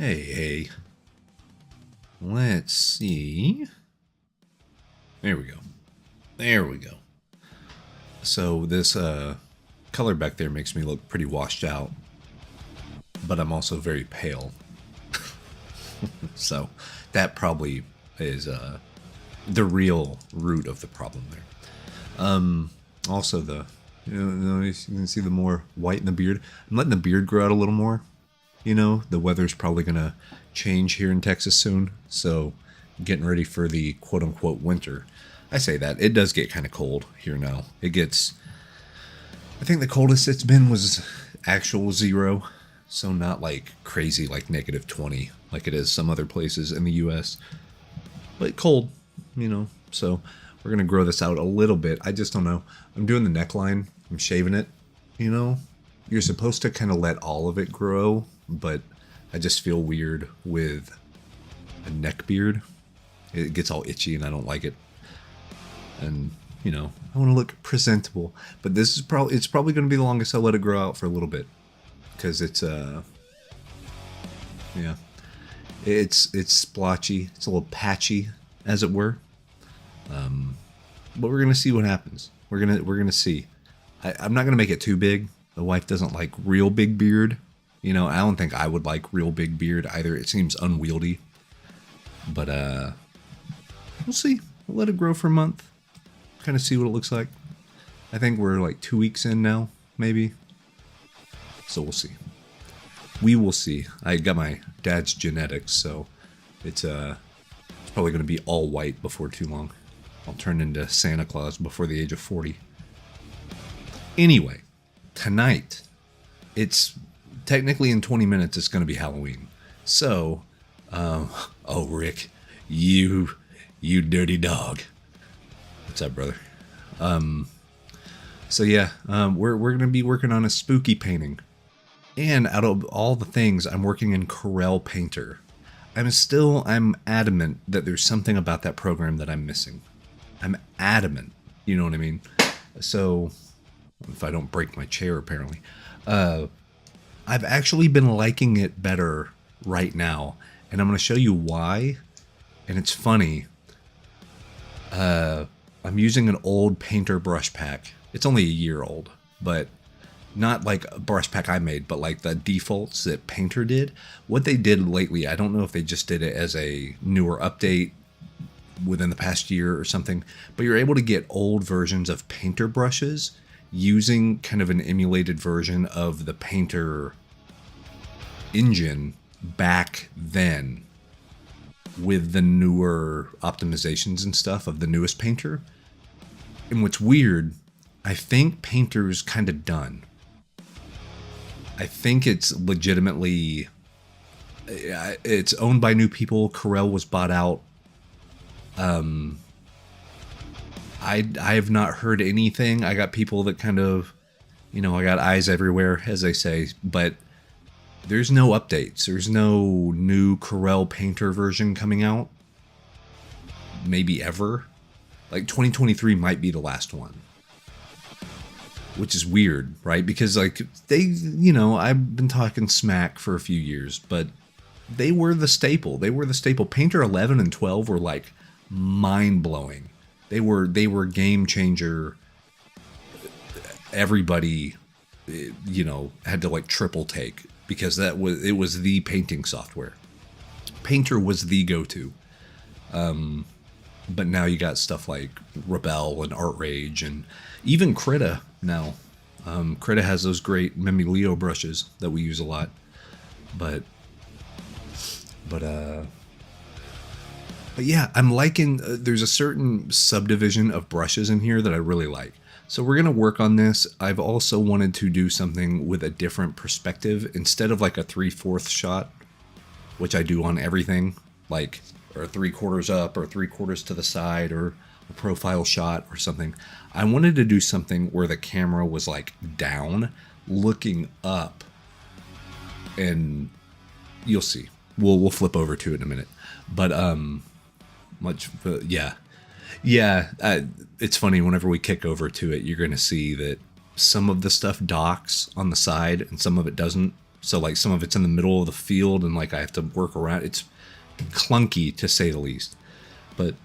Hey, let's see. There we go. There we go. So this color back there makes me look pretty washed out, but I'm also very pale. So that probably is the real root of the problem there. Also you can see the more white in the beard. I'm letting the beard grow out a little more. You know, the weather's probably gonna change here in Texas soon, so getting ready for the quote-unquote winter. I say that it does get kind of cold here now. It gets, I think the coldest it's been was actual 0, so not like crazy like -20 like it is some other places in the U.S. But cold, you know. So we're gonna grow this out a little bit. I just don't know. I'm doing the neckline. I'm shaving it. You know, you're supposed to kind of let all of it grow, but I just feel weird with a neck beard. It gets all itchy and I don't like it. And, you know, I want to look presentable. But this is probably going to be the longest I'll let it grow out for a little bit. Because it's, yeah. It's splotchy. It's a little patchy, as it were. But we're going to see what happens. We're gonna see. I'm not going to make it too big. The wife doesn't like real big beard. You know, I don't think I would like real big beard either. It seems unwieldy. But, we'll see. We'll let it grow for a month. Kind of see what it looks like. I think we're like 2 weeks in now, maybe. So we'll see. We will see. I got my dad's genetics, so it's probably going to be all white before too long. I'll turn into Santa Claus before the age of 40. Anyway, tonight, it's technically in 20 minutes, it's going to be Halloween. So, oh, Rick, you dirty dog. What's up, brother? So yeah, we're going to be working on a spooky painting. And out of all the things, I'm working in Corel Painter. I'm adamant that there's something about that program that I'm missing. I'm adamant. You know what I mean? So, if I don't break my chair, apparently. I've actually been liking it better right now. And I'm going to show you why. And it's funny. I'm using an old Painter brush pack. It's only a year old, but not like a brush pack I made, but like the defaults that Painter did. What they did lately, I don't know if they just did it as a newer update within the past year or something, but you're able to get old versions of Painter brushes using kind of an emulated version of the Painter engine back then with the newer optimizations and stuff of the newest Painter. And what's weird, I think Painter's kind of done. I think it's legitimately, it's owned by new people. Corel was bought out. I have not heard anything. I got people that kind of, you know, I got eyes everywhere, as they say, but there's no updates. There's no new Corel Painter version coming out. Maybe ever. Like 2023 might be the last one. Which is weird, right? Because like they, you know, I've been talking smack for a few years, but they were the staple. They were the staple. Painter 11 and 12 were like mind-blowing. They were game changer. Everybody, you know, had to like triple take because it was the painting software. Painter was the go-to. But now you got stuff like Rebel and Art Rage and even Krita now. Krita has those great Mimi Leo brushes that we use a lot. But yeah, I'm liking, there's a certain subdivision of brushes in here that I really like. So we're going to work on this. I've also wanted to do something with a different perspective instead of like a 3/4 shot, which I do on everything, like or 3/4 up or 3/4 to the side or a profile shot or something. I wanted to do something where the camera was like down, looking up, and you'll see. We'll flip over to it in a minute. But it's funny whenever we kick over to it, you're going to see that some of the stuff docks on the side and some of it doesn't. So like some of it's in the middle of the field and like I have to work around. It's clunky to say the least. But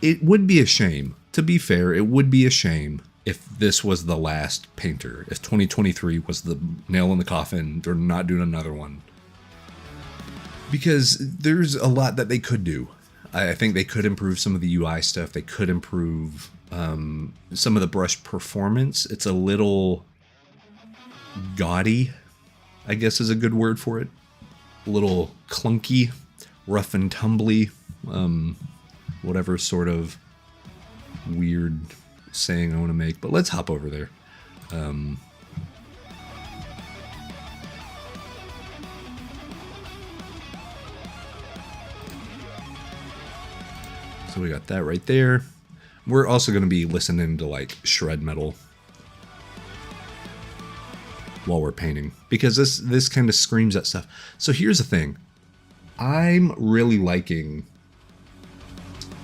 it would be a shame. To be fair, it would be a shame if this was the last painter. If 2023 was the nail in the coffin, they're not doing another one. Because there's a lot that they could do. I think they could improve some of the UI stuff. They could improve some of the brush performance. It's a little gaudy, I guess is a good word for it. A little clunky, rough and tumbly, whatever sort of weird saying I want to make. But let's hop over there. So we got that right there. We're also going to be listening to like shred metal while we're painting, because this kind of screams that stuff. So here's the thing. I'm really liking,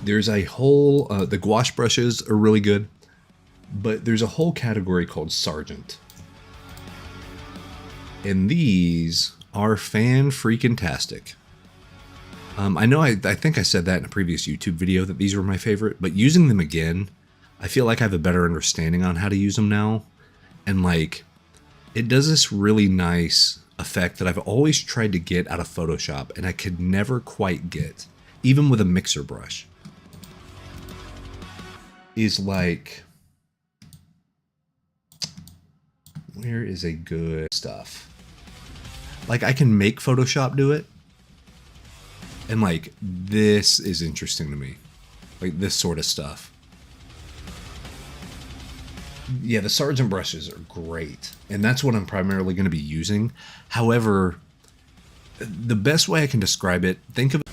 there's a whole, the gouache brushes are really good, but there's a whole category called Sargent. And these are fan-freaking-tastic. I know I think I said that in a previous YouTube video that these were my favorite, but using them again, I feel like I have a better understanding on how to use them now. And like, it does this really nice effect that I've always tried to get out of Photoshop and I could never quite get, even with a mixer brush. Is like, where is a good stuff? Like I can make Photoshop do it. And like, this is interesting to me. Like this sort of stuff. Yeah, the Sargent brushes are great. And that's what I'm primarily going to be using. However, the best way I can describe it, think of it,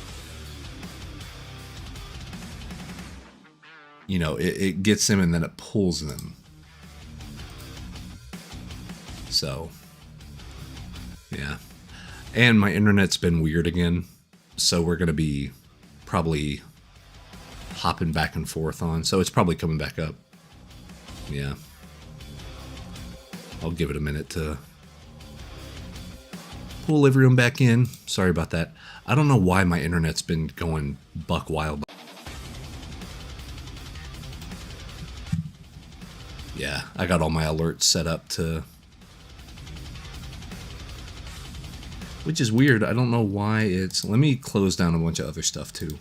you know, it gets them and then it pulls them. So, yeah. And my internet's been weird again. So we're going to be probably hopping back and forth on. So it's probably coming back up. Yeah. I'll give it a minute to pull everyone back in. Sorry about that. I don't know why my internet's been going buck wild. Yeah, I got all my alerts set up to... Which is weird. I don't know why it's... Let me close down a bunch of other stuff too.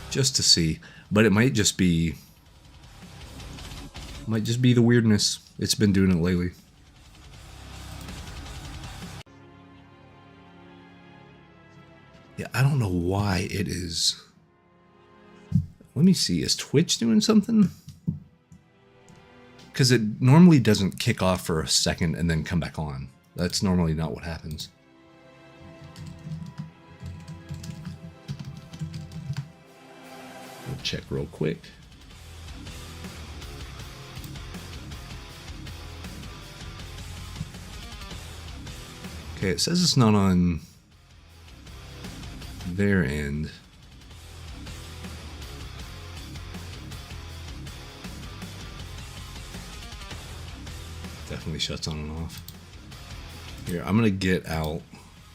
Just to see. But it might just be... Might just be the weirdness. It's been doing it lately. Yeah, I don't know why it is... Let me see. Is Twitch doing something? Because it normally doesn't kick off for a second and then come back on. That's normally not what happens. We'll check real quick. Okay, it says it's not on their end. Definitely shuts on and off. Here, I'm gonna get out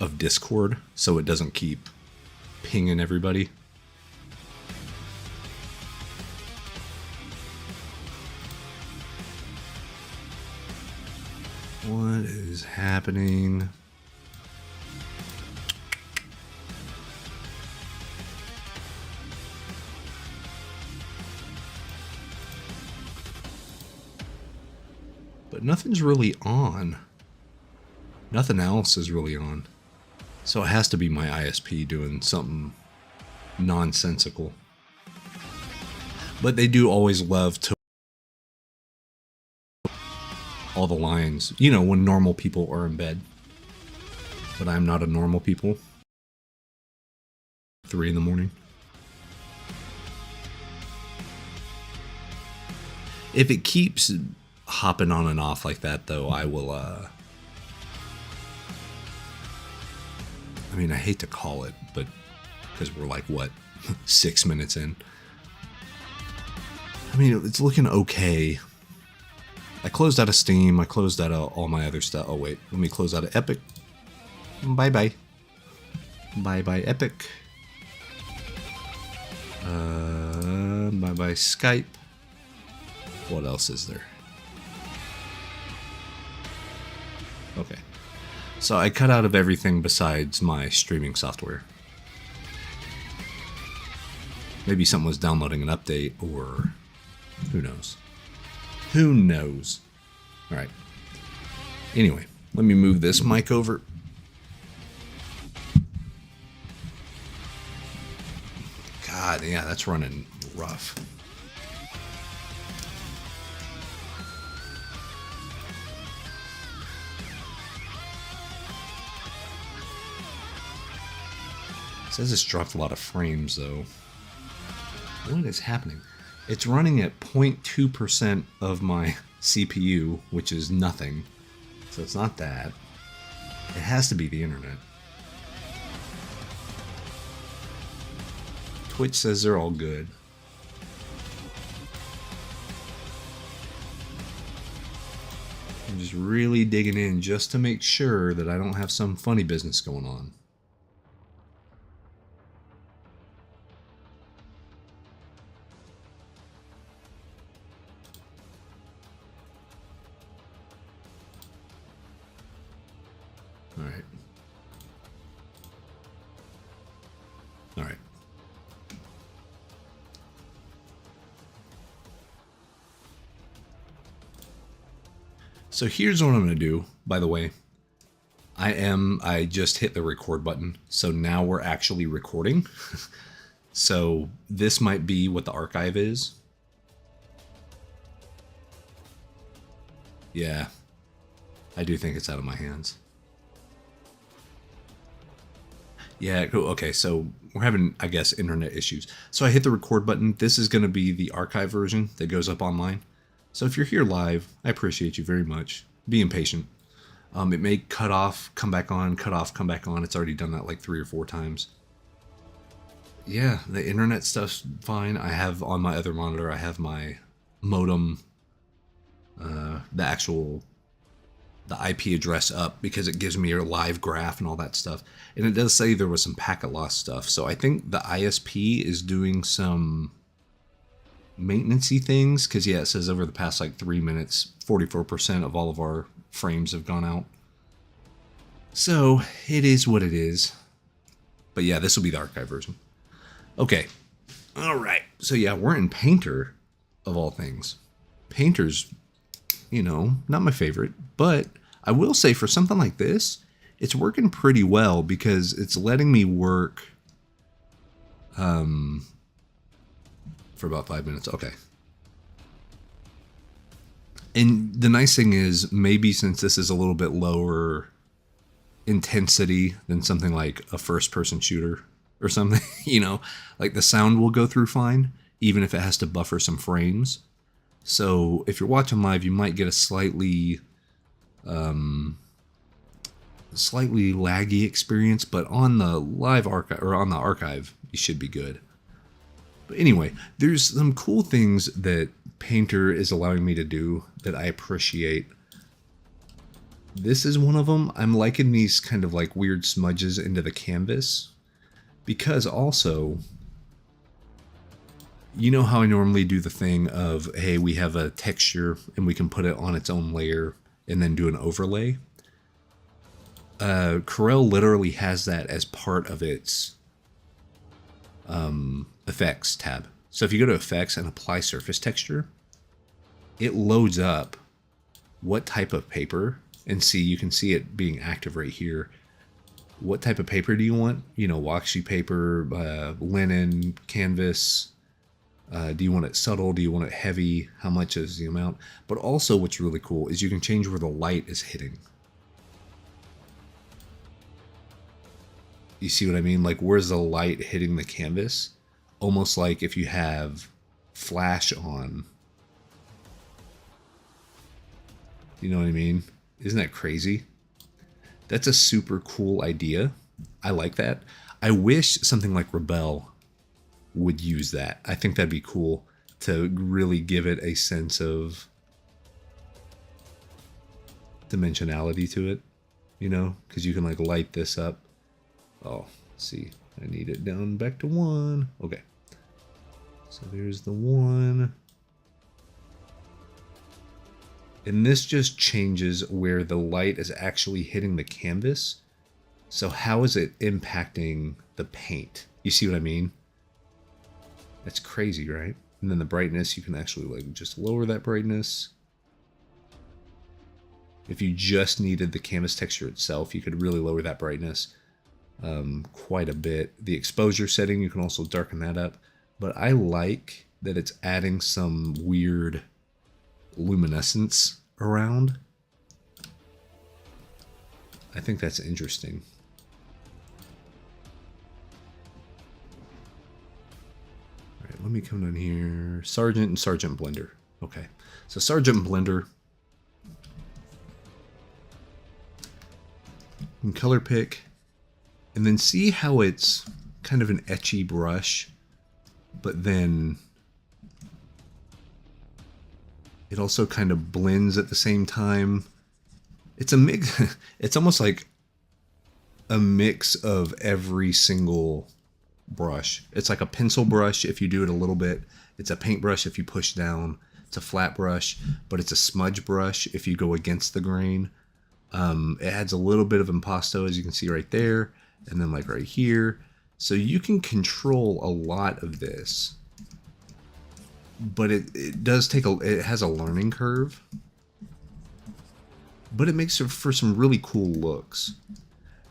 of Discord so it doesn't keep pinging everybody. What is happening? But nothing's really on. Nothing else is really on. So it has to be my ISP doing something nonsensical. But they do always love to... all the lines. You know, when normal people are in bed. But I'm not a normal people. 3 in the morning. If it keeps hopping on and off like that, though, I will, I mean, I hate to call it, but because we're like, what, 6 minutes in? I mean, it's looking okay. I closed out of Steam. I closed out of all my other stuff. Oh, wait. Let me close out of Epic. Bye-bye. Bye-bye, Epic. Bye-bye, Skype. What else is there? Okay. So I cut out of everything besides my streaming software. Maybe someone was downloading an update, or who knows? Who knows? All right. Anyway, let me move this mic over. God, yeah, that's running rough. It says it's dropped a lot of frames, though. What is happening? It's running at 0.2% of my CPU, which is nothing. So it's not that. It has to be the internet. Twitch says they're all good. I'm just really digging in just to make sure that I don't have some funny business going on. All right. All right. So here's what I'm going to do, by the way. I just hit the record button, so now we're actually recording. So this might be what the archive is. Yeah, I do think it's out of my hands. Yeah, cool. Okay, so we're having, I guess, internet issues. So I hit the record button. This is going to be the archive version that goes up online. So if you're here live, I appreciate you very much. Be impatient. It may cut off, come back on, cut off, come back on. It's already done that like 3 or 4 times. Yeah, the internet stuff's fine. I have on my other monitor, I have my modem, the IP address up because it gives me a live graph and all that stuff. And it does say there was some packet loss stuff. So I think the ISP is doing some maintenance-y things, because yeah, it says over the past like 3 minutes 44% of all of our frames have gone out. So it is what it is. But yeah, this will be the archive version. Okay, all right, so yeah, we're in Painter of all things. Painter's, you know, not my favorite, but I will say for something like this, it's working pretty well because it's letting me work for about 5 minutes. Okay. And the nice thing is, maybe since this is a little bit lower intensity than something like a first-person shooter or something, you know, like the sound will go through fine, even if it has to buffer some frames. So if you're watching live, you might get a slightly laggy experience, but on the live archive or on the archive, you should be good. But anyway, there's some cool things that Painter is allowing me to do that I appreciate. This is one of them. I'm liking these kind of like weird smudges into the canvas, because also, you know how I normally do the thing of, hey, we have a texture and we can put it on its own layer and then do an overlay. Corel literally has that as part of its effects tab. So if you go to effects and apply surface texture, it loads up what type of paper, and see, you can see it being active right here. What type of paper do you want? You know, washi paper, linen, canvas. Do you want it subtle? Do you want it heavy? How much is the amount? But also what's really cool is you can change where the light is hitting. You see what I mean? Like, where's the light hitting the canvas? Almost like if you have flash on. You know what I mean? Isn't that crazy? That's a super cool idea. I like that. I wish something like Rebel would use that. I think that'd be cool to really give it a sense of dimensionality to it, you know, because you can like light this up. Oh, let's see, I need it down back to 1. Okay, so there's the 1. And this just changes where the light is actually hitting the canvas. So how is it impacting the paint? You see what I mean? That's crazy, right? And then the brightness, you can actually like just lower that brightness. If you just needed the canvas texture itself, you could really lower that brightness quite a bit. The exposure setting, you can also darken that up. But I like that it's adding some weird luminescence around. I think that's interesting. All right, let me come down here. Sargent and Sargent Blender. Okay, so Sargent Blender. You can color pick, and then see how it's kind of an etchy brush, but then it also kind of blends at the same time. It's a mix. It's almost like a mix of every single brush. It's like a pencil brush if you do it a little bit. It's a paintbrush if you push down. It's a flat brush, but it's a smudge brush if you go against the grain. It adds a little bit of impasto, as you can see right there, and then like right here. So you can control a lot of this. But it does take it has a learning curve, but it makes it for some really cool looks.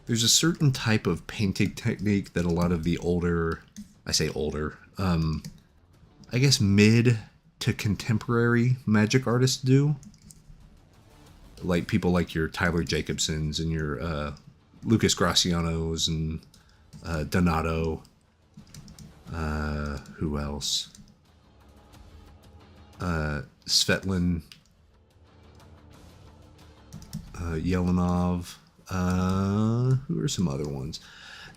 There's a certain type of painting technique that a lot of the older, I say older, I guess mid to contemporary magic artists do. Like people like your Tyler Jacobsons and your Lucas Gracianos and Donato. Who else? Svetlin Yelenov. Who are some other ones?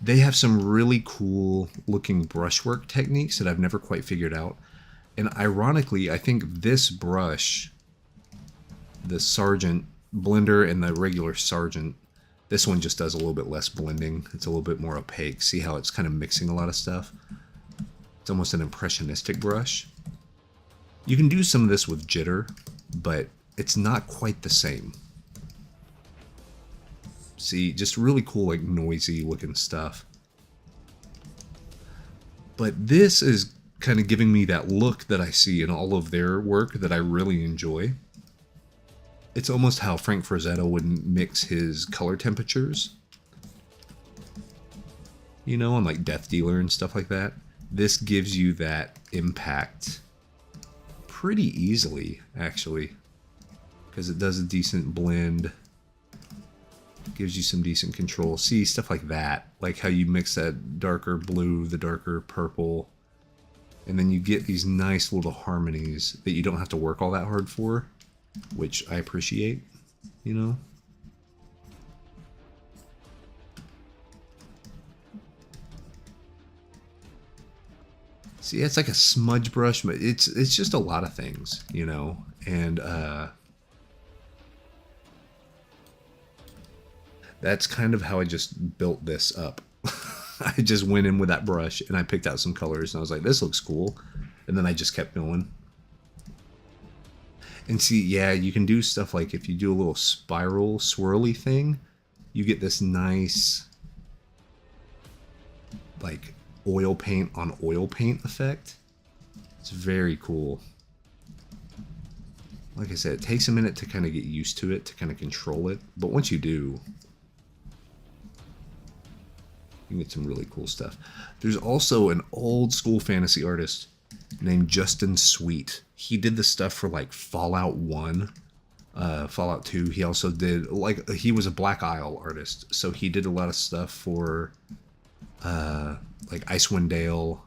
They have some really cool looking brushwork techniques that I've never quite figured out. And ironically, I think this brush, the Sargent Blender and the regular Sargent, this one just does a little bit less blending. It's a little bit more opaque. See how it's kind of mixing a lot of stuff? It's almost an impressionistic brush. You can do some of this with jitter, but it's not quite the same. See, just really cool, like noisy looking stuff. But this is kind of giving me that look that I see in all of their work that I really enjoy. It's almost how Frank Frazetta would mix his color temperatures. You know, on like Death Dealer and stuff like that. This gives you that impact pretty easily, actually, because it does a decent blend, gives you some decent control. See, stuff like that, like how you mix that darker blue, the darker purple, and then you get these nice little harmonies that you don't have to work all that hard for, which I appreciate, you know. See, it's like a smudge brush, but it's just a lot of things, you know, and that's kind of how I just built this up. I just went in with that brush and I picked out some colors and I was like, this looks cool, and then I just kept going. And see, yeah, you can do stuff like if you do a little spiral swirly thing, you get this nice like oil paint on oil paint effect. It's very cool. Like I said, it takes a minute to kind of get used to it, to kind of control it, but once you do, you can get some really cool stuff. There's also an old school fantasy artist named Justin Sweet. He did the stuff for like Fallout 1, Fallout 2. He also did, like, he was a Black Isle artist, so he did a lot of stuff for like Icewind Dale,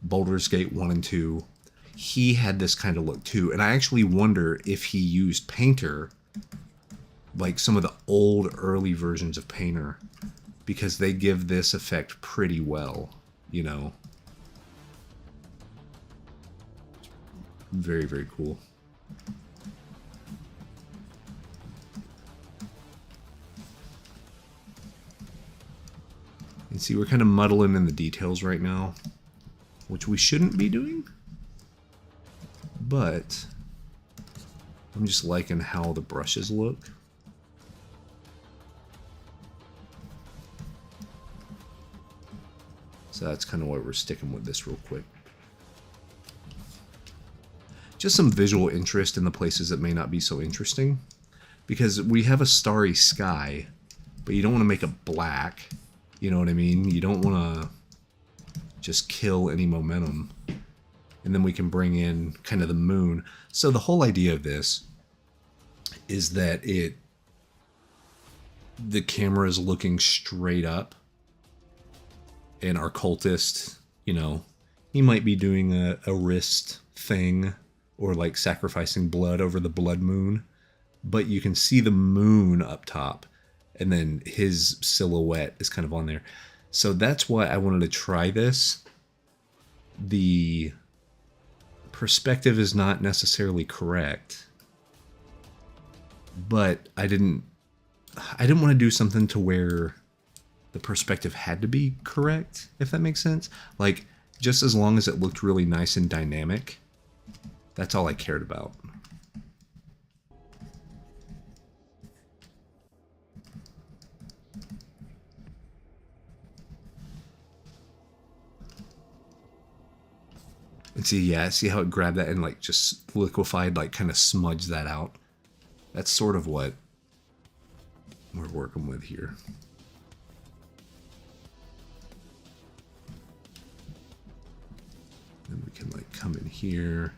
Baldur's Gate 1 and 2. He had this kind of look too, and I actually wonder if he used Painter, like some of the old early versions of Painter, because they give this effect pretty well, you know. Very, very cool. And see, we're kind of muddling in the details right now, which we shouldn't be doing. But I'm just liking how the brushes look. So that's kind of why we're sticking with this real quick. Just some visual interest in the places that may not be so interesting. Because we have a starry sky, but you don't want to make it black. You know what I mean? You don't want to just kill any momentum. And then we can bring in kind of the moon. So the whole idea of this is that the camera is looking straight up. And our cultist, you know, he might be doing a wrist thing or like sacrificing blood over the blood moon. But you can see the moon up top. And then his silhouette is kind of on there. So that's why I wanted to try this. The perspective is not necessarily correct. But I didn't want to do something to where the perspective had to be correct, if that makes sense. Like, just as long as it looked really nice and dynamic, that's all I cared about. And see, yeah, see how it grabbed that and like just liquefied, like kind of smudged that out? That's sort of what we're working with here. Then we can like come in here.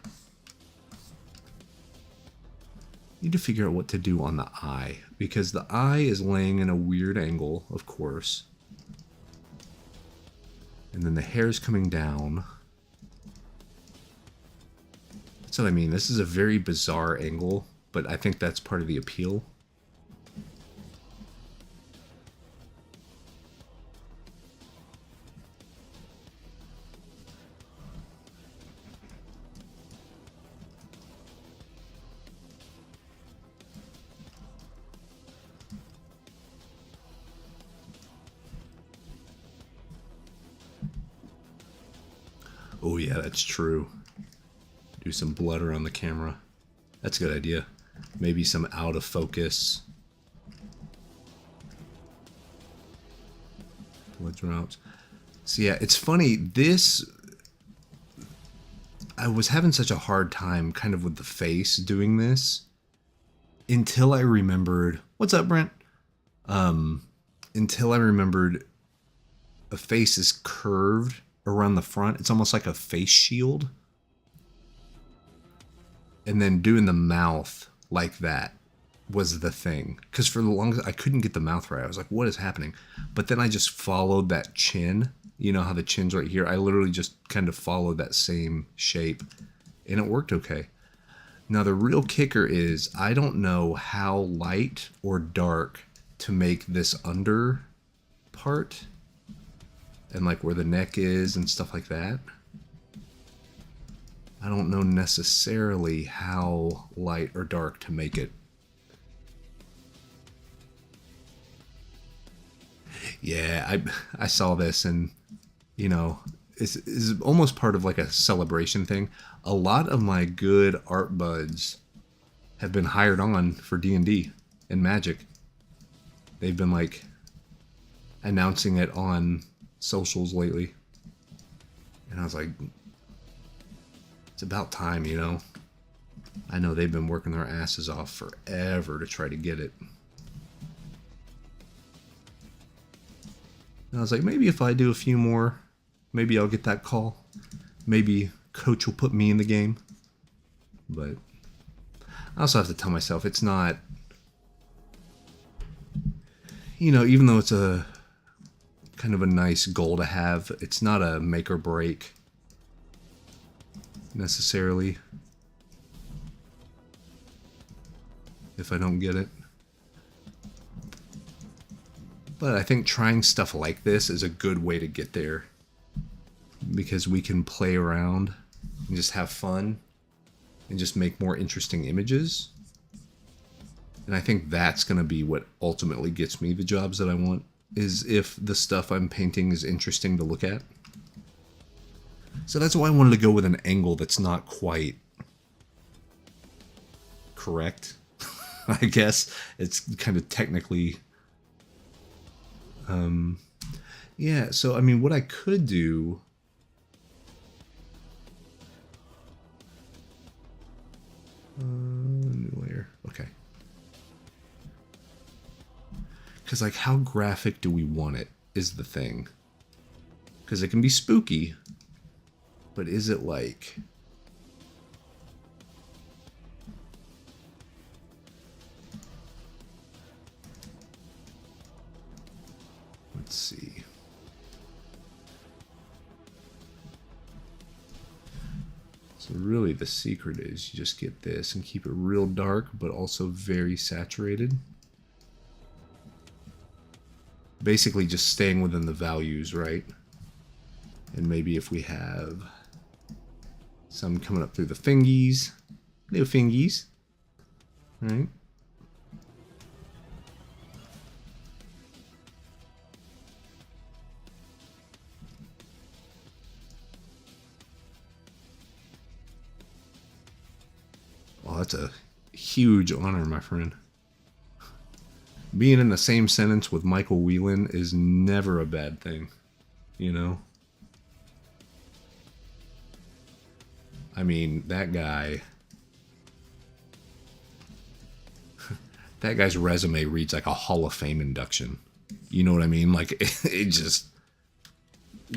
Need to figure out what to do on the eye, because the eye is laying in a weird angle, of course. And then the hair's coming down. That's what I mean. This is a very bizarre angle, but I think that's part of the appeal. Oh yeah, that's true. Do some blood around the camera. That's a good idea. Maybe some out of focus. Blood drops. So yeah, it's funny. I was having such a hard time kind of with the face doing this until I remembered. What's up, Brent? Until I remembered a face is curved around the front. It's almost like a face shield. And then doing the mouth like that was the thing. Because for the longest, I couldn't get the mouth right. I was like, what is happening? But then I just followed that chin. You know how the chin's right here? I literally just kind of followed that same shape. And it worked okay. Now the real kicker is, I don't know how light or dark to make this under part. And like where the neck is and stuff like that. I don't know necessarily how light or dark to make it. Yeah, I saw this, and you know, it's almost part of like a celebration thing. A lot of my good art buds have been hired on for D&D and Magic. They've been like announcing it on socials lately. And I was like, it's about time, you know. I know they've been working their asses off forever to try to get it. And I was like, maybe if I do a few more, maybe I'll get that call. Maybe Coach will put me in the game. But I also have to tell myself it's not, you know, even though it's a kind of a nice goal to have, it's not a make or break necessarily if I don't get it. But I think trying stuff like this is a good way to get there, because we can play around and just have fun and just make more interesting images. And I think that's going to be what ultimately gets me the jobs that I want. is if the stuff I'm painting is interesting to look at. So that's why I wanted to go with an angle that's not quite correct. I guess it's kind of technically... yeah, so I mean, what I could do... new layer. Okay. Because, like, how graphic do we want it is the thing. Because it can be spooky, but is it like... Let's see. So really the secret is you just get this and keep it real dark, but also very saturated. Basically just staying within the values, right? And maybe if we have some coming up through the fingies, little fingies, right? Oh, that's a huge honor, my friend. Being in the same sentence with Michael Whelan is never a bad thing, you know? I mean, that guy... that guy's resume reads like a Hall of Fame induction. You know what I mean? Like, it just...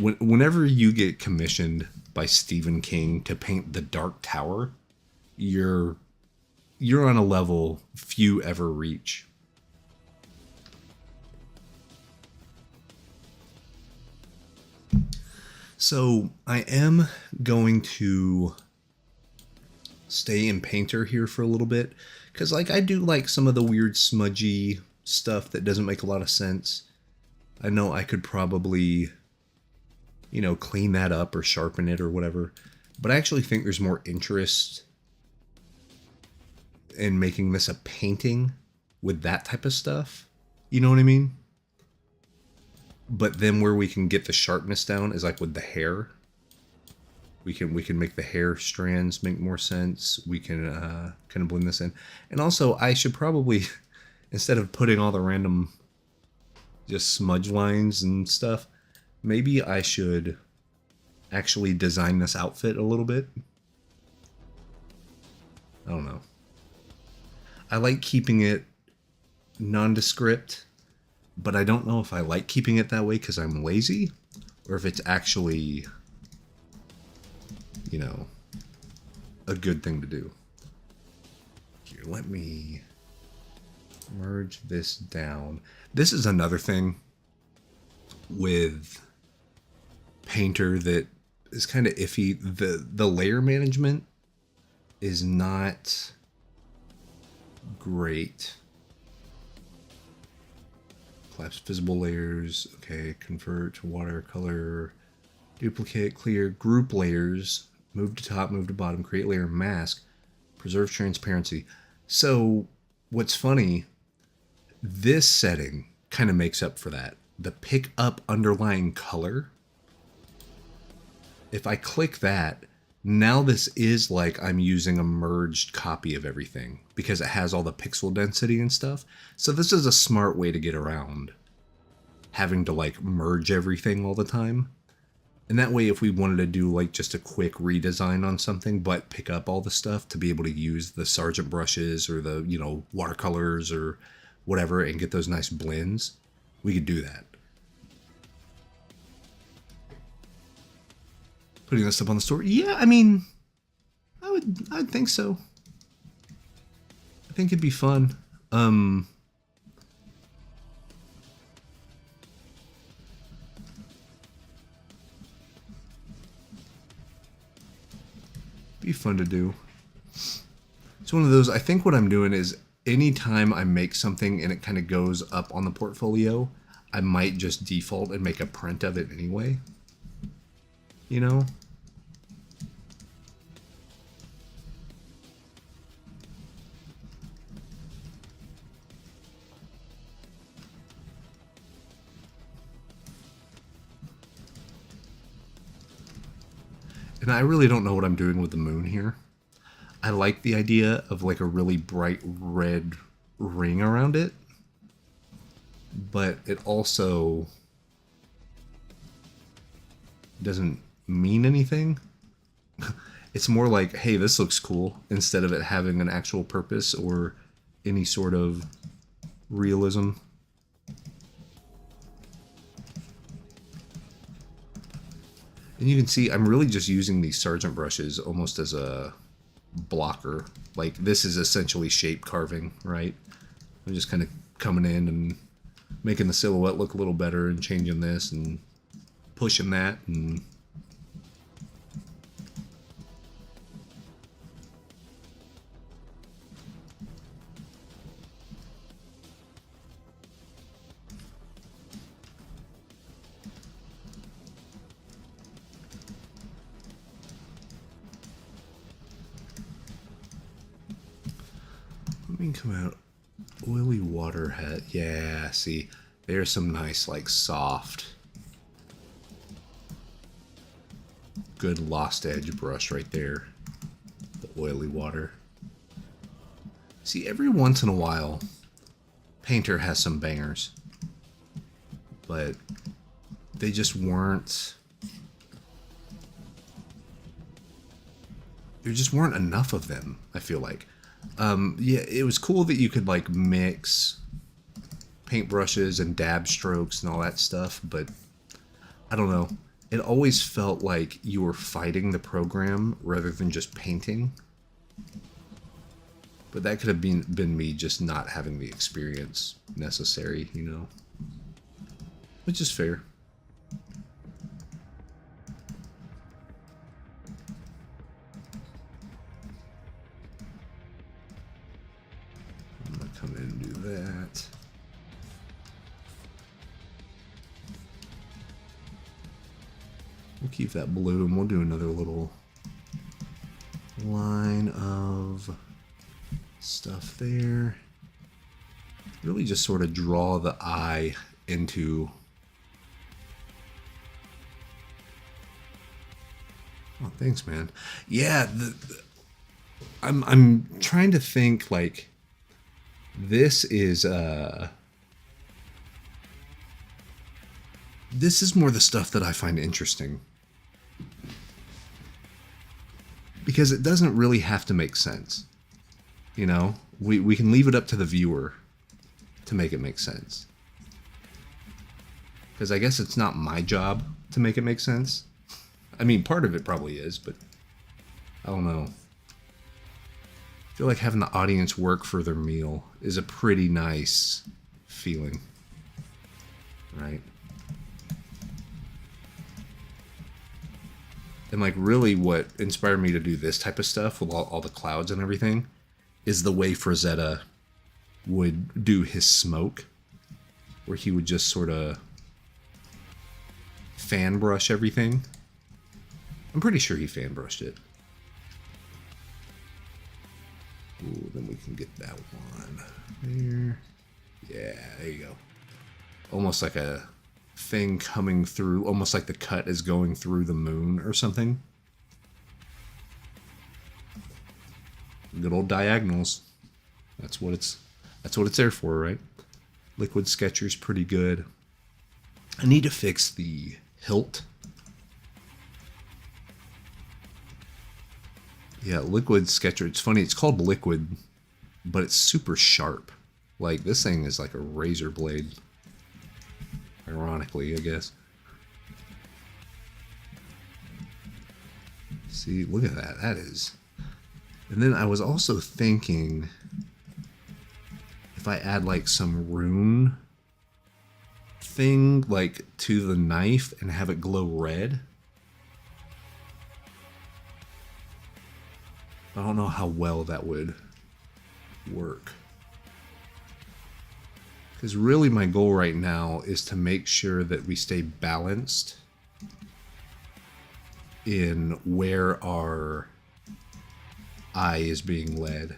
Whenever you get commissioned by Stephen King to paint the Dark Tower, you're on a level few ever reach. So I am going to stay in Painter here for a little bit, because like I do like some of the weird smudgy stuff that doesn't make a lot of sense. I know I could probably, you know, clean that up or sharpen it or whatever, but I actually think there's more interest in making this a painting with that type of stuff. You know what I mean? But then where we can get the sharpness down is like with the hair. We can make the hair strands make more sense. We can kind of blend this in. And also, I should probably, instead of putting all the random just smudge lines and stuff, maybe I should actually design this outfit a little bit. I don't know. I like keeping it nondescript, but I don't know if I like keeping it that way because I'm lazy, or if it's actually, you know, a good thing to do. Here, let me merge this down. This is another thing with Painter that is kind of iffy. The layer management is not great. Collapse visible layers. Okay, convert to watercolor. Duplicate, clear, group layers. Move to top, move to bottom, create layer mask. Preserve transparency. So what's funny, this setting kind of makes up for that. The pick up underlying color. If I click that, now this is like I'm using a merged copy of everything because it has all the pixel density and stuff. So this is a smart way to get around having to like merge everything all the time. And that way, if we wanted to do like just a quick redesign on something, but pick up all the stuff to be able to use the Sargent brushes or the, you know, watercolors or whatever and get those nice blends, we could do that. Putting this up on the store? Yeah, I mean, I'd think so. I think it'd be fun. Be fun to do. It's one of those, I think what I'm doing is anytime I make something and it kind of goes up on the portfolio, I might just default and make a print of it anyway. You know? And I really don't know what I'm doing with the moon here. I like the idea of like a really bright red ring around it, but it also doesn't mean anything. It's more like, hey, this looks cool, instead of it having an actual purpose or any sort of realism. And you can see I'm really just using these Sargent brushes almost as a blocker. Like, this is essentially shape carving, right? I'm just kind of coming in and making the silhouette look a little better and changing this and pushing that and... Let me come out. Oily water hat. Yeah, see, there's some nice, like, soft, good lost edge brush right there. The oily water. See, every once in a while, Painter has some bangers, but they just weren't... There just weren't enough of them, I feel like. Yeah, it was cool that you could like mix paintbrushes and dab strokes and all that stuff, but I don't know. It always felt like you were fighting the program rather than just painting. But that could have been me just not having the experience necessary, you know? Which is fair. Come in and do that. We'll keep that blue and we'll do another little line of stuff there. Really just sort of draw the eye into... Oh, thanks, man. Yeah, I'm trying to think, like... This is more the stuff that I find interesting. Because it doesn't really have to make sense. You know? We can leave it up to the viewer to make it make sense. Because I guess it's not my job to make it make sense. I mean, part of it probably is, but I don't know. I feel like having the audience work for their meal is a pretty nice feeling, right? And like really what inspired me to do this type of stuff with all the clouds and everything is the way Frazetta would do his smoke, where he would just sort of fan brush everything. I'm pretty sure he fan brushed it. Ooh, then we can get that one there. Yeah, there you go. Almost like a thing coming through, almost like the cut is going through the moon or something. Good old diagonals. That's what it's there for, right? Liquid Sketcher's pretty good. I need to fix the hilt. Yeah, Liquid Sketcher. It's funny, it's called Liquid, but it's super sharp. Like, this thing is like a razor blade. Ironically, I guess. See, look at that. That is... And then I was also thinking if I add like some rune thing like to the knife and have it glow red. I don't know how well that would work. Because really my goal right now is to make sure that we stay balanced in where our eye is being led.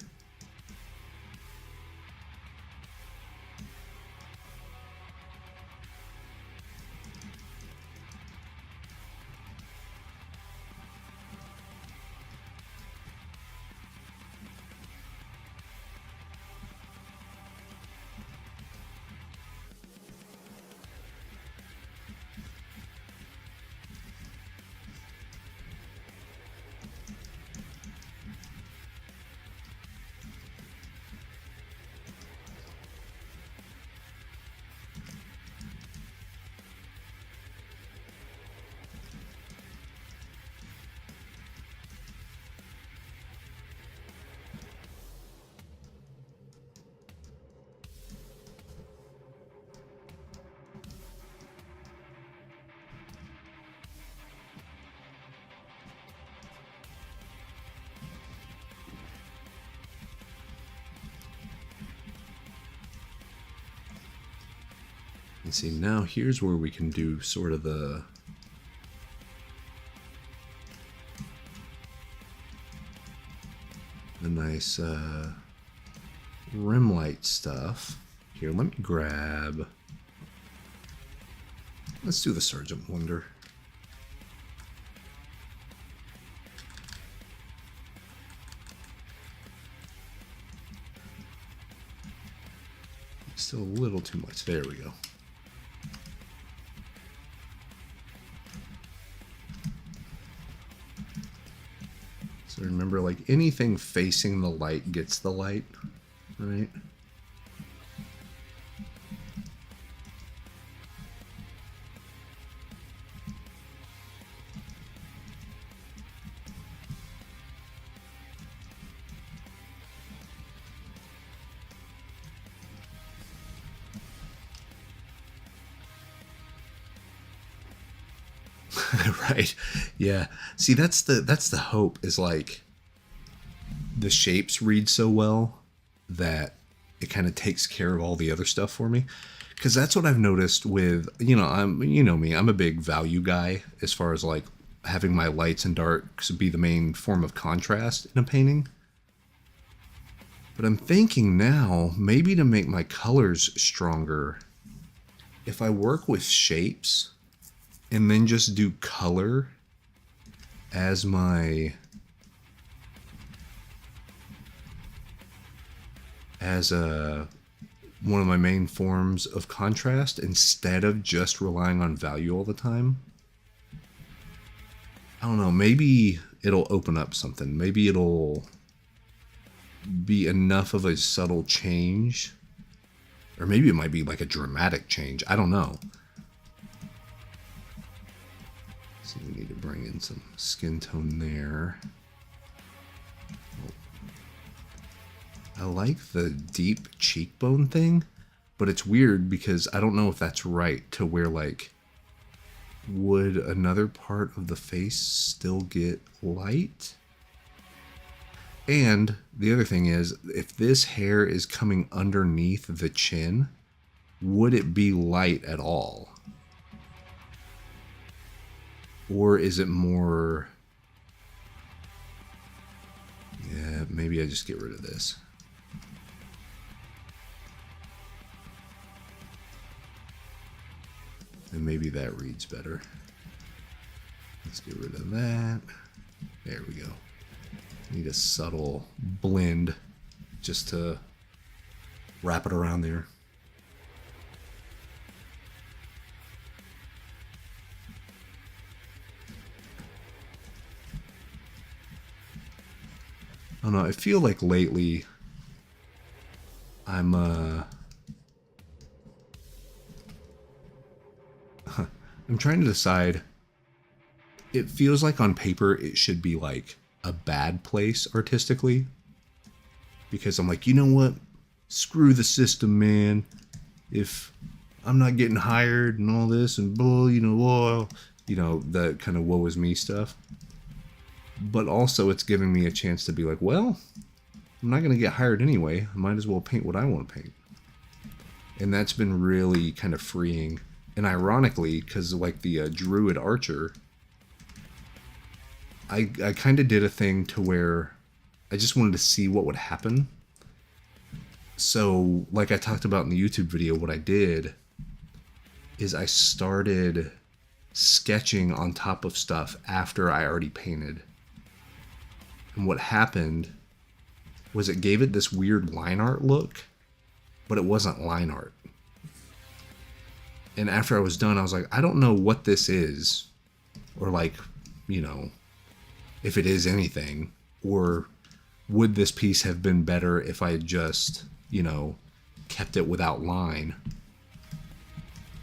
And see, now here's where we can do sort of the nice rim light stuff. Here, let me grab... Let's do the Sergeant Wonder. Still a little too much. There we go. So remember, like, anything facing the light gets the light, right? Right. Yeah. See, that's the hope, is like the shapes read so well that it kind of takes care of all the other stuff for me. Cause that's what I've noticed with, you know me, I'm a big value guy as far as like having my lights and darks be the main form of contrast in a painting. But I'm thinking now, maybe to make my colors stronger, if I work with shapes and then just do color as my one of my main forms of contrast, instead of just relying on value all the time. I don't know, maybe it'll open up something. Maybe it'll be enough of a subtle change, or maybe it might be like a dramatic change. I don't know. So we need to bring in some skin tone there. I like the deep cheekbone thing, but it's weird because I don't know if that's right, to where like, would another part of the face still get light? And the other thing is, if this hair is coming underneath the chin, would it be light at all? Or is it more... Yeah, maybe I just get rid of this. And maybe that reads better. Let's get rid of that. There we go. Need a subtle blend just to wrap it around there. I don't know, I feel like lately I'm trying to decide. It feels like on paper it should be like a bad place artistically, because I'm like, you know what? Screw the system, man. If I'm not getting hired and all this and bull, the kind of woe is me stuff. But also it's giving me a chance to be like, well, I'm not going to get hired anyway. I might as well paint what I want to paint. And that's been really kind of freeing. And ironically, because like the Druid Archer, I kind of did a thing to where I just wanted to see what would happen. So like I talked about in the YouTube video, what I did is I started sketching on top of stuff after I already painted. And what happened was it gave it this weird line art look, but it wasn't line art. And after I was done, I was like, I don't know what this is, or like, if it is anything, or would this piece have been better if I had just, kept it without line.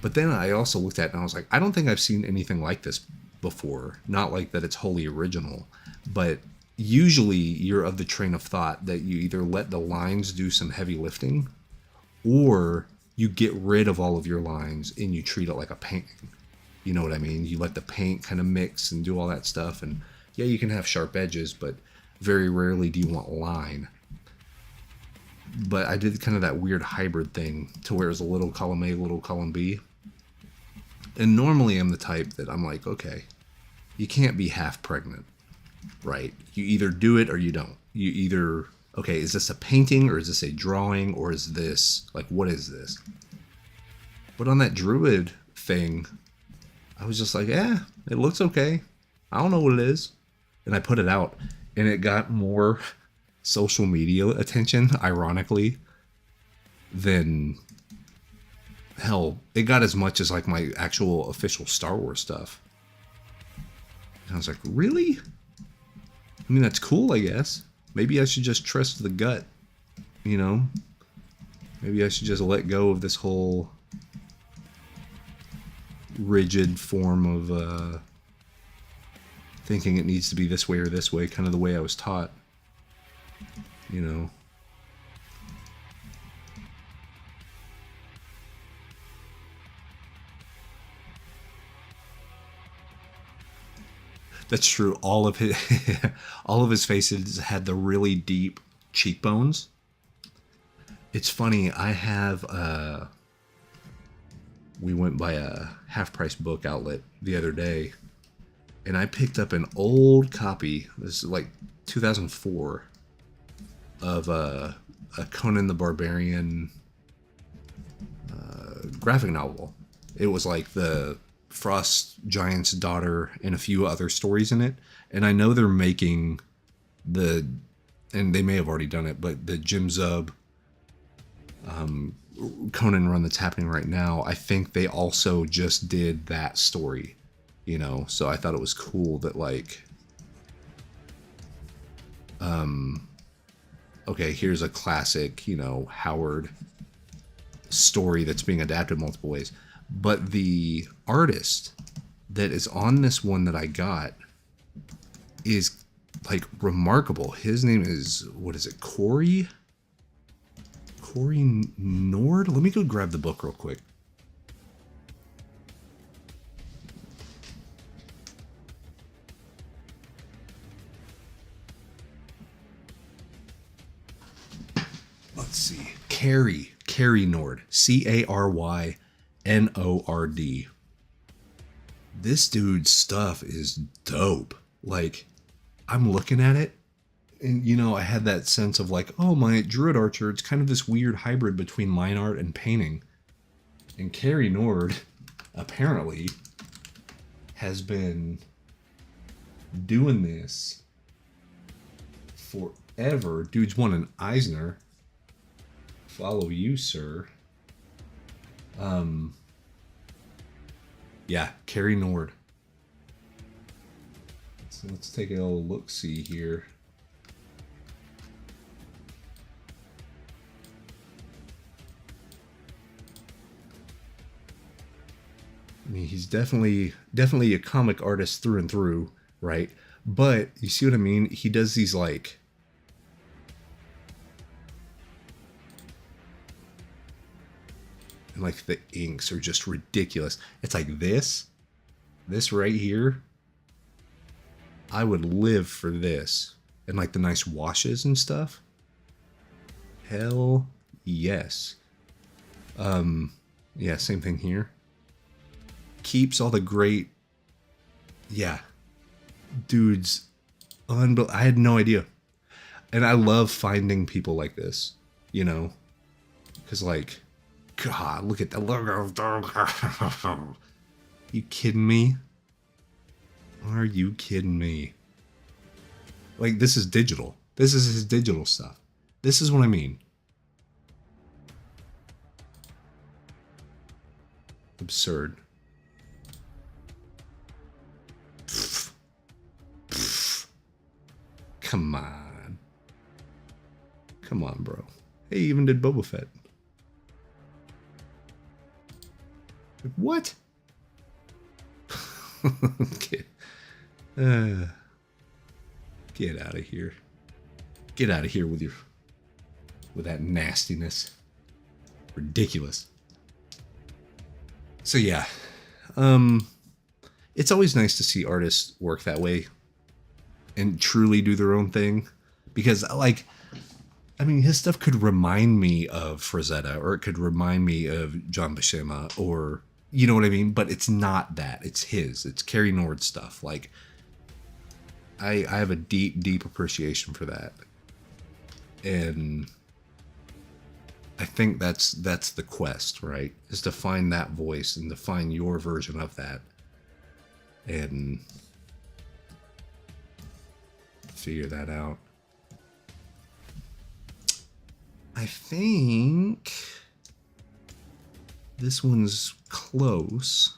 But then I also looked at it and I was like, I don't think I've seen anything like this before. Not like that it's wholly original, but usually you're of the train of thought that you either let the lines do some heavy lifting, or you get rid of all of your lines and you treat it like a painting. You know what I mean? You let the paint kind of mix and do all that stuff. And yeah, you can have sharp edges, but very rarely do you want line. But I did kind of that weird hybrid thing to where it was a little column A, little column B. And normally I'm the type that I'm like, okay, you can't be half pregnant, right? You either do it or you don't. You either, okay, is this a painting or is this a drawing or is this, like, what is this? But on that druid thing, I was just like, yeah, it looks okay. I don't know what it is. And I put it out and it got more social media attention, ironically, than hell. It got as much as like my actual official Star Wars stuff. And I was like, really? I mean, that's cool, I guess. Maybe I should just trust the gut, you know? Maybe I should just let go of this whole rigid form of thinking it needs to be this way or this way, kind of the way I was taught, you know? That's true. All of his, all of his faces had the really deep cheekbones. It's funny. I have. We went by a half-price book outlet the other day, and I picked up an old copy. This is like 2004 of a Conan the Barbarian graphic novel. It was like the Frost Giant's daughter and a few other stories in it. And I know they're making and they may have already done it, but the Jim Zub Conan run that's happening right now, I think they also just did that story, you know? So I thought it was cool that like, okay, here's a classic, you know, Howard story that's being adapted multiple ways. But the artist that is on this one that I got is like remarkable. His name is, what is it, Corey Nord? Let me go grab the book real quick. Let's see. Carey Nord. Carynord. This dude's stuff is dope. Like, I'm looking at it, and you know, I had that sense of like, oh, my Druid Archer, it's kind of this weird hybrid between line art and painting. And Carey Nord apparently has been doing this forever. Dude's won an Eisner. Follow you, sir. Yeah, Carey Nord. So let's take a little look-see here. I mean, he's definitely a comic artist through and through, right? But you see what I mean? He does these like the inks are just ridiculous. It's like this right here. I would live for this. And like the nice washes and stuff. Hell yes. Yeah, same thing here. Keeps all the great, yeah, dudes. I had no idea. And I love finding people like this, you know, because like, God, look at the logo. You kidding me? Are you kidding me? Like, this is digital. This is his digital stuff. This is what I mean. Absurd. Come on. Come on, bro. Hey, he even did Boba Fett. What? Get out of here. Get out of here with that nastiness. Ridiculous. So yeah. It's always nice to see artists work that way and truly do their own thing, because like, I mean, his stuff could remind me of Frazetta, or it could remind me of John Buscema, or You know what I mean? But it's not that. It's his. It's Carrie Nord stuff. Like, I have a deep, deep appreciation for that. And I think that's the quest, right? Is to find that voice and to find your version of that. And figure that out. I think this one's close.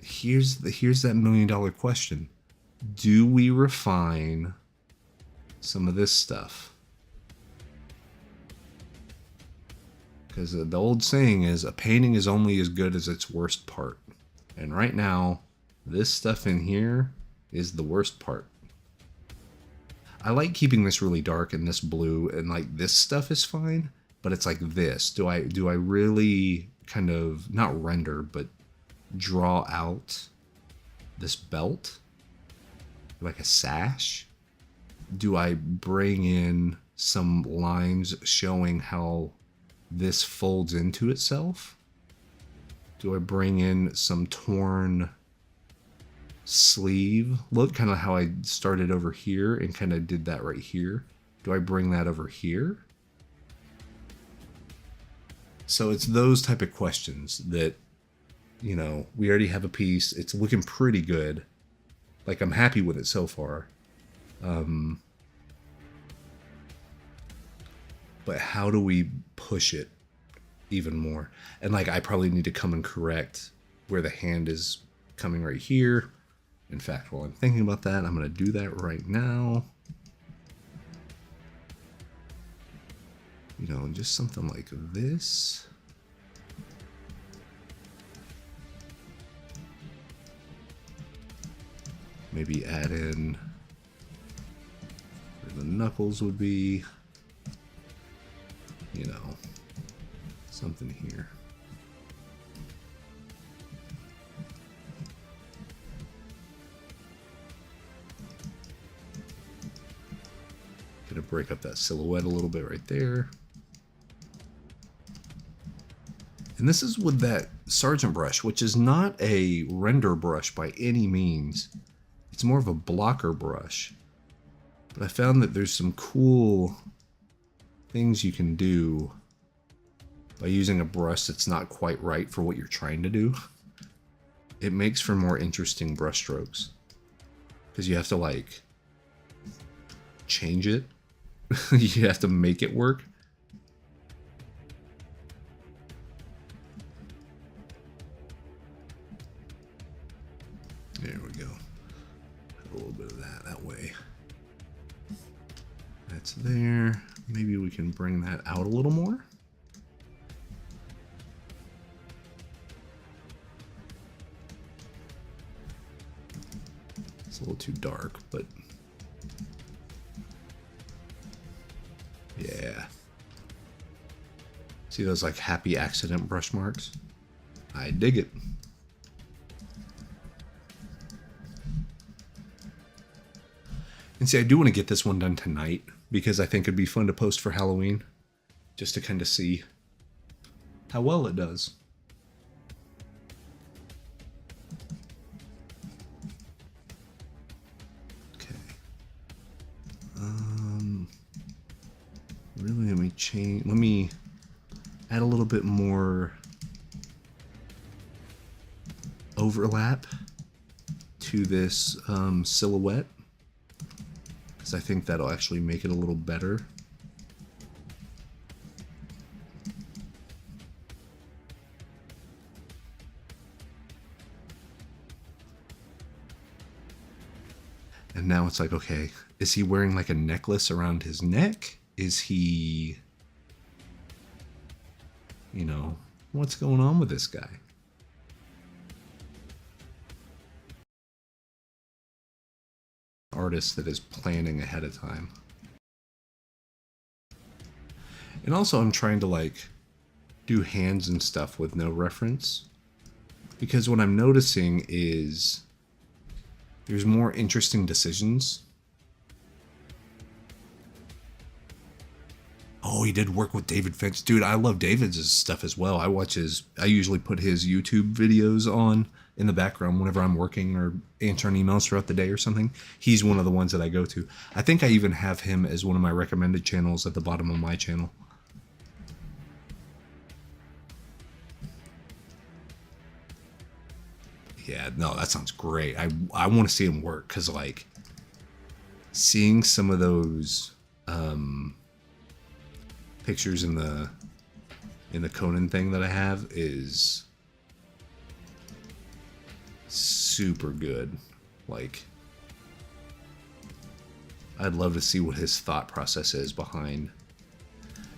Here's that $1 million question. Do we refine some of this stuff? Because the old saying is, a painting is only as good as its worst part. And right now, this stuff in here is the worst part. I like keeping this really dark and this blue, and like this stuff is fine, but it's like this. Do I really kind of not render, but draw out this belt like a sash? Do I bring in some lines showing how this folds into itself? Do I bring in some torn sleeve look, kind of how I started over here and kind of did that right here? Do I bring that over here? So it's those type of questions that, you know, we already have a piece. It's looking pretty good. Like, I'm happy with it so far. But how do we push it even more? And like, I probably need to come and correct where the hand is coming right here. In fact, while I'm thinking about that, I'm going to do that right now. You know, just something like this. Maybe add in where the knuckles would be. You know, something here. Gonna break up that silhouette a little bit right there. And this is with that Sargent brush, which is not a render brush by any means. It's more of a blocker brush. But I found that there's some cool things you can do by using a brush that's not quite right for what you're trying to do. It makes for more interesting brush strokes. Because you have to, like, change it. You have to make it work. There we go. A little bit of that way. That's there. Maybe we can bring that out a little more. It's a little too dark, but yeah. See those like happy accident brush marks? I dig it. And see, I do want to get this one done tonight because I think it'd be fun to post for Halloween, just to kind of see how well it does. Okay. Really, let me change. Let me add a little bit more overlap to this silhouette. I think that'll actually make it a little better. And now it's like, okay, is he wearing like a necklace around his neck? Is he, you know, what's going on with this guy? Artist that is planning ahead of time. And also I'm trying to like do hands and stuff with no reference, because what I'm noticing is there's more interesting decisions. Oh, he did work with David Finch. Dude, I love David's stuff as well. I usually put his YouTube videos on in the background whenever I'm working or answering emails throughout the day or something. He's one of the ones that I go to. I think I even have him as one of my recommended channels at the bottom of my channel. Yeah, no, that sounds great. I want to see him work because, like, seeing some of those pictures in the Conan thing that I have is super good. Like, I'd love to see what his thought process is behind,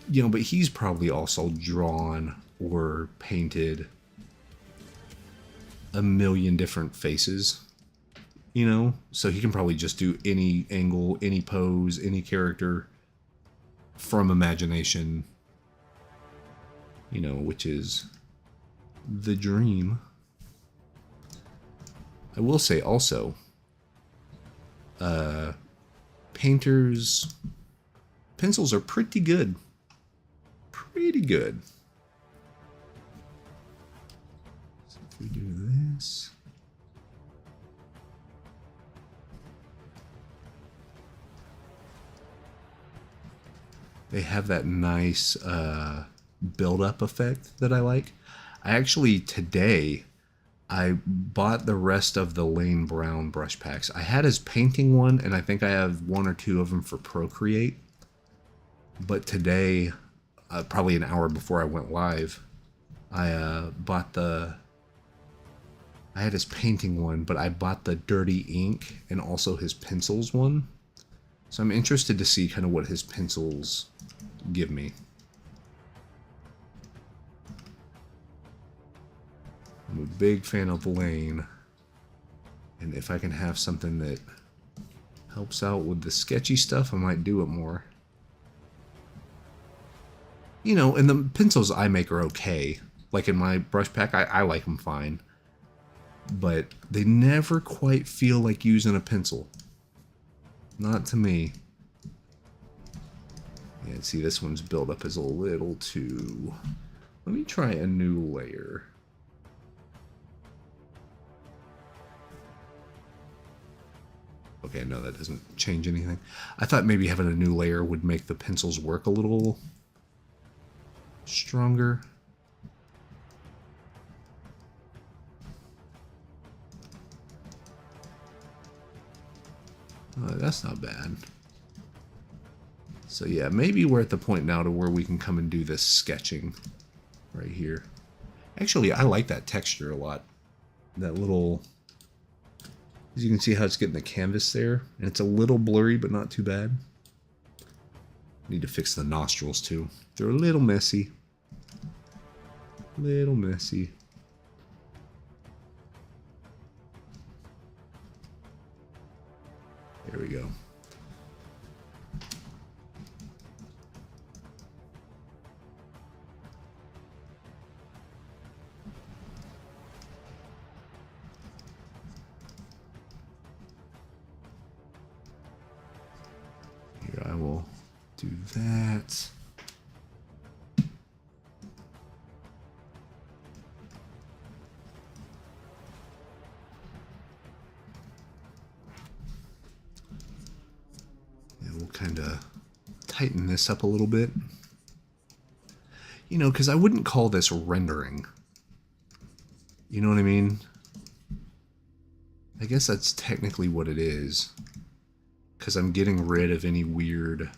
but he's probably also drawn or painted a million different faces, so he can probably just do any angle, any pose, any character from imagination, which is the dream. I will say also, painters' pencils are pretty good. Pretty good. So if we do this. They have that nice build-up effect that I like. Today, I bought the rest of the Lane Brown brush packs. I had his painting one, and I think I have one or two of them for Procreate. But today, probably an hour before I went live, I had his painting one, but I bought the Dirty Ink and also his pencils one. So I'm interested to see kind of what his pencils give me. I'm a big fan of Lane, and if I can have something that helps out with the sketchy stuff, I might do it more. And the pencils I make are okay. Like in my brush pack, I like them fine. But they never quite feel like using a pencil. Not to me. Yeah, see, this one's built up as a little too... Let me try a new layer. Okay, no, that doesn't change anything. I thought maybe having a new layer would make the pencils work a little stronger. That's not bad. So yeah, maybe we're at the point now to where we can come and do this sketching right here. Actually, I like that texture a lot. That little... As you can see how it's getting the canvas there. And it's a little blurry, but not too bad. Need to fix the nostrils too. They're a little messy. Little messy. There we go. Here, I will do that. We'll kind of tighten this up a little bit. Because I wouldn't call this rendering. You know what I mean? I guess that's technically what it is. Because I'm getting rid of any weird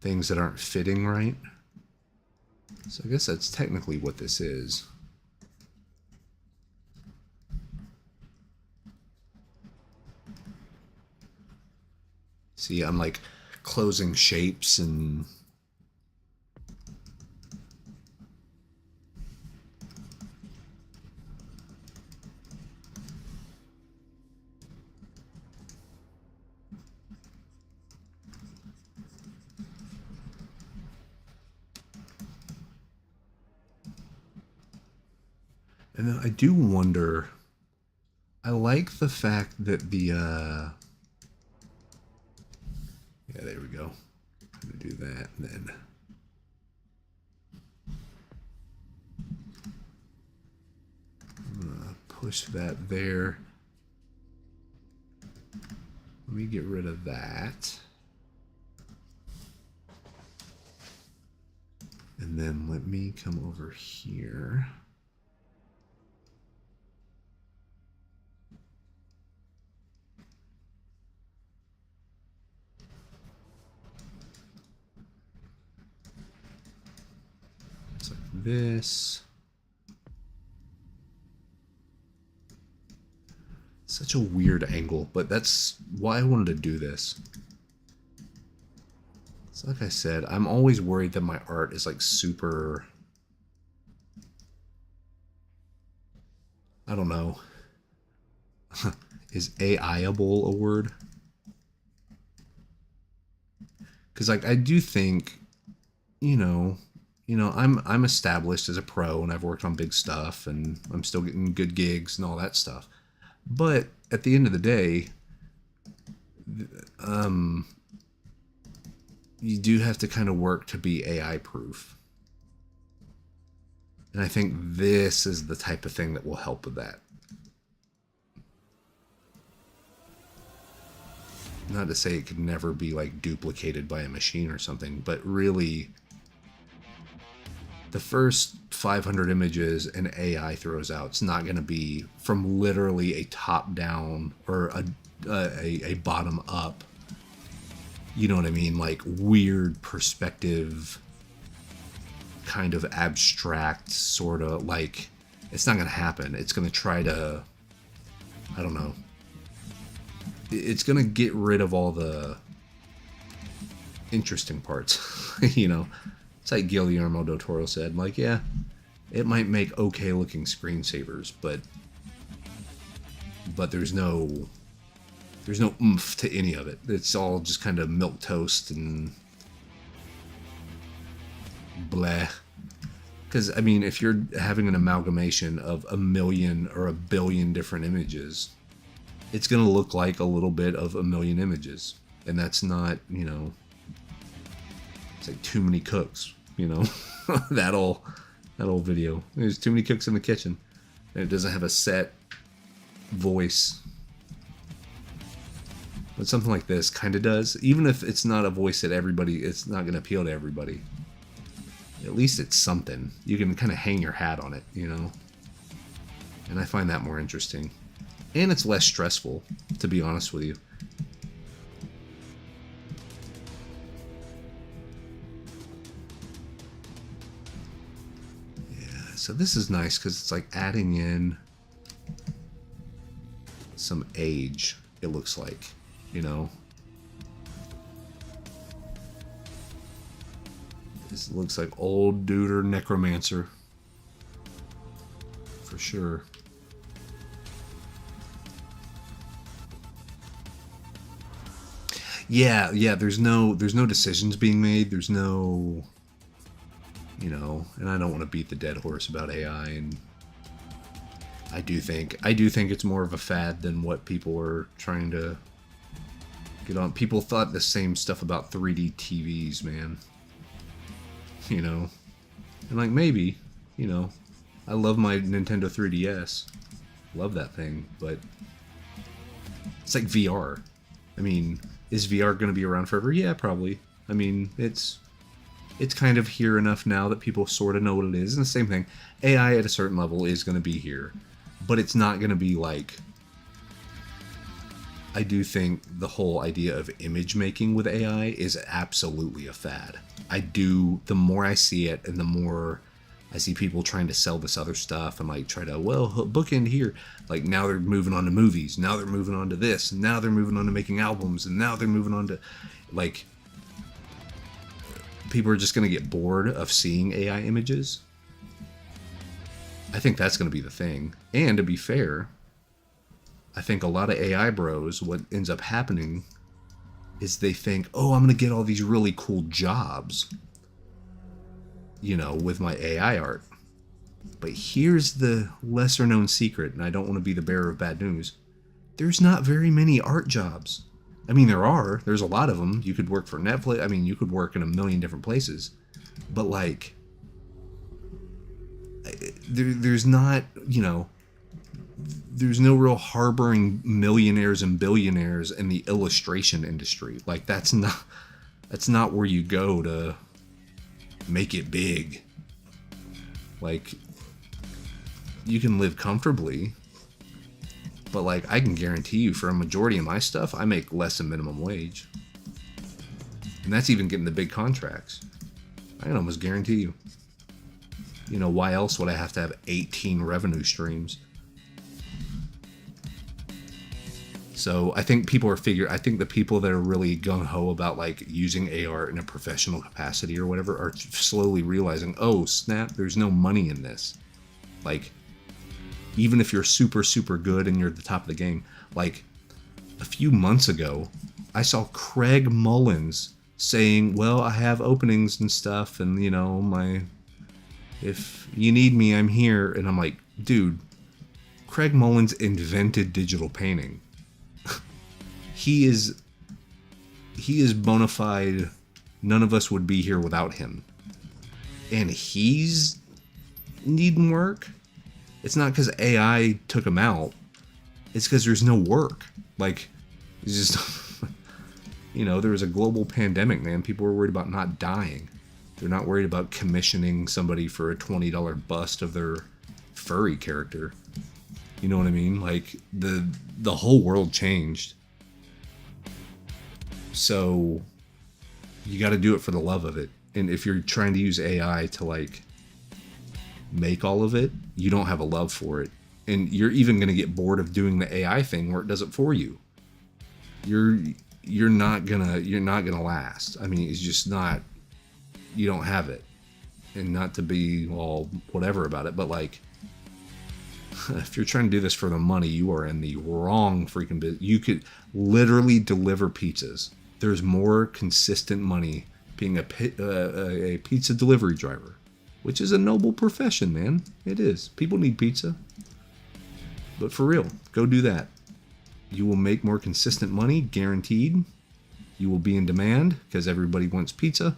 things that aren't fitting right. So I guess that's technically what this is. See, I'm like closing shapes and... And then I do wonder, I like the fact that the Yeah, there we go. I'm gonna do that, and then I'm gonna push that there. Let me get rid of that. And then let me come over here. It's like this. Such a weird angle, but that's why I wanted to do this. So like I said, I'm always worried that my art is like super, I don't know. Is AI-able a word? Because like I do think, I'm established as a pro and I've worked on big stuff and I'm still getting good gigs and all that stuff. But at the end of the day, you do have to kind of work to be AI proof. And I think this is the type of thing that will help with that. Not to say it could never be like duplicated by a machine or something, but really the first 500 images an AI throws out, it's not going to be from literally a top down or a bottom up. You know what I mean? Like weird perspective, kind of abstract, sort of like, it's not going to happen. It's going to try to, I don't know. It's going to get rid of all the interesting parts, It's like Guillermo del Toro said, like, yeah, it might make okay looking screensavers, but there's no oomph to any of it. It's all just kind of milquetoast and blah. Because, I mean, if you're having an amalgamation of 1 million or 1 billion different images, it's going to look like a little bit of 1 million images. And that's not, it's like Too Many Cooks, that old video. There's too many cooks in the kitchen. And it doesn't have a set voice. But something like this kind of does. Even if it's not a voice that it's not going to appeal to everybody. At least it's something. You can kind of hang your hat on it, And I find that more interesting. And it's less stressful, to be honest with you. Yeah, so this is nice because it's like adding in some age, it looks like, This looks like old duder necromancer. For sure. Yeah, there's no decisions being made. There's no, and I don't want to beat the dead horse about AI, and I do think it's more of a fad than what people are trying to get on. People thought the same stuff about 3D TVs, man. And like maybe, I love my Nintendo 3DS. Love that thing, but it's like VR. I mean, is VR going to be around forever? Yeah, probably. I mean, it's kind of here enough now that people sort of know what it is. And the same thing, AI at a certain level is going to be here, but it's not going to be like, I do think the whole idea of image making with AI is absolutely a fad. The more I see it and the more I see people trying to sell this other stuff and like try to, bookend here. Like now they're moving on to movies. Now they're moving on to this. And now they're moving on to making albums. And now they're moving on to like, people are just going to get bored of seeing AI images. I think that's going to be the thing. And to be fair, I think a lot of AI bros, what ends up happening is they think, oh, I'm going to get all these really cool jobs, with my AI art. But here's the lesser known secret, and I don't want to be the bearer of bad news. There's not very many art jobs. I mean, there's a lot of them. You could work for Netflix. I mean, you could work in a million different places, but like, there's not, there's no real harboring millionaires and billionaires in the illustration industry. Like, that's not where you go to make it big. Like, you can live comfortably, but like, I can guarantee you for a majority of my stuff, I make less than minimum wage. And that's even getting the big contracts. I can almost guarantee you. Why else would I have to have 18 revenue streams? So I think I think the people that are really gung-ho about like using AR in a professional capacity or whatever are slowly realizing, oh snap, there's no money in this. Like, even if you're super, super good and you're at the top of the game, like a few months ago, I saw Craig Mullins saying, well, I have openings and stuff, and if you need me, I'm here. And I'm like, dude, Craig Mullins invented digital painting. He is bona fide. None of us would be here without him. And he's needing work. It's not because AI took him out. It's because there's no work. Like, it's just, there was a global pandemic, man. People were worried about not dying. They're not worried about commissioning somebody for a $20 bust of their furry character. You know what I mean? Like, the whole world changed. So you got to do it for the love of it. And if you're trying to use AI to like make all of it, you don't have a love for it. And you're even going to get bored of doing the AI thing where it does it for you. You're not gonna last. I mean, it's just not, you don't have it. And not to be all whatever about it, but like, if you're trying to do this for the money, you are in the wrong freaking business. You could literally deliver pizzas. There's more consistent money being a pizza delivery driver, which is a noble profession, man. It is. People need pizza. But for real, go do that. You will make more consistent money, guaranteed. You will be in demand because everybody wants pizza.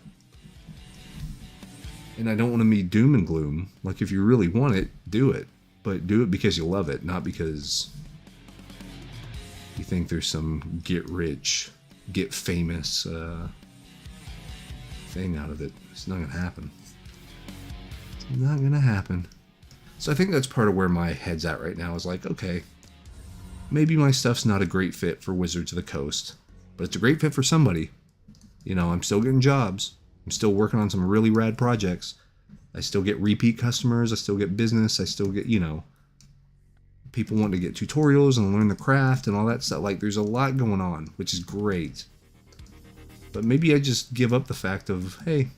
And I don't want to be doom and gloom. Like, if you really want it, do it. But do it because you love it, not because you think there's some get rich, get famous thing out of it. It's not going to happen. It's not going to happen. So I think that's part of where my head's at right now, is like, okay, maybe my stuff's not a great fit for Wizards of the Coast, but it's a great fit for somebody. I'm still getting jobs. I'm still working on some really rad projects. I still get repeat customers. I still get business. I still get, people want to get tutorials and learn the craft and all that stuff. Like, there's a lot going on, which is great. But maybe I just give up the fact of, hey,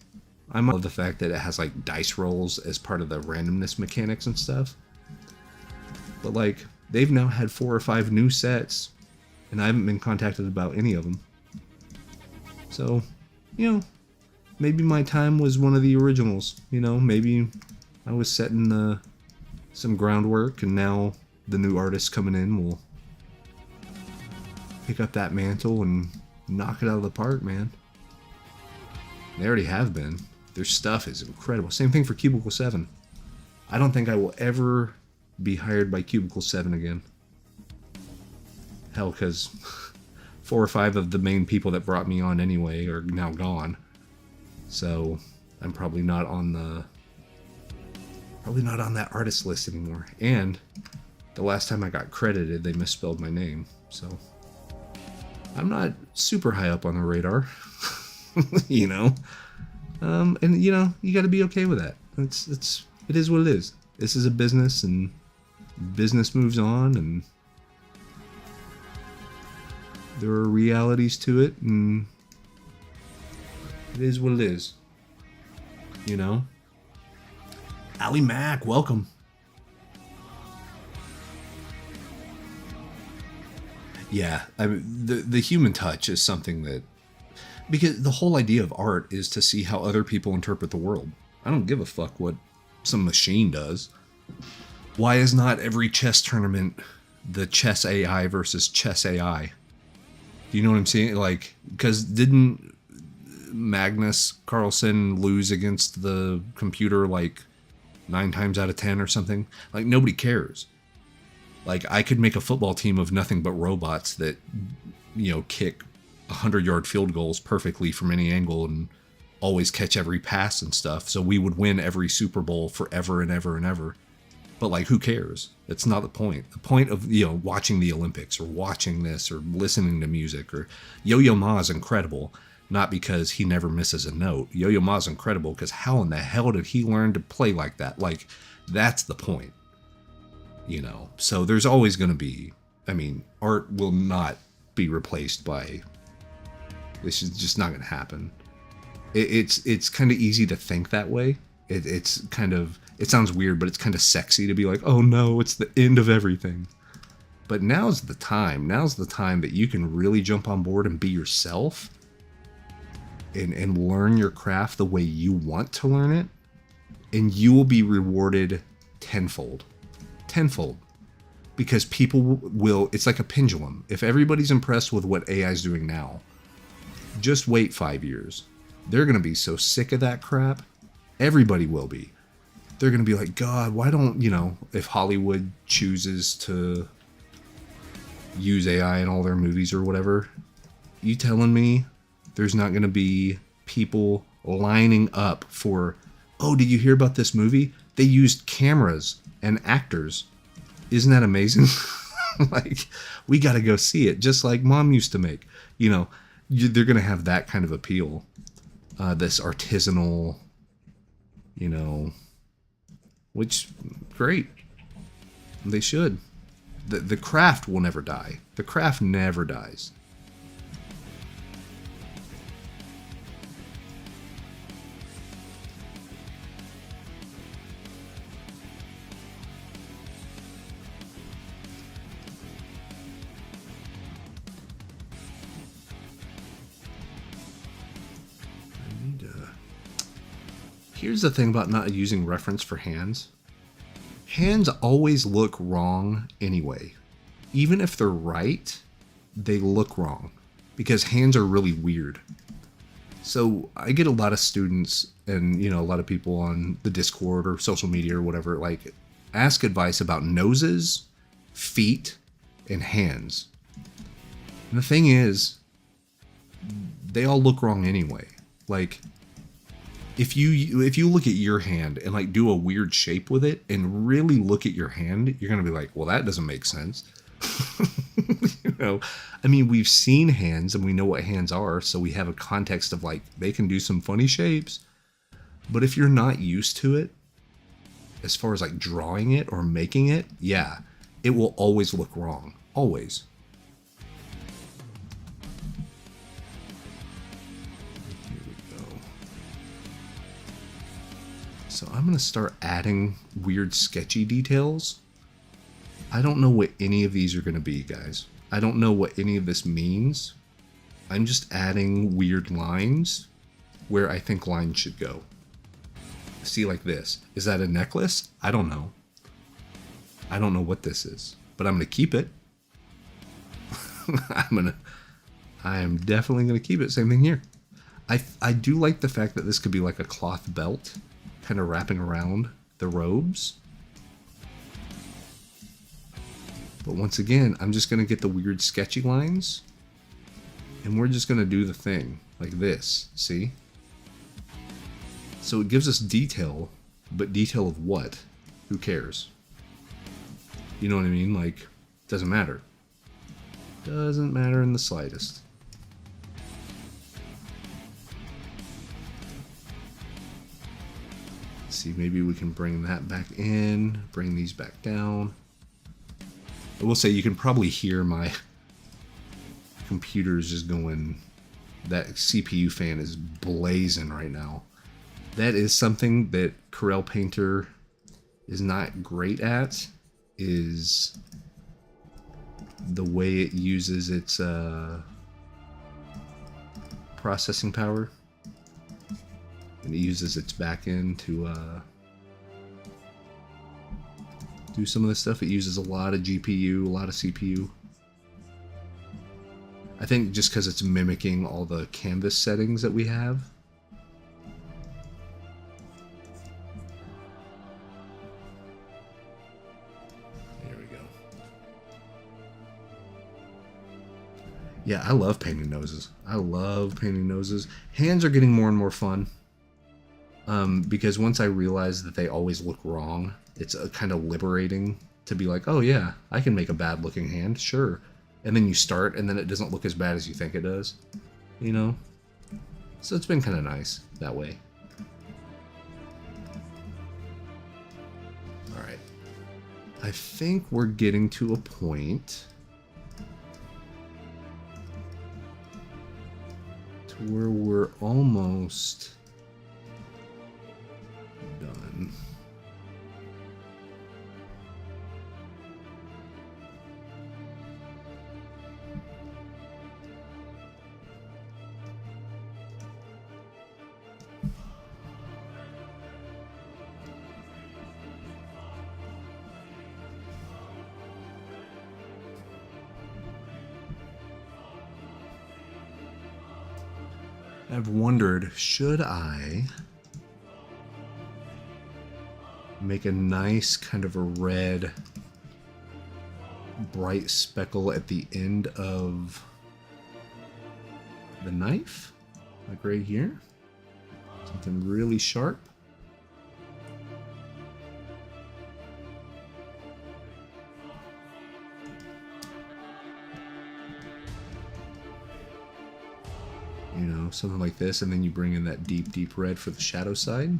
I love the fact that it has like dice rolls as part of the randomness mechanics and stuff. But like, they've now had 4 or 5 new sets, and I haven't been contacted about any of them. So, maybe my time was one of the originals. Maybe I was setting some groundwork, and now the new artists coming in will pick up that mantle and knock it out of the park, man. They already have been. Their stuff is incredible. Same thing for Cubicle 7. I don't think I will ever be hired by Cubicle 7 again. Hell, because 4 or 5 of the main people that brought me on anyway are now gone. So I'm probably not on that artist list anymore. And the last time I got credited, they misspelled my name. So I'm not super high up on the radar. And you got to be okay with that. It is what it is. This is a business, and business moves on, and there are realities to it, and it is what it is. Ali Mac, welcome. Yeah, I mean, the human touch is something that, because the whole idea of art is to see how other people interpret the world. I don't give a fuck what some machine does. Why is not every chess tournament the chess AI versus chess AI? You know what I'm saying? Like, because didn't Magnus Carlsen lose against the computer like 9 times out of 10 or something? Like, nobody cares. Like, I could make a football team of nothing but robots that, kick 100-yard field goals perfectly from any angle and always catch every pass and stuff. So we would win every Super Bowl forever and ever and ever. But, like, who cares? It's not the point. The point of, watching the Olympics or watching this or listening to music or Yo-Yo Ma is incredible. Not because he never misses a note. Yo-Yo Ma is incredible because how in the hell did he learn to play like that? Like, that's the point. So there's always going to be, art will not be replaced by, this is just not going to happen. It's kind of easy to think that way. It's kind of, it sounds weird, but it's kind of sexy to be like, oh no, it's the end of everything. But now's the time. Now's the time that you can really jump on board and be yourself and learn your craft the way you want to learn it. And you will be rewarded tenfold. Tenfold. Because people will, it's like a pendulum. If everybody's impressed with what AI is doing now, just wait 5 years. They're going to be so sick of that crap. Everybody will be. They're going to be like, God, why don't, if Hollywood chooses to use AI in all their movies or whatever, you telling me there's not going to be people lining up for, oh, did you hear about this movie? They used cameras and actors. Isn't that amazing? Like, we got to go see it, just like Mom used to make. They're going to have that kind of appeal. This artisanal, which, great. They should. The craft will never die. The craft never dies. Here's the thing about not using reference for hands. Hands always look wrong anyway. Even if they're right, they look wrong because hands are really weird. So I get a lot of students and, a lot of people on the Discord or social media or whatever, like, ask advice about noses, feet, and hands. And the thing is, they all look wrong anyway. Like, if you look at your hand and like do a weird shape with it and really look at your hand, you're gonna be like, well, that doesn't make sense. We've seen hands and we know what hands are, so we have a context of like, they can do some funny shapes. But if you're not used to it, as far as like drawing it or making it, yeah, it will always look wrong. Always. So I'm going to start adding weird sketchy details. I don't know what any of these are going to be, guys. I don't know what any of this means. I'm just adding weird lines where I think lines should go. See, like this. Is that a necklace? I don't know. I don't know what this is, but I'm going to keep it. I am definitely going to keep it. Same thing here. I do like the fact that this could be like a cloth belt, kind of wrapping around the robes. But once again, I'm just going to get the weird sketchy lines, and we're just going to do the thing like this, see? So it gives us detail, but detail of what? Who cares? You know what I mean? Like, doesn't matter. Doesn't matter in the slightest. See, maybe we can bring that back in, bring these back down. I will say you can probably hear my computer's just going, that CPU fan is blazing right now. That is something that Corel Painter is not great at, is the way it uses its processing power. And it uses its back end to do some of this stuff. It uses a lot of GPU, a lot of CPU. I think just because it's mimicking all the canvas settings that we have. There we go. Yeah, I love painting noses. I love painting noses. Hands are getting more and more fun. Because once I realize that they always look wrong, it's kind of liberating to be like, oh yeah, I can make a bad looking hand, sure. And then you start, and then it doesn't look as bad as you think it does, you know? So it's been kind of nice that way. Alright. I think we're getting to a point to where we're almost done. I've wondered, should I make a nice kind of a red bright speckle at the end of the knife, like right here? Something really sharp. You know, something like this, and then you bring in that deep, deep red for the shadow side.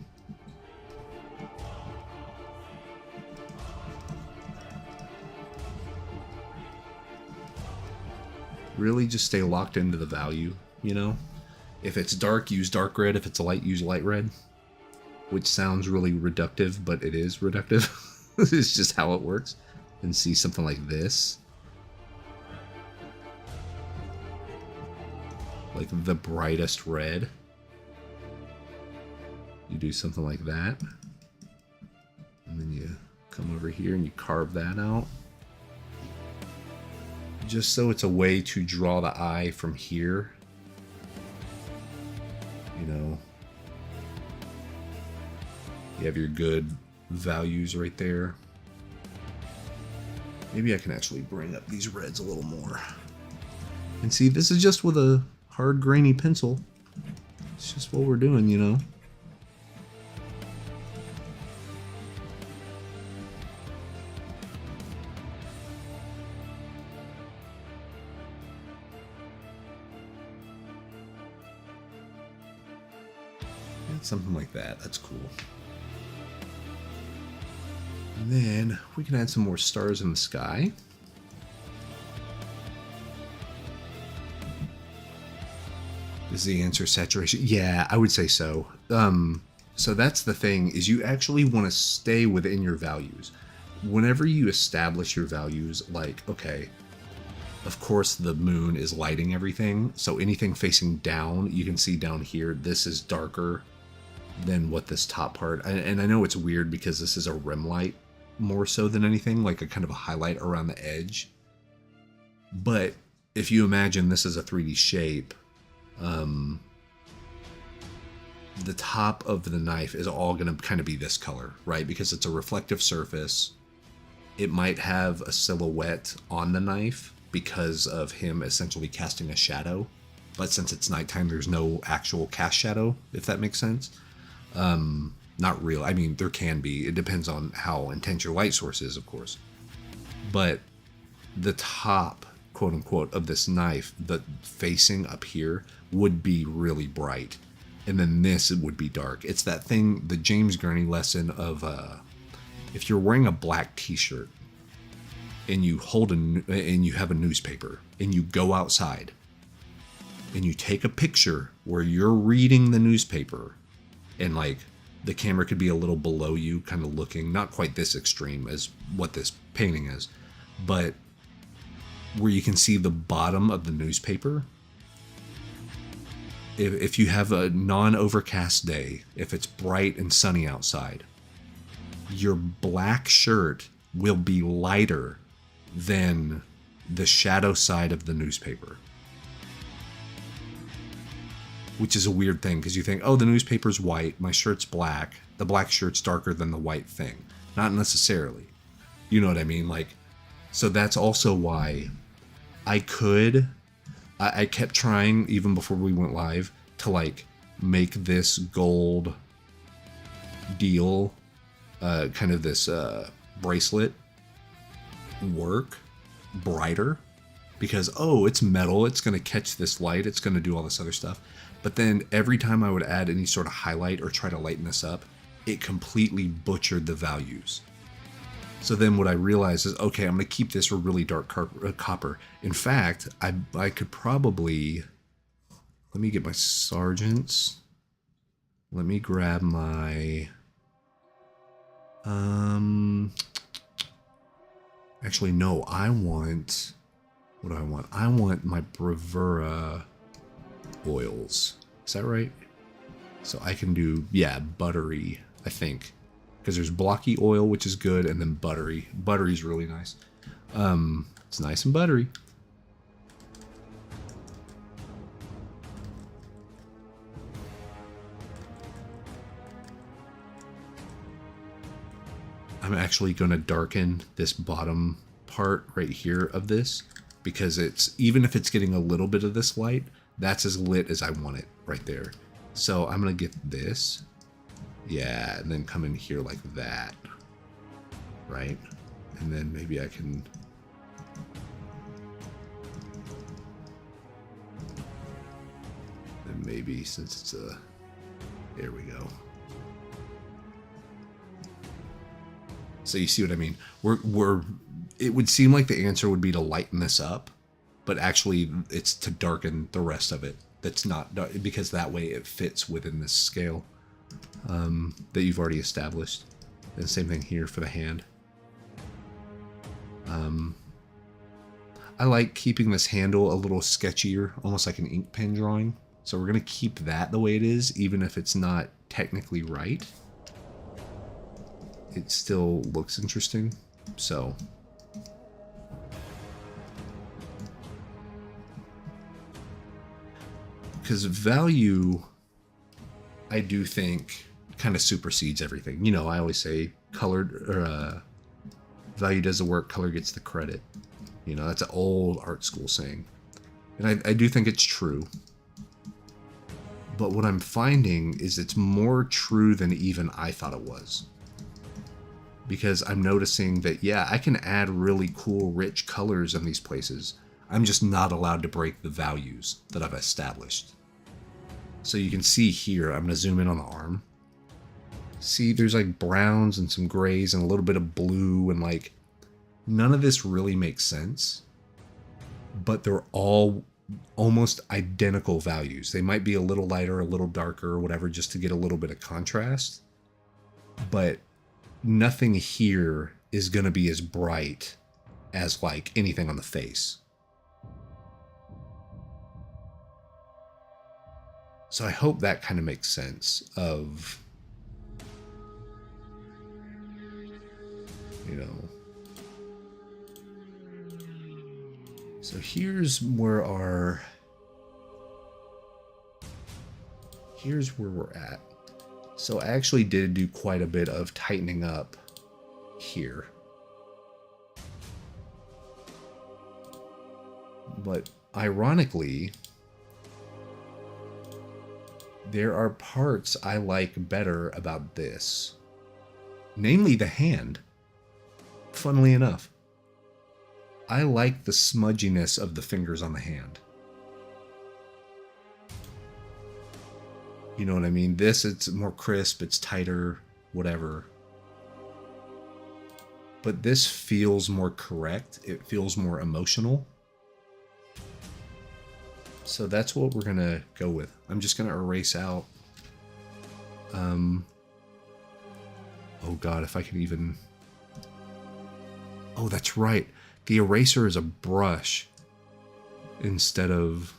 Really just stay locked into the value, you know? If it's dark, use dark red. If it's light, use light red. Which sounds really reductive, but it is reductive. It's just how it works. And see something like this. Like the brightest red. You do something like that. And then you come over here and you carve that out. Just so it's a way to draw the eye from here. You know. You have your good values right there. Maybe I can actually bring up these reds a little more. And see, this is just with a hard, grainy pencil. It's just what we're doing, you know. Something like that. That's cool. And then we can add some more stars in the sky. Is the answer saturation? Yeah, I would say so. So that's the thing, is you actually want to stay within your values. Whenever you establish your values, like, okay, of course the moon is lighting everything, so anything facing down, you can see down here, this is darker than what this top part, and I know it's weird because this is a rim light more so than anything, like a kind of a highlight around the edge. But if you imagine this is a 3D shape, the top of the knife is all going to kind of be this color, right? Because it's a reflective surface. It might have a silhouette on the knife because of him essentially casting a shadow. But since it's nighttime, there's no actual cast shadow, if that makes sense. Not real. I mean, there can be. It depends on how intense your light source is, of course. But the top, quote unquote, of this knife, the facing up here, would be really bright. And then this would be dark. It's that thing, the James Gurney lesson of if you're wearing a black t-shirt and you and you have a newspaper and you go outside and you take a picture where you're reading the newspaper and like the camera could be a little below you, kind of looking, not quite this extreme as what this painting is, but where you can see the bottom of the newspaper. If you have a non-overcast day, if it's bright and sunny outside, your black shirt will be lighter than the shadow side of the newspaper. which is a weird thing because you think, oh, the newspaper's white, my shirt's black, the black shirt's darker than the white thing. Not necessarily. You know what I mean? Like, so that's also why I kept trying, even before we went live, to like make this gold deal, kind of this bracelet work brighter, because, oh, it's metal, it's going to catch this light, it's going to do all this other stuff. But then every time I would add any sort of highlight or try to lighten this up, it completely butchered the values. So then what I realized is, okay, I'm going to keep this a really dark copper. In fact, I could probably, let me get my sergeants. Let me grab my, actually, no, I want, what do I want? I want my Bravura oils. Is that right? So I can do, yeah, buttery, I think. Because there's blocky oil, which is good, and then buttery. Buttery's really nice. It's nice and buttery. I'm actually going to darken this bottom part right here of this, because it's, even if it's getting a little bit of this light, that's as lit as I want it right there. So I'm going to get this. Yeah, and then come in here like that, right? And then maybe I can... And maybe, since it's a... There we go. So you see what I mean? It would seem like the answer would be to lighten this up, but actually it's to darken the rest of it. That's not, because that way it fits within this scale. That you've already established. And same thing here for the hand. I like keeping this handle a little sketchier, almost like an ink pen drawing. So we're going to keep that the way it is, even if it's not technically right. It still looks interesting. So because value, I do think, kind of supersedes everything. You know, I always say value does the work, color gets the credit. You know, that's an old art school saying. And I do think it's true. But what I'm finding is it's more true than even I thought it was. Because I'm noticing that, yeah, I can add really cool, rich colors in these places. I'm just not allowed to break the values that I've established. So you can see here, I'm going to zoom in on the arm. See, there's like browns and some grays and a little bit of blue, and like none of this really makes sense. But they're all almost identical values. They might be a little lighter, a little darker, or whatever, just to get a little bit of contrast. But nothing here is going to be as bright as like anything on the face. So I hope that kind of makes sense of, you know. So here's where we're at. So I actually did do quite a bit of tightening up here. But ironically, there are parts I like better about this. Namely the hand. Funnily enough. I like the smudginess of the fingers on the hand. You know what I mean? This, it's more crisp, it's tighter, whatever. But this feels more correct. It feels more emotional. So that's what we're going to go with. I'm just going to erase out. Oh God, if I can even... Oh, that's right. The eraser is a brush instead of...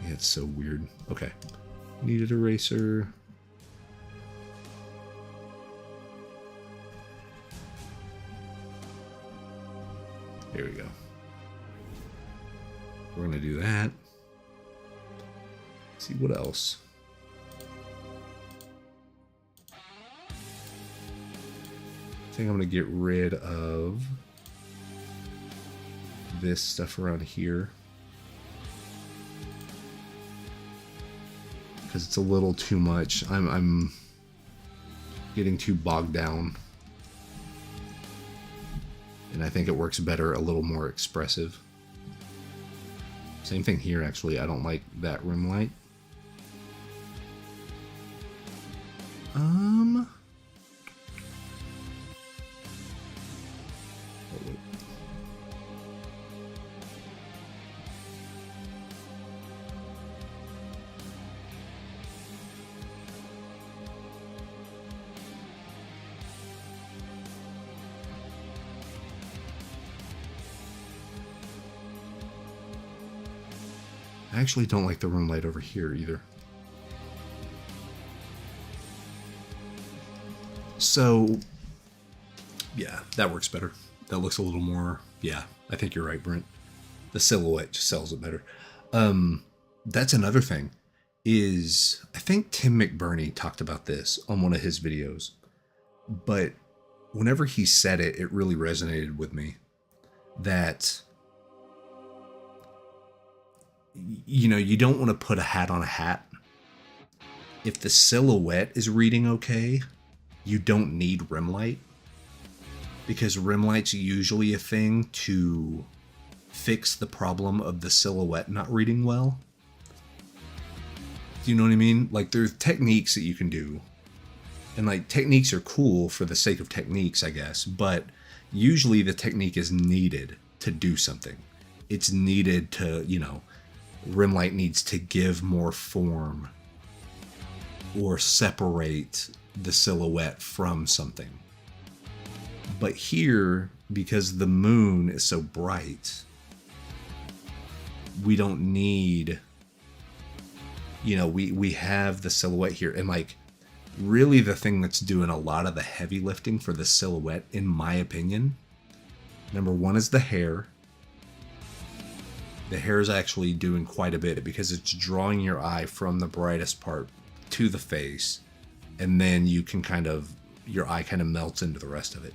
Yeah, it's so weird. Okay. Needed eraser. There we go. We're going to do that. see what else. I think I'm going to get rid of this stuff around here, because it's a little too much. I'm getting too bogged down, and I think it works better a little more expressive. Same thing here, actually. I don't like that rim light. Oh, wait. I actually don't like the room light over here either. So, yeah, that works better. That looks a little more, yeah, I think you're right, Brent. The silhouette just sells it better. That's another thing, is I think Tim McBurney talked about this on one of his videos, but whenever he said it, it really resonated with me. That, you know, you don't want to put a hat on a hat. If the silhouette is reading okay, you don't need rim light, because rim light's usually a thing to fix the problem of the silhouette not reading well. Do you know what I mean? Like, there's techniques that you can do, and like, techniques are cool for the sake of techniques, I guess, but usually the technique is needed to do something. It's needed to, you know, rim light needs to give more form or separate the silhouette from something. But here, because the moon is so bright, we don't need, you know, we have the silhouette here, and like, really the thing that's doing a lot of the heavy lifting for the silhouette, in my opinion, number one is the hair. The hair is actually doing quite a bit, because it's drawing your eye from the brightest part to the face, and then you can kind of, your eye kind of melts into the rest of it.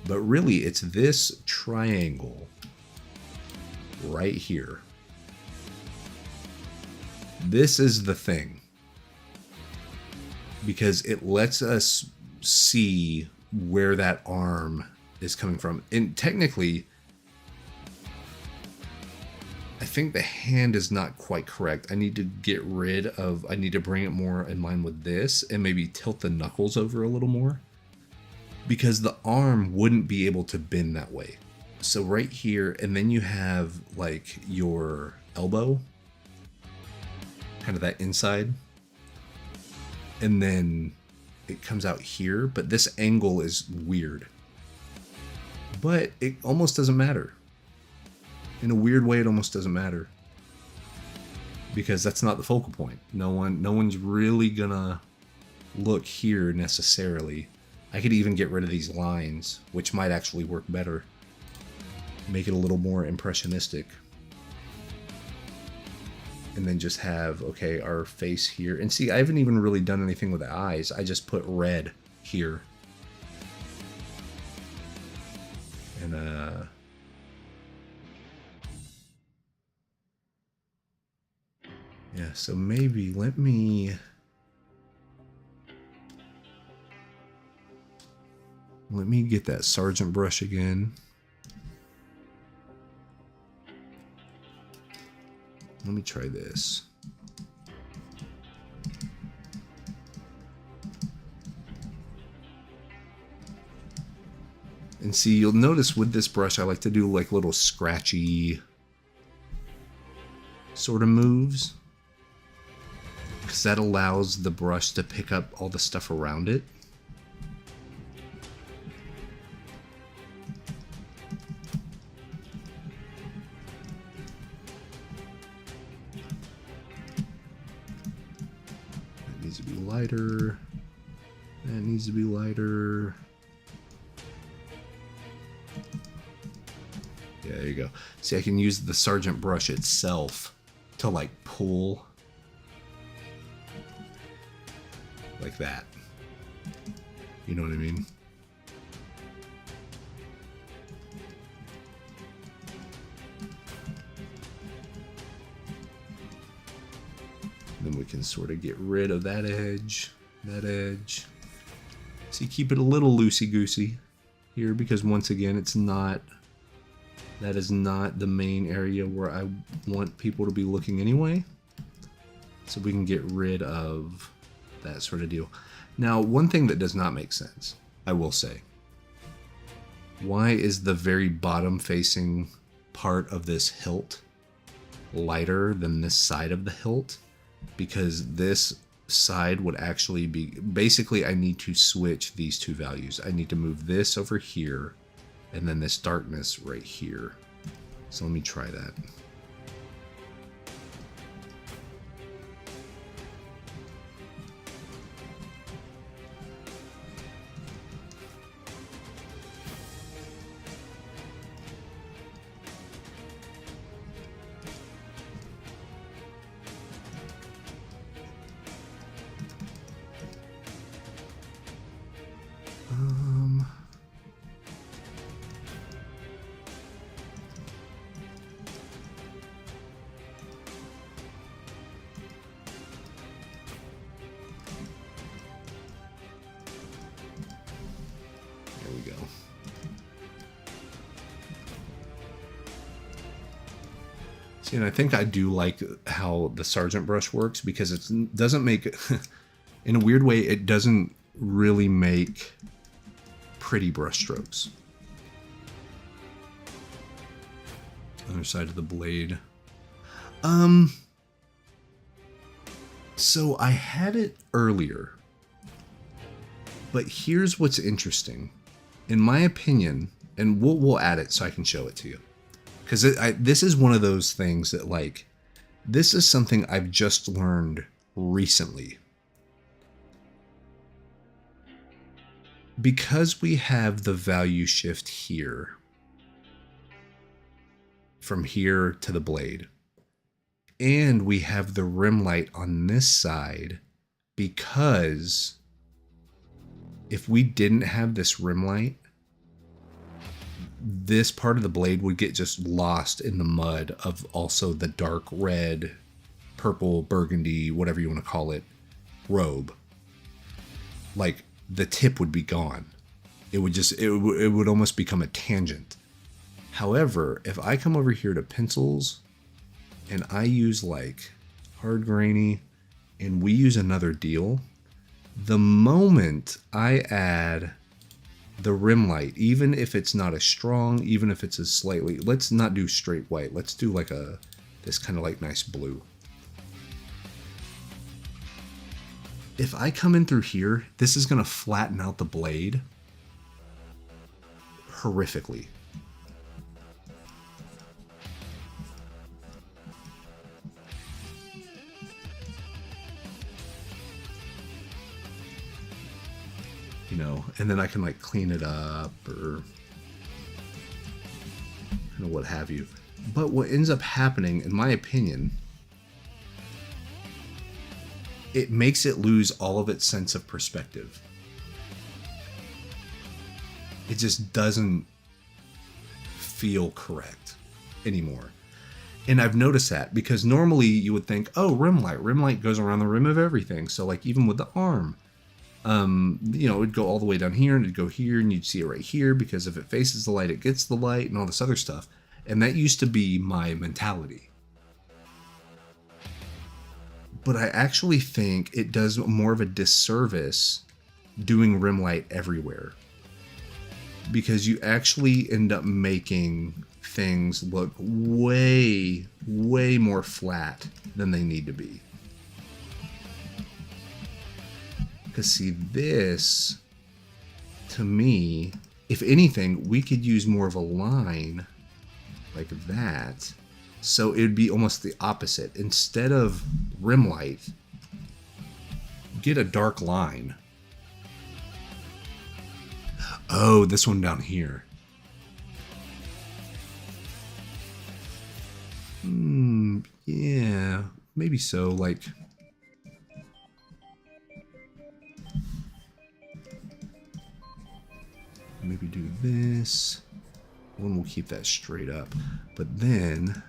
But really, it's this triangle right here. This is the thing, because it lets us see where that arm is coming from. And technically, I think the hand is not quite correct. I need to get rid of, I need to bring it more in line with this, and maybe tilt the knuckles over a little more, because the arm wouldn't be able to bend that way. So right here, and then you have like your elbow, kind of that inside, and then it comes out here, but this angle is weird. But it almost doesn't matter. In a weird way, it almost doesn't matter, because that's not the focal point. No one's really gonna look here necessarily. I could even get rid of these lines, which might actually work better. Make it a little more impressionistic. And then just have, okay, our face here. And see, I haven't even really done anything with the eyes. I just put red here. And, yeah, so maybe let me get that Sargent brush again. Let me try this. And see, you'll notice with this brush, I like to do like little scratchy sort of moves, because that allows the brush to pick up all the stuff around it. That needs to be lighter. That needs to be lighter. Yeah, there you go. See, I can use the Sargent brush itself to like pull like that. You know what I mean? Then we can sort of get rid of that edge, See, keep it a little loosey-goosey here, because once again, it's not, that is not the main area where I want people to be looking anyway. So we can get rid of that sort of deal. Now, one thing that does not make sense, I will say. Why is the very bottom facing part of this hilt lighter than this side of the hilt? Because this side would actually be, basically I need to switch these two values. I need to move this over here and then this darkness right here. So let me try that. There we go. See, and I think I do like how the Sargent brush works, because it doesn't make, in a weird way, it doesn't really make pretty brush strokes. Other side of the blade. So I had it earlier, but here's what's interesting. In my opinion, and we'll add it so I can show it to you. Because this is one of those things that, like, this is something I've just learned recently. Because we have the value shift here, from here to the blade, and we have the rim light on this side, because if we didn't have this rim light, this part of the blade would get just lost in the mud of also the dark red, purple, burgundy, whatever you want to call it, robe. Like, the tip would be gone. It would just, it would almost become a tangent. However, if I come over here to pencils and I use like hard grainy and we use another deal, the moment I add the rim light, even if it's not as strong, even if it's as slightly, let's not do straight white. Let's do like this kind of like nice blue. If I come in through here, this is going to flatten out the blade horrifically. You know, and then I can like clean it up or kind of what have you. But what ends up happening, in my opinion, it makes it lose all of its sense of perspective. It just doesn't feel correct anymore. And I've noticed that because normally you would think, oh, rim light goes around the rim of everything. So like even with the arm, you know, it'd go all the way down here and it'd go here and you'd see it right here because if it faces the light, it gets the light and all this other stuff. And that used to be my mentality. But I actually think it does more of a disservice doing rim light everywhere. Because you actually end up making things look way, way more flat than they need to be. Because see, this, to me, if anything, we could use more of a line like that. So it would be almost the opposite. Instead of rim light, get a dark line. Oh, this one down here. Yeah, maybe so. Like, Maybe do this. One will keep that straight up. But then...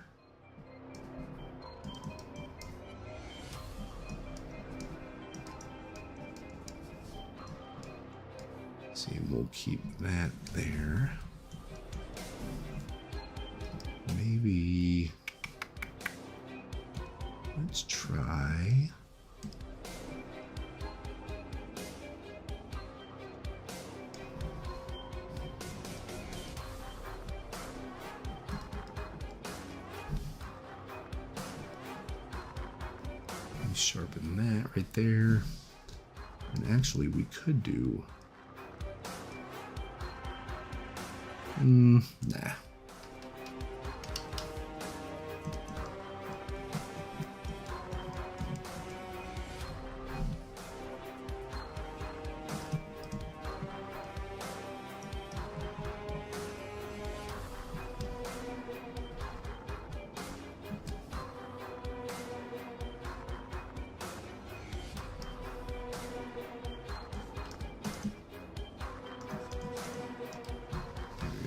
see, we'll keep that there. Maybe... let's try... sharpen that right there. And actually we could do... nah.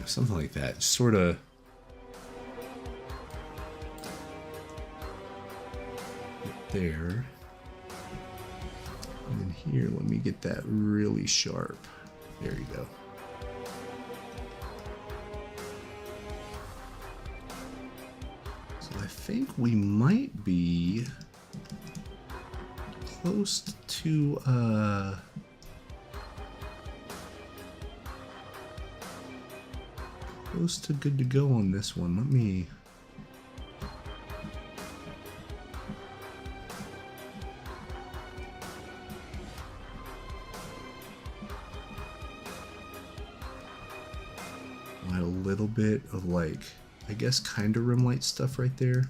Something like that, sort of. There. And then here, let me get that really sharp. There you go. So I think we might be close to, close to good to go on this one. Let me... add a little bit of, like, I guess kind of rim light stuff right there.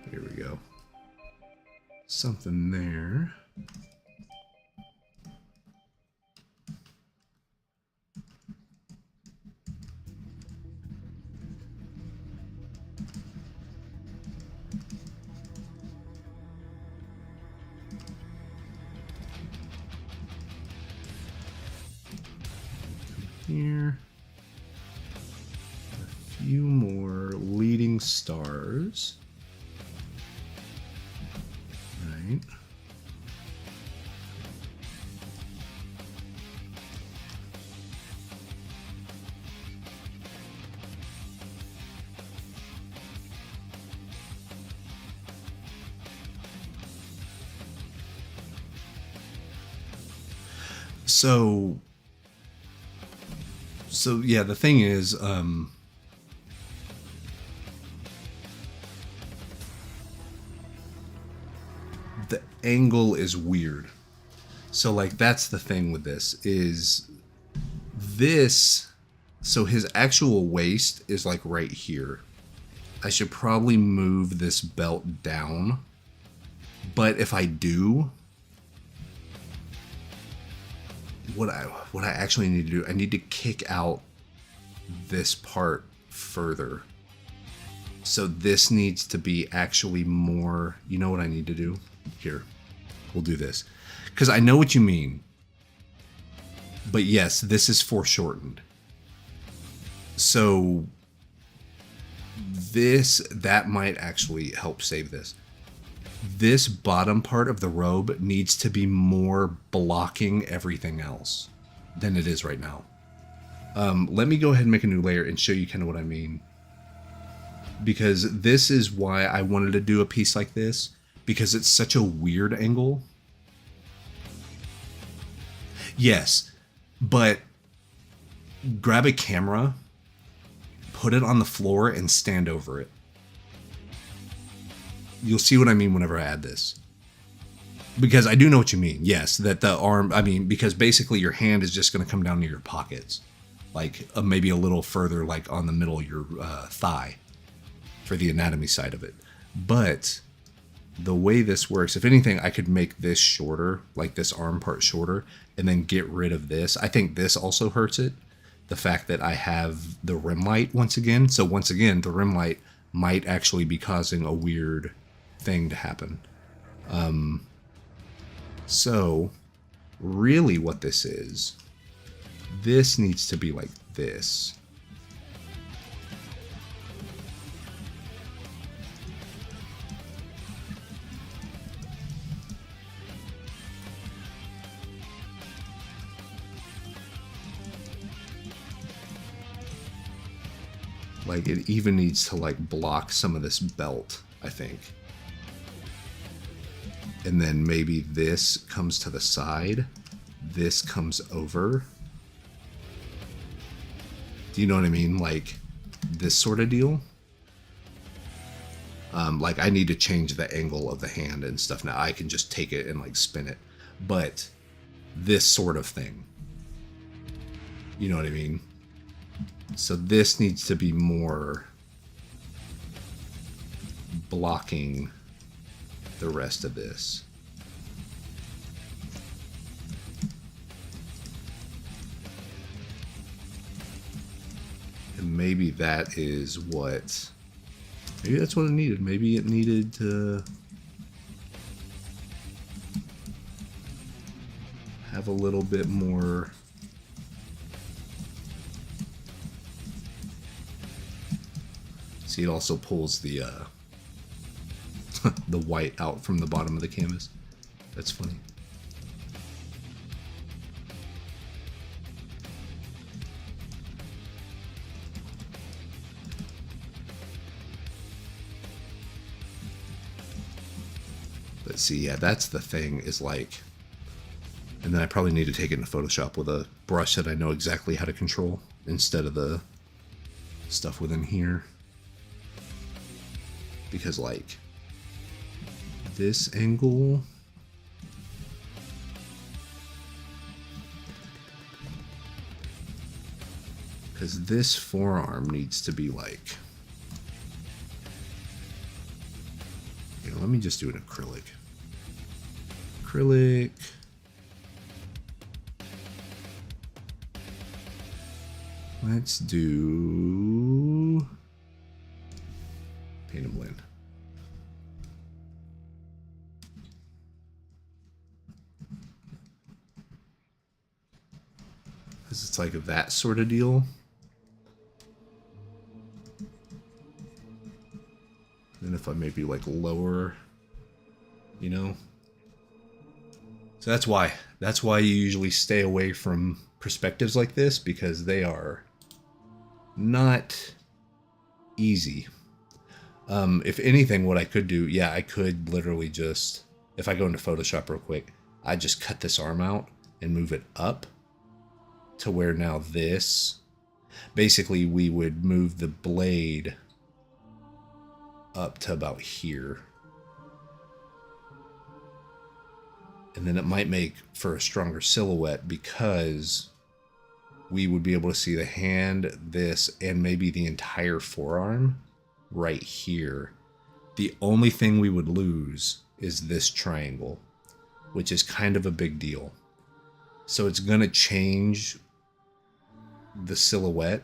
Here we go. Something there. Here. A few more leading stars. Right. So yeah, the thing is, the angle is weird. So like, that's the thing with this is this. So his actual waist is like right here. I should probably move this belt down. But if I do, what I actually need to do, I need to kick out this part further. So this needs to be actually more, you know what I need to do? Here, we'll do this. Because I know what you mean. But yes, this is foreshortened. So that might actually help save this. This bottom part of the robe needs to be more blocking everything else than it is right now. Let me go ahead and make a new layer and show you kind of what I mean. Because this is why I wanted to do a piece like this, because it's such a weird angle. Yes, but grab a camera, put it on the floor, and stand over it. You'll see what I mean whenever I add this. Because I do know what you mean. Yes, that the arm, I mean, because basically your hand is just going to come down to your pockets. Like maybe a little further, like on the middle of your thigh for the anatomy side of it. But the way this works, if anything, I could make this shorter, like this arm part shorter, and then get rid of this. I think this also hurts it. The fact that I have the rim light once again. So once again, the rim light might actually be causing a weird thing to happen. So really what this needs to be like this. Like, it even needs to, like, block some of this belt, I think. And then maybe this comes to the side. This comes over. Do you know what I mean? Like, this sort of deal. Like, I need to change the angle of the hand and stuff now. I can just take it and, like, spin it. But this sort of thing. You know what I mean? So this needs to be more blocking the rest of this. And maybe that is what... Maybe that's what it needed. Maybe it needed to have a little bit more... See, it also pulls the the white out from the bottom of the canvas. That's funny. But see, yeah, that's the thing, is like... And then I probably need to take it into Photoshop with a brush that I know exactly how to control, instead of the stuff within here. Because, like, this angle... Because this forearm needs to be, like... You know, let me just do an acrylic. Acrylic... Let's do... Paint and blend. Because it's like that sort of deal. And if I maybe like lower, you know. So that's why you usually stay away from perspectives like this, because they are not easy. If anything, what I could do, yeah, I could literally just, if I go into Photoshop real quick, I just cut this arm out and move it up to where now this, basically we would move the blade up to about here. And then it might make for a stronger silhouette, because we would be able to see the hand, this, and maybe the entire forearm right here. The only thing we would lose is this triangle, which is kind of a big deal. So it's going to change the silhouette.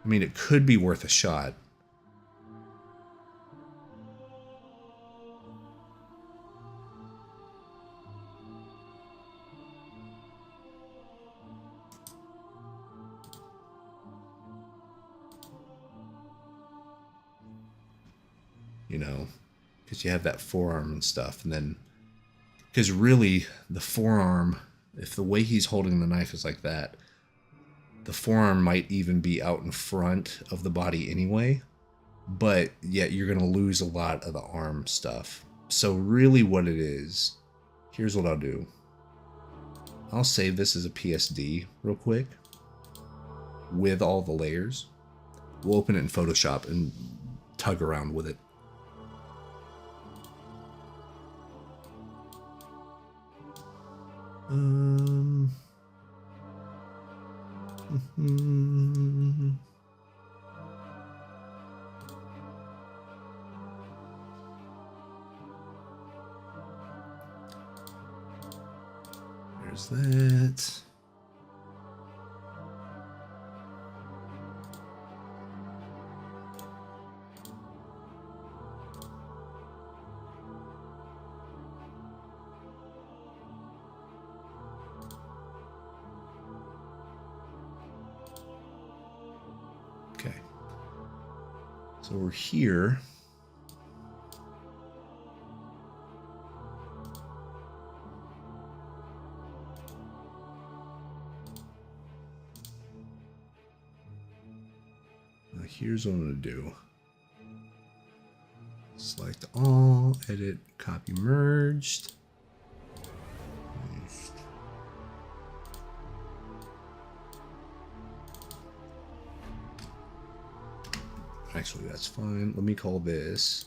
I mean, it could be worth a shot. You know, because you have that forearm and stuff, and then, because really the forearm, if the way he's holding the knife is like that, the forearm might even be out in front of the body anyway, but yet you're going to lose a lot of the arm stuff. So really what it is, here's what I'll do. I'll save this as a PSD real quick with all the layers. We'll open it in Photoshop and tug around with it. There's that. Okay. So we're here. Here's what I'm going to do. Select all, edit, copy, merged. Actually, that's fine. Let me call this.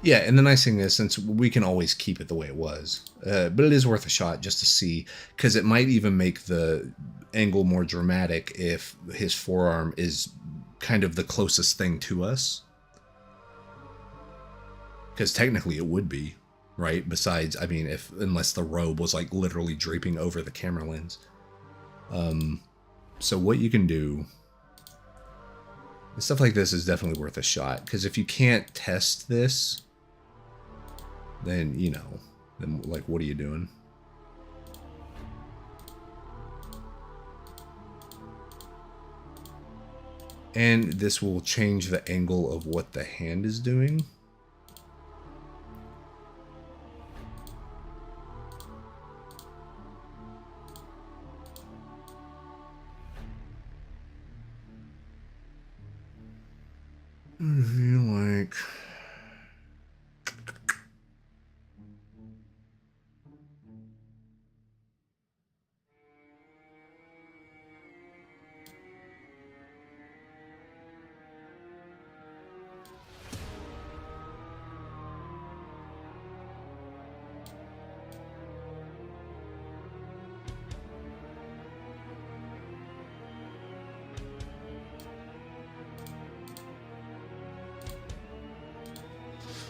Yeah, and the nice thing is, since we can always keep it the way it was, but it is worth a shot just to see, because it might even make the angle more dramatic if his forearm is kind of the closest thing to us. Because technically it would be, right? Besides, I mean, unless the robe was like literally draping over the camera lens. So what you can do, stuff like this is definitely worth a shot, because if you can't test this, then, you know, then like, what are you doing? And this will change the angle of what the hand is doing. I feel like...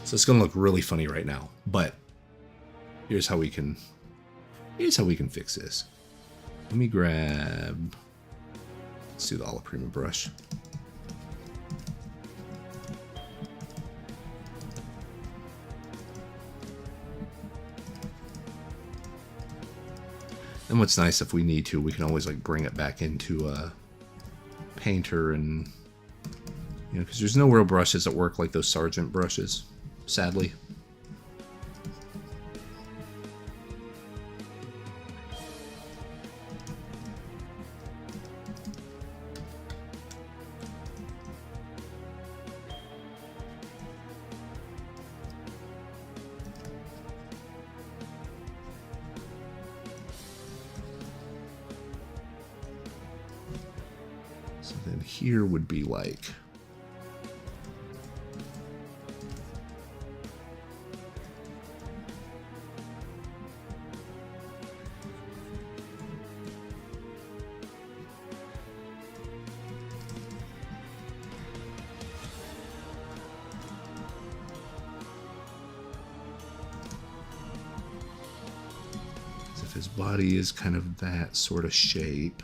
So it's going to look really funny right now, but here's how we can fix this. Let me grab, let's do the Alla Prima brush. And what's nice, if we need to, we can always like bring it back into Painter, and you know, because there's no real brushes that work like those Sargent brushes, sadly. So then here would be like, as if his body is kind of that sort of shape.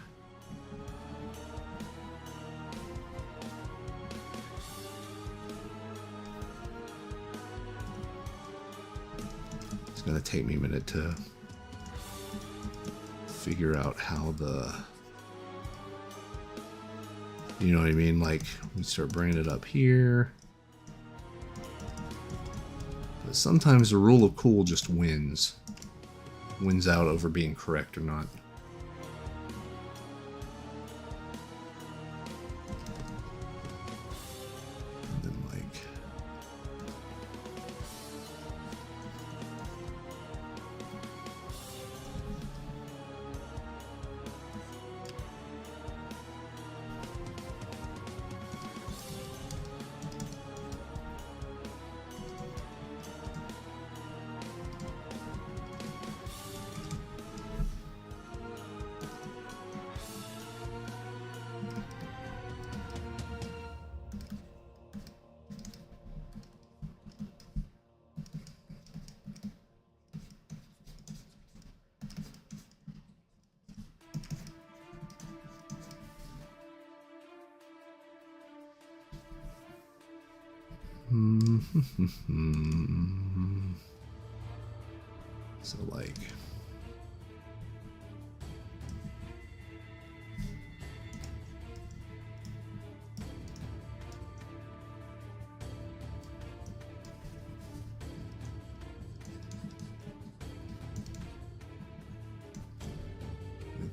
It's going to take me a minute to figure out how the, you know what I mean? Like, we start bringing it up here. But sometimes the rule of cool just wins out over being correct or not. And then like, So like,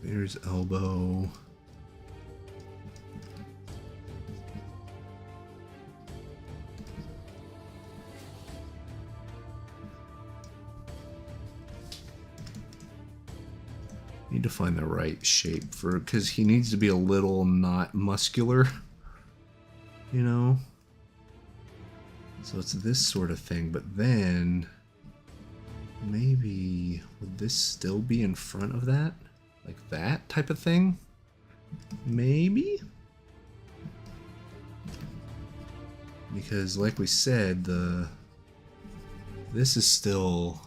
there's elbow. Need to find the right shape for, because he needs to be a little not muscular, you know? So it's this sort of thing, but then maybe would this still be in front of that? Like that type of thing? Maybe? Because like we said, this is still,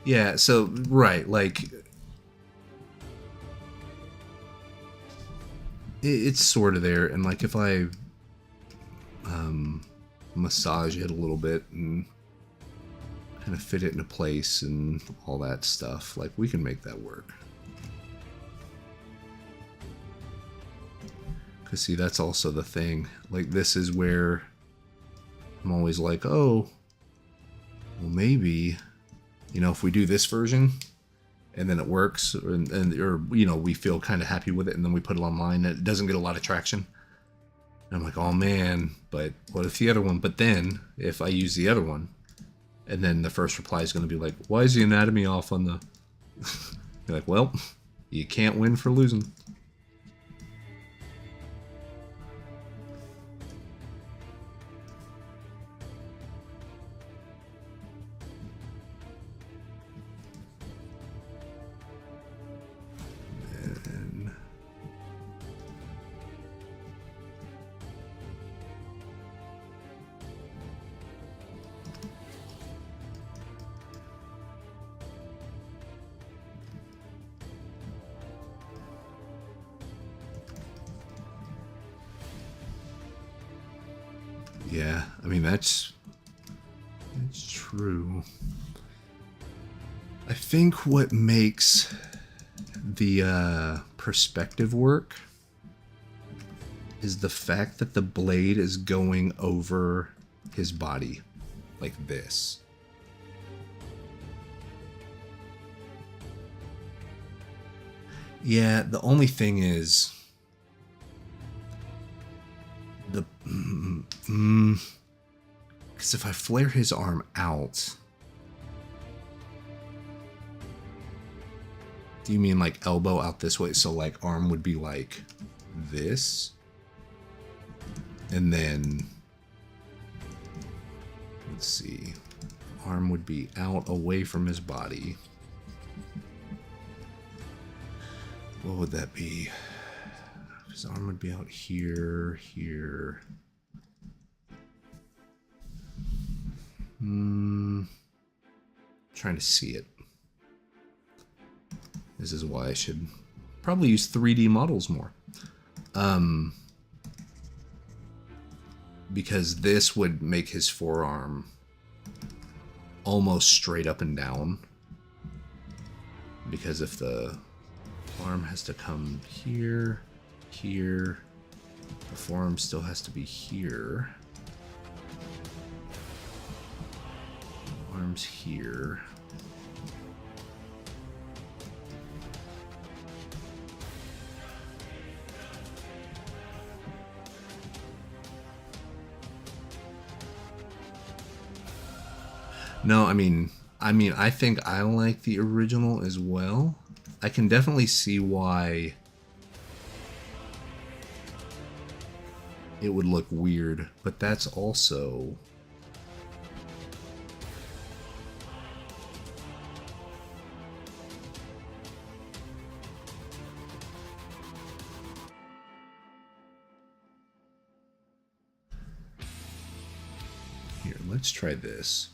yeah, so right, like it's sort of there, and like if I massage it a little bit and kind of fit it into place and all that stuff, like we can make that work. Because see, that's also the thing, like this is where I'm always like, oh, well maybe, you know, if we do this version and then it works, and or you know, we feel kind of happy with it, and then we put it online and it doesn't get a lot of traction. And I'm like, oh man, but what if the other one? But then if I use the other one, and then the first reply is going to be like, why is the anatomy off on the? You're like, well, you can't win for losing. Yeah, I mean, that's true. I think what makes the perspective work is the fact that the blade is going over his body like this. Yeah, the only thing is the because if I flare his arm out, do you mean like elbow out this way? So like arm would be like this, and then let's see, arm would be out away from his body. What would that be? His arm would be out here, here. Trying to see it. This is why I should probably use 3D models more. Because this would make his forearm almost straight up and down. Because if the arm has to come here, here, the forearm still has to be here. Arms here. No, I mean, I think I like the original as well. I can definitely see why it would look weird, but that's also here. Let's try this.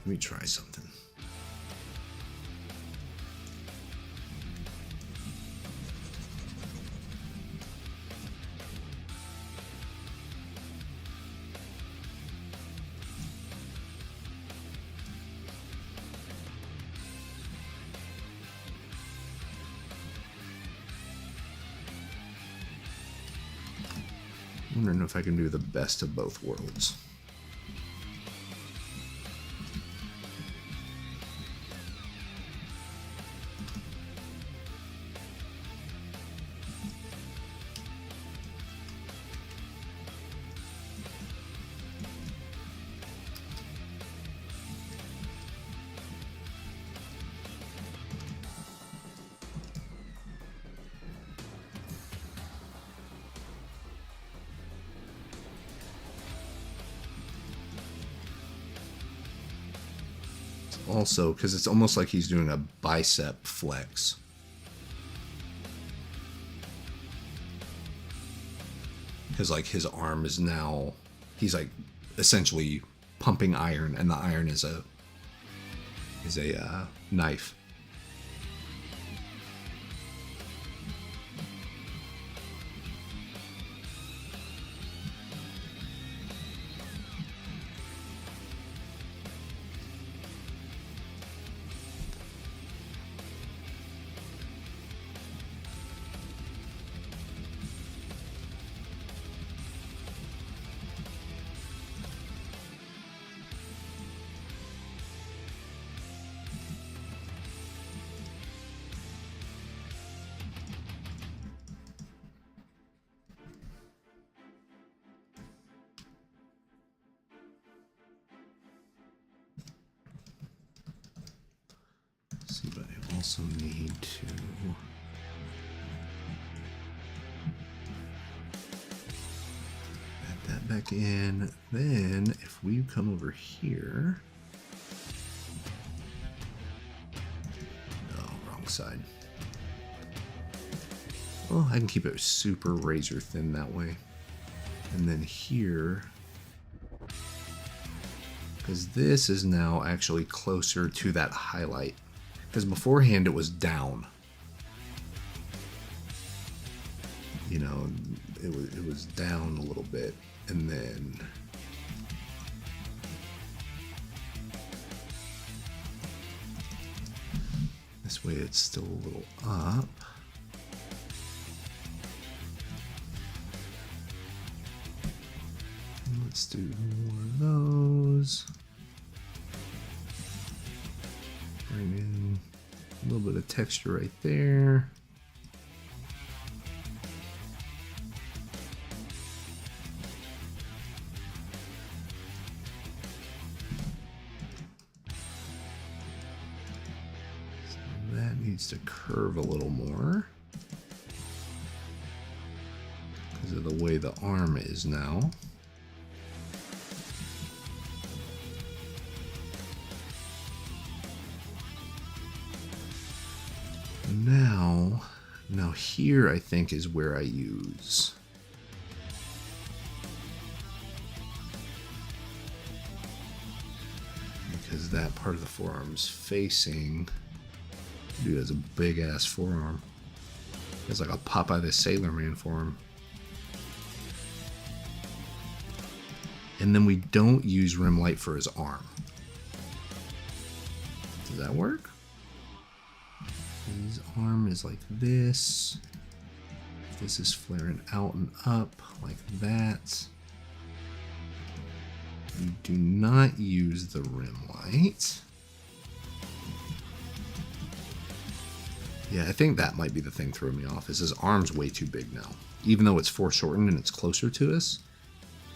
Let me try something. Wondering if I can do the best of both worlds. Also, because it's almost like he's doing a bicep flex. Because like his arm is now, he's like essentially pumping iron, and the iron is a knife. See, but I also need to add that back in. Then if we come over here, oh, wrong side. Well, I can keep it super razor thin that way. And then here, because this is now actually closer to that highlight. Because beforehand it was down. You know, it was down a little bit, and then this way it's still a little up. Let's do more of those. Bring in a little bit of texture right there. So that needs to curve a little more because of the way the arm is now. Now here I think is where I use because that part of the forearm's facing. Dude has a big ass forearm. It's like a Popeye the Sailor Man forearm. And then we don't use rim light for his arm. Does that work? His arm is like this. This is flaring out and up like that. We do not use the rim light. Yeah, I think that might be the thing throwing me off, is his arm's way too big now. Even though it's foreshortened and it's closer to us,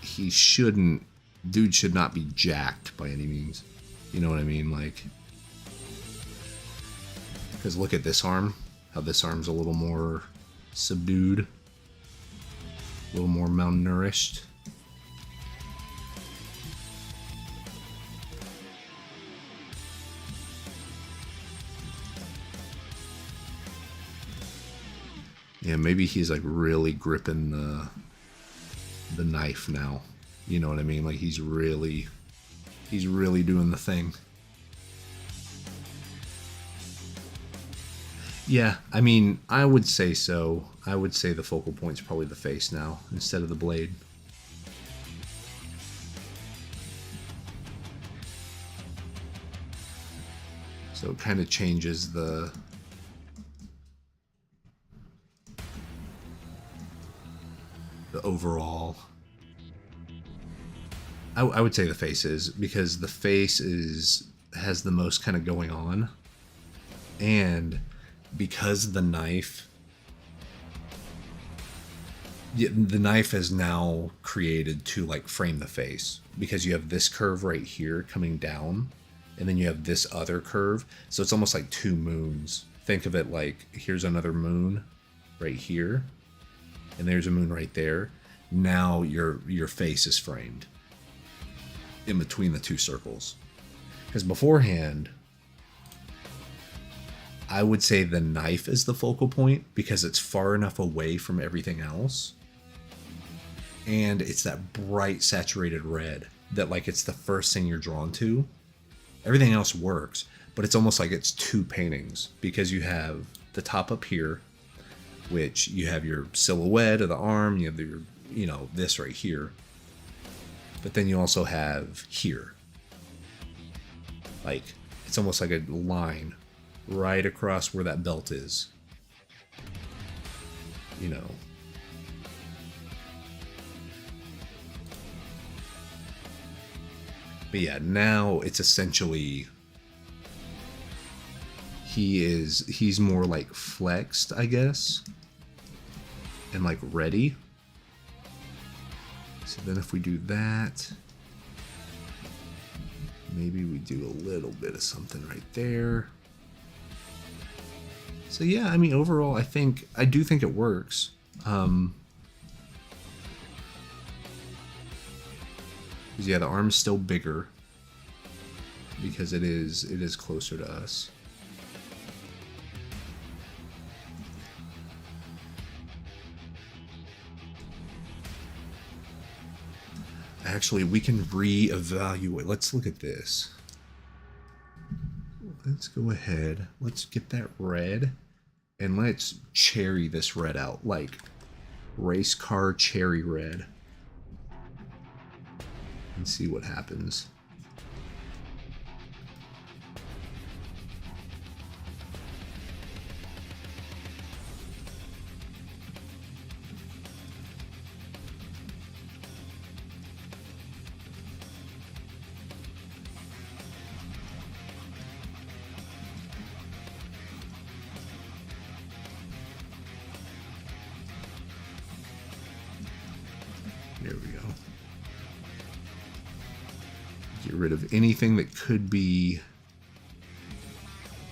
he shouldn't, dude should not be jacked by any means. You know what I mean? Like, because look at this arm, how this arm's a little more subdued, a little more malnourished. Yeah, maybe he's like really gripping the knife now. You know what I mean? Like he's really doing the thing. Yeah, I mean, I would say so. I would say the focal point's probably the face now instead of the blade. So it kind of changes the overall. I would say the face is, because the face has the most kind of going on, and because the knife is now created to like frame the face, because you have this curve right here coming down, and then you have this other curve, so it's almost like two moons. Think of it like, here's another moon right here, and there's a moon right there. Now your face is framed in between the two circles. Because beforehand, I would say the knife is the focal point because it's far enough away from everything else. And it's that bright saturated red that like it's the first thing you're drawn to. Everything else works, but it's almost like it's two paintings, because you have the top up here, which you have your silhouette of the arm, you have your, you know, this right here. But then you also have here. Like, it's almost like a line right across where that belt is. You know. But yeah, now it's essentially he's more like flexed, I guess. And like ready. So then if we do that, maybe we do a little bit of something right there. So yeah, I mean, overall, I do think it works. Because yeah, the arm's still bigger because it is closer to us. Actually, we can reevaluate. Let's look at this. Let's go ahead. Let's get that red. And let's cherry this red out. Like race car cherry red. And see what happens. There we go. Get rid of anything that could be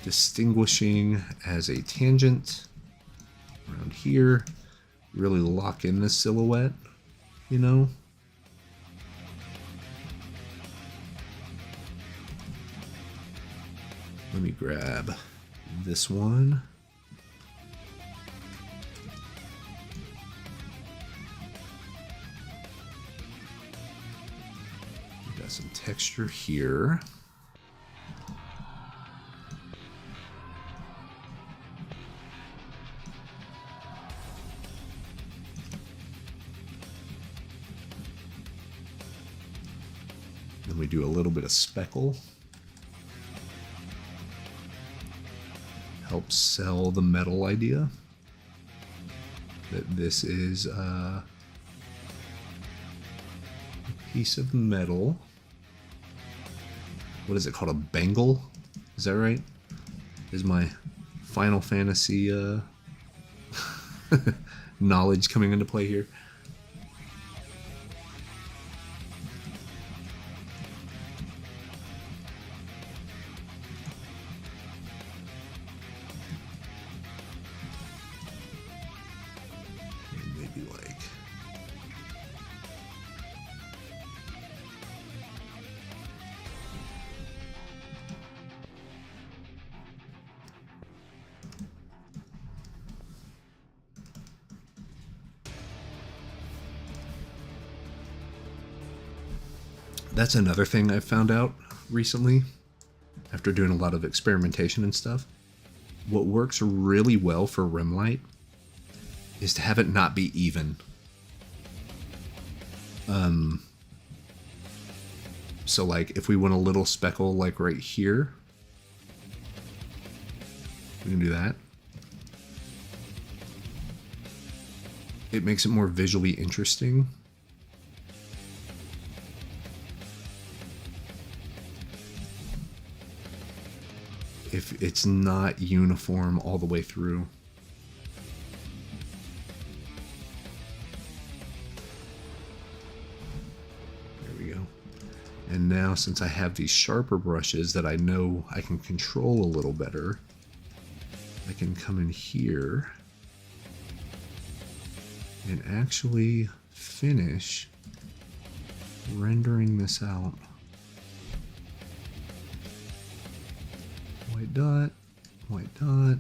distinguishing as a tangent around here. Really lock in this silhouette, you know? Let me grab this one. Got some texture here. Then we do a little bit of speckle. Help sell the metal idea. That this is a piece of metal. What is it called? A bangle? Is that right? Is my Final Fantasy knowledge coming into play here? Maybe like that's another thing I've found out recently after doing a lot of experimentation and stuff. what works really well for rim light is to have it not be even. So like if we want a little speckle like right here, we can do that. It makes it more visually interesting. If it's not uniform all the way through. And now, since I have these sharper brushes that I know I can control a little better, I can come in here and actually finish rendering this out. White dot, white dot.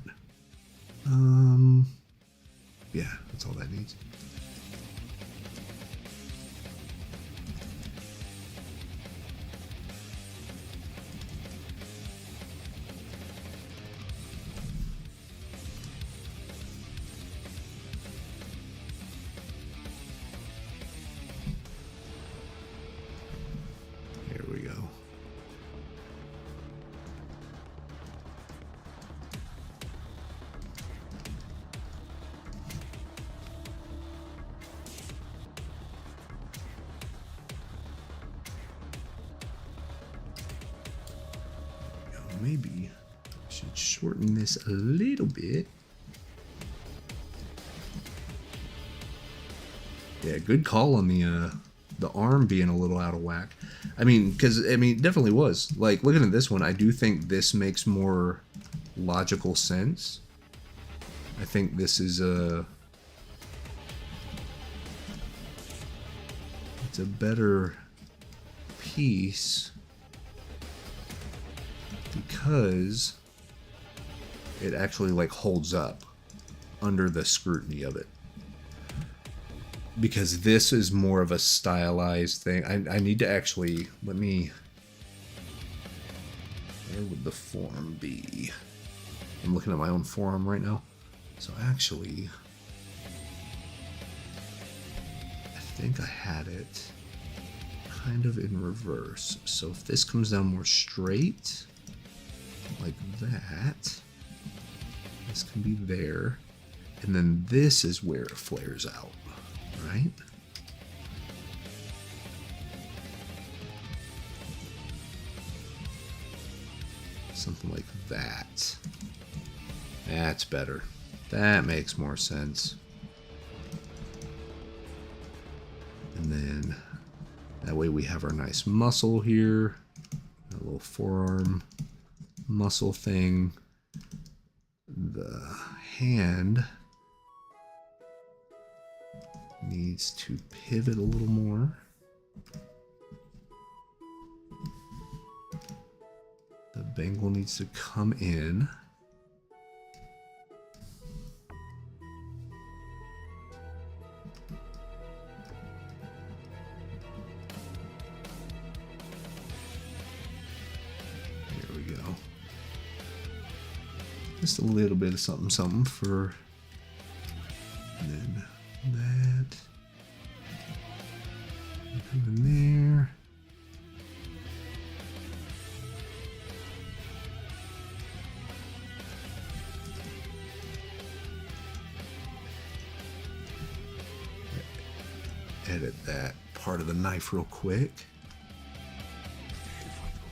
Yeah, that's all that needs. Maybe I should shorten this a little bit. Yeah, good call on the arm being a little out of whack. I mean, because I mean, it definitely was. Like looking at this one, I do think this makes more logical sense. I think this is it's a better piece. Because it actually like holds up under the scrutiny of it. Because this is more of a stylized thing. I need to actually, let me, where would the form be? I'm looking at my own forum right now. So actually, I think I had it kind of in reverse. So if this comes down more straight, like that, this can be there, and then this is where it flares out, right? Something like that. That's better. That makes more sense. And then that way we have our nice muscle here, a little forearm muscle thing. The hand needs to pivot a little more. The bangle needs to come in. There we go. Just a little bit of something, something for, and then that, come in there. Edit that part of the knife real quick.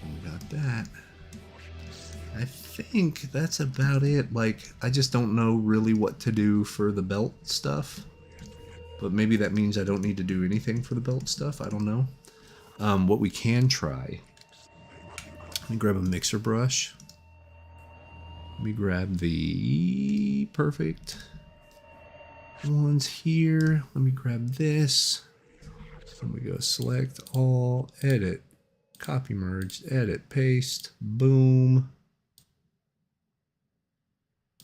We got that. I think that's about it. Like, I just don't know really what to do for the belt stuff. But maybe that means I don't need to do anything for the belt stuff. I don't know. What we can try. Let me grab a mixer brush. Let me grab the perfect ones here. Let me grab this. Let me go select all, edit, copy merge, edit, paste, boom.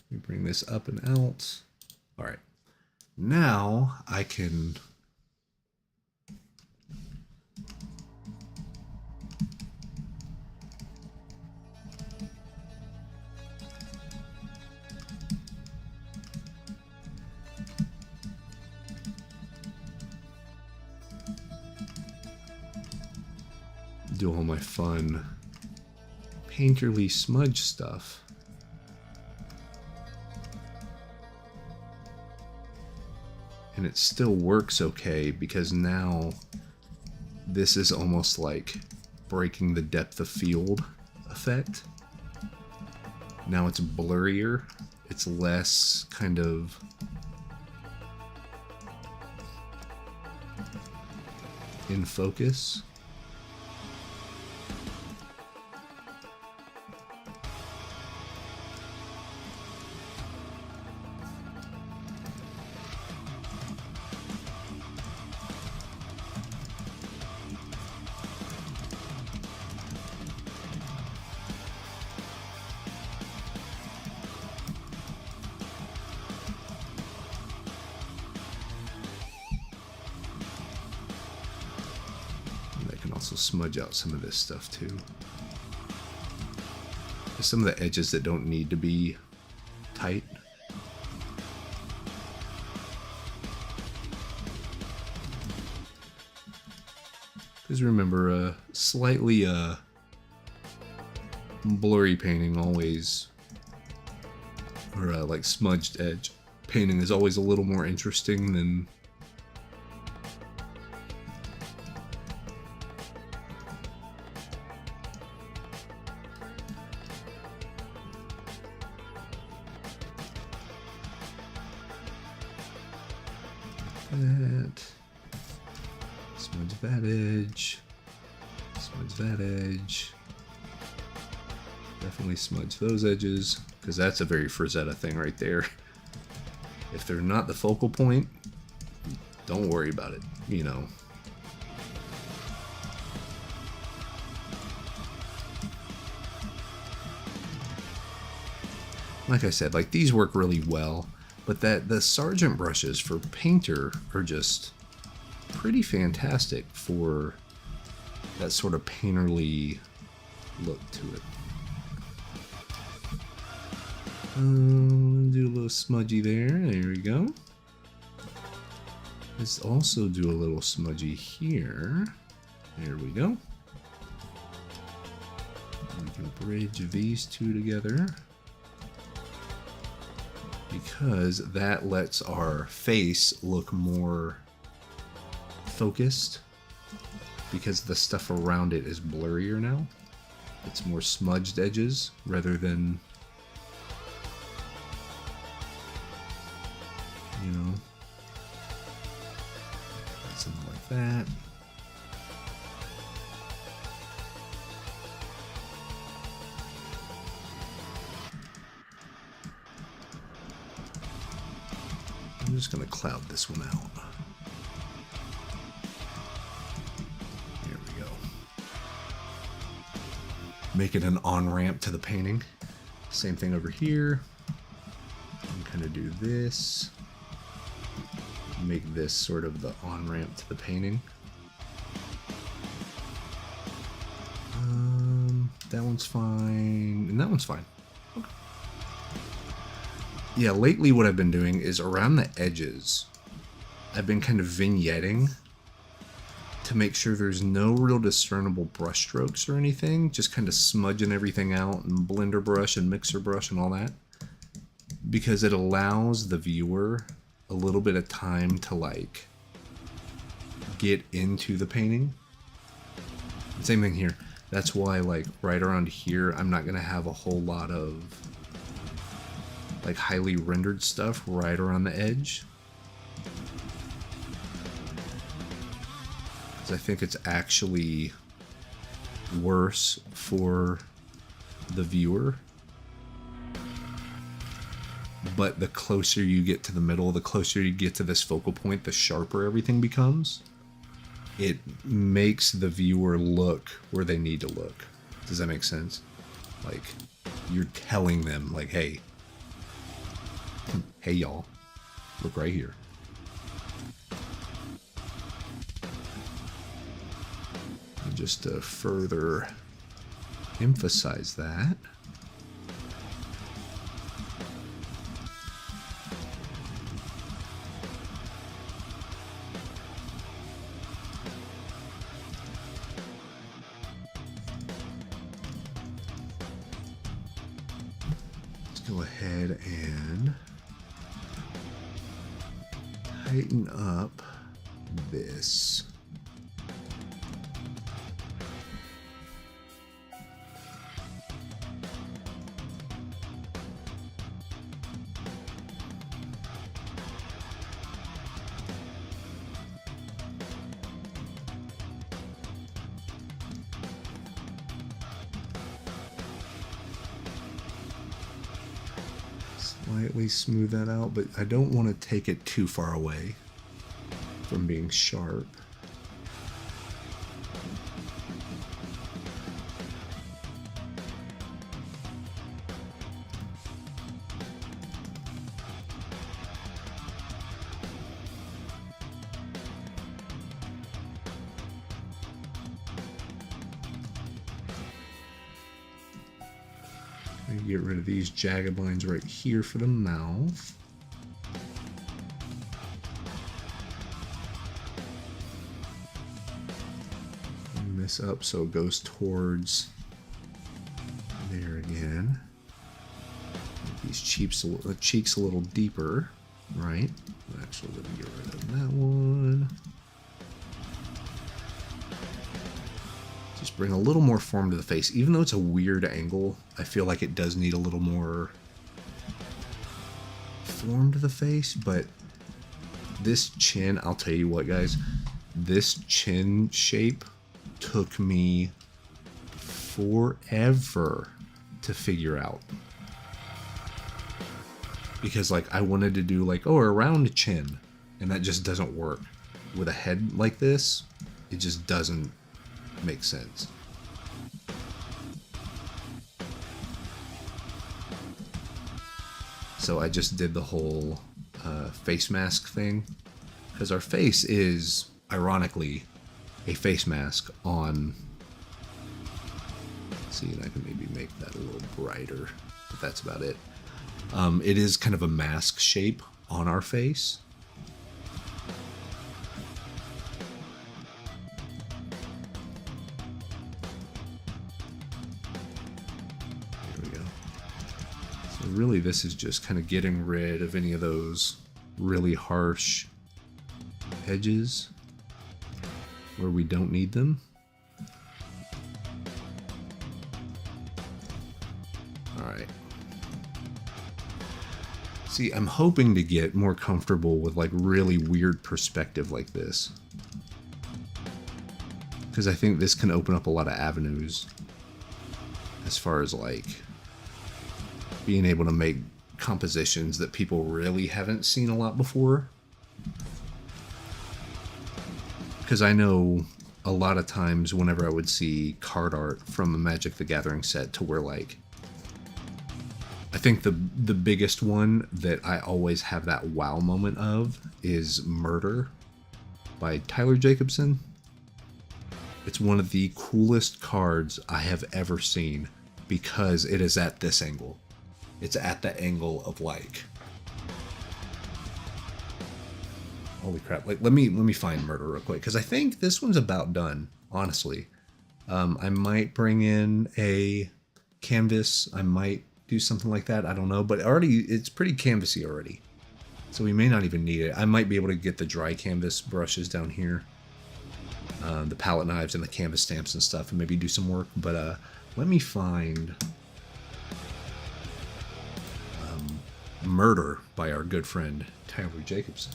Let me bring this up and out. All right. Now I can do all my fun painterly smudge stuff. And it still works okay because now this is almost like breaking the depth of field effect. Now it's blurrier. It's less kind of in focus. Also smudge out some of this stuff too. There's some of the edges that don't need to be tight. Because remember, slightly blurry painting always, or like smudged edge painting is always a little more interesting than that. Smudge that edge. Smudge that edge. Definitely smudge those edges, because that's a very Frazetta thing right there. If they're not the focal point, don't worry about it, you know. Like I said, like these work really well. But that the Sargent brushes for painter are just pretty fantastic for that sort of painterly look to it. Do a little smudgy there. There we go. Let's also do a little smudgy here. There we go. We can bridge these two together, because that lets our face look more focused, because the stuff around it is blurrier now. It's more smudged edges rather than, you know, something like that. I'm just going to cloud this one out. There we go. Make it an on-ramp to the painting. Same thing over here. I'm kind of do this. Make this sort of the on-ramp to the painting. That one's fine, and that one's fine. Yeah, lately what I've been doing is around the edges, I've been kind of vignetting to make sure there's no real discernible brush strokes or anything, just kind of smudging everything out and blender brush and mixer brush and all that, because it allows the viewer a little bit of time to like get into the painting. Same thing here. That's why like right around here, I'm not gonna have a whole lot of like highly rendered stuff right around the edge, because I think it's actually worse for the viewer. But the closer you get to the middle, the closer you get to this focal point, the sharper everything becomes. It makes the viewer look where they need to look. Does that make sense? Like, you're telling them, like, hey y'all, look right here. And just to further emphasize that, go ahead and tighten up this. Slightly smooth that out, but I don't want to take it too far away from being sharp. Get rid of these jagged lines right here for the mouth. Bring this up so it goes towards there again. Make these cheeks a little deeper, right? Actually, let me get rid of that one. Just bring a little more form to the face. Even though it's a weird angle, I feel like it does need a little more form to the face, but this chin, I'll tell you what, guys, this chin shape took me forever to figure out. Because, like, I wanted to do, like, oh, a round chin, and that just doesn't work. With a head like this, it just doesn't make sense. So I just did the whole face mask thing, because our face is ironically a face mask on. Let's see, and I can maybe make that a little brighter, but that's about it. It is kind of a mask shape on our face. Really, this is just kind of getting rid of any of those really harsh edges where we don't need them. All right. See, I'm hoping to get more comfortable with like really weird perspective like this, because I think this can open up a lot of avenues as far as like being able to make compositions that people really haven't seen a lot before. Because I know a lot of times whenever I would see card art from a Magic the Gathering set, to where like, I think the biggest one that I always have that wow moment of is Murder by Tyler Jacobson. It's one of the coolest cards I have ever seen because it is at this angle. It's at the angle of like, holy crap! Like, let me find Murder real quick, because I think this one's about done. Honestly, I might bring in a canvas. I might do something like that. I don't know, but already it's pretty canvassy already, so we may not even need it. I might be able to get the dry canvas brushes down here, the palette knives and the canvas stamps and stuff, and maybe do some work. But let me find Murder by our good friend Tyler Jacobson.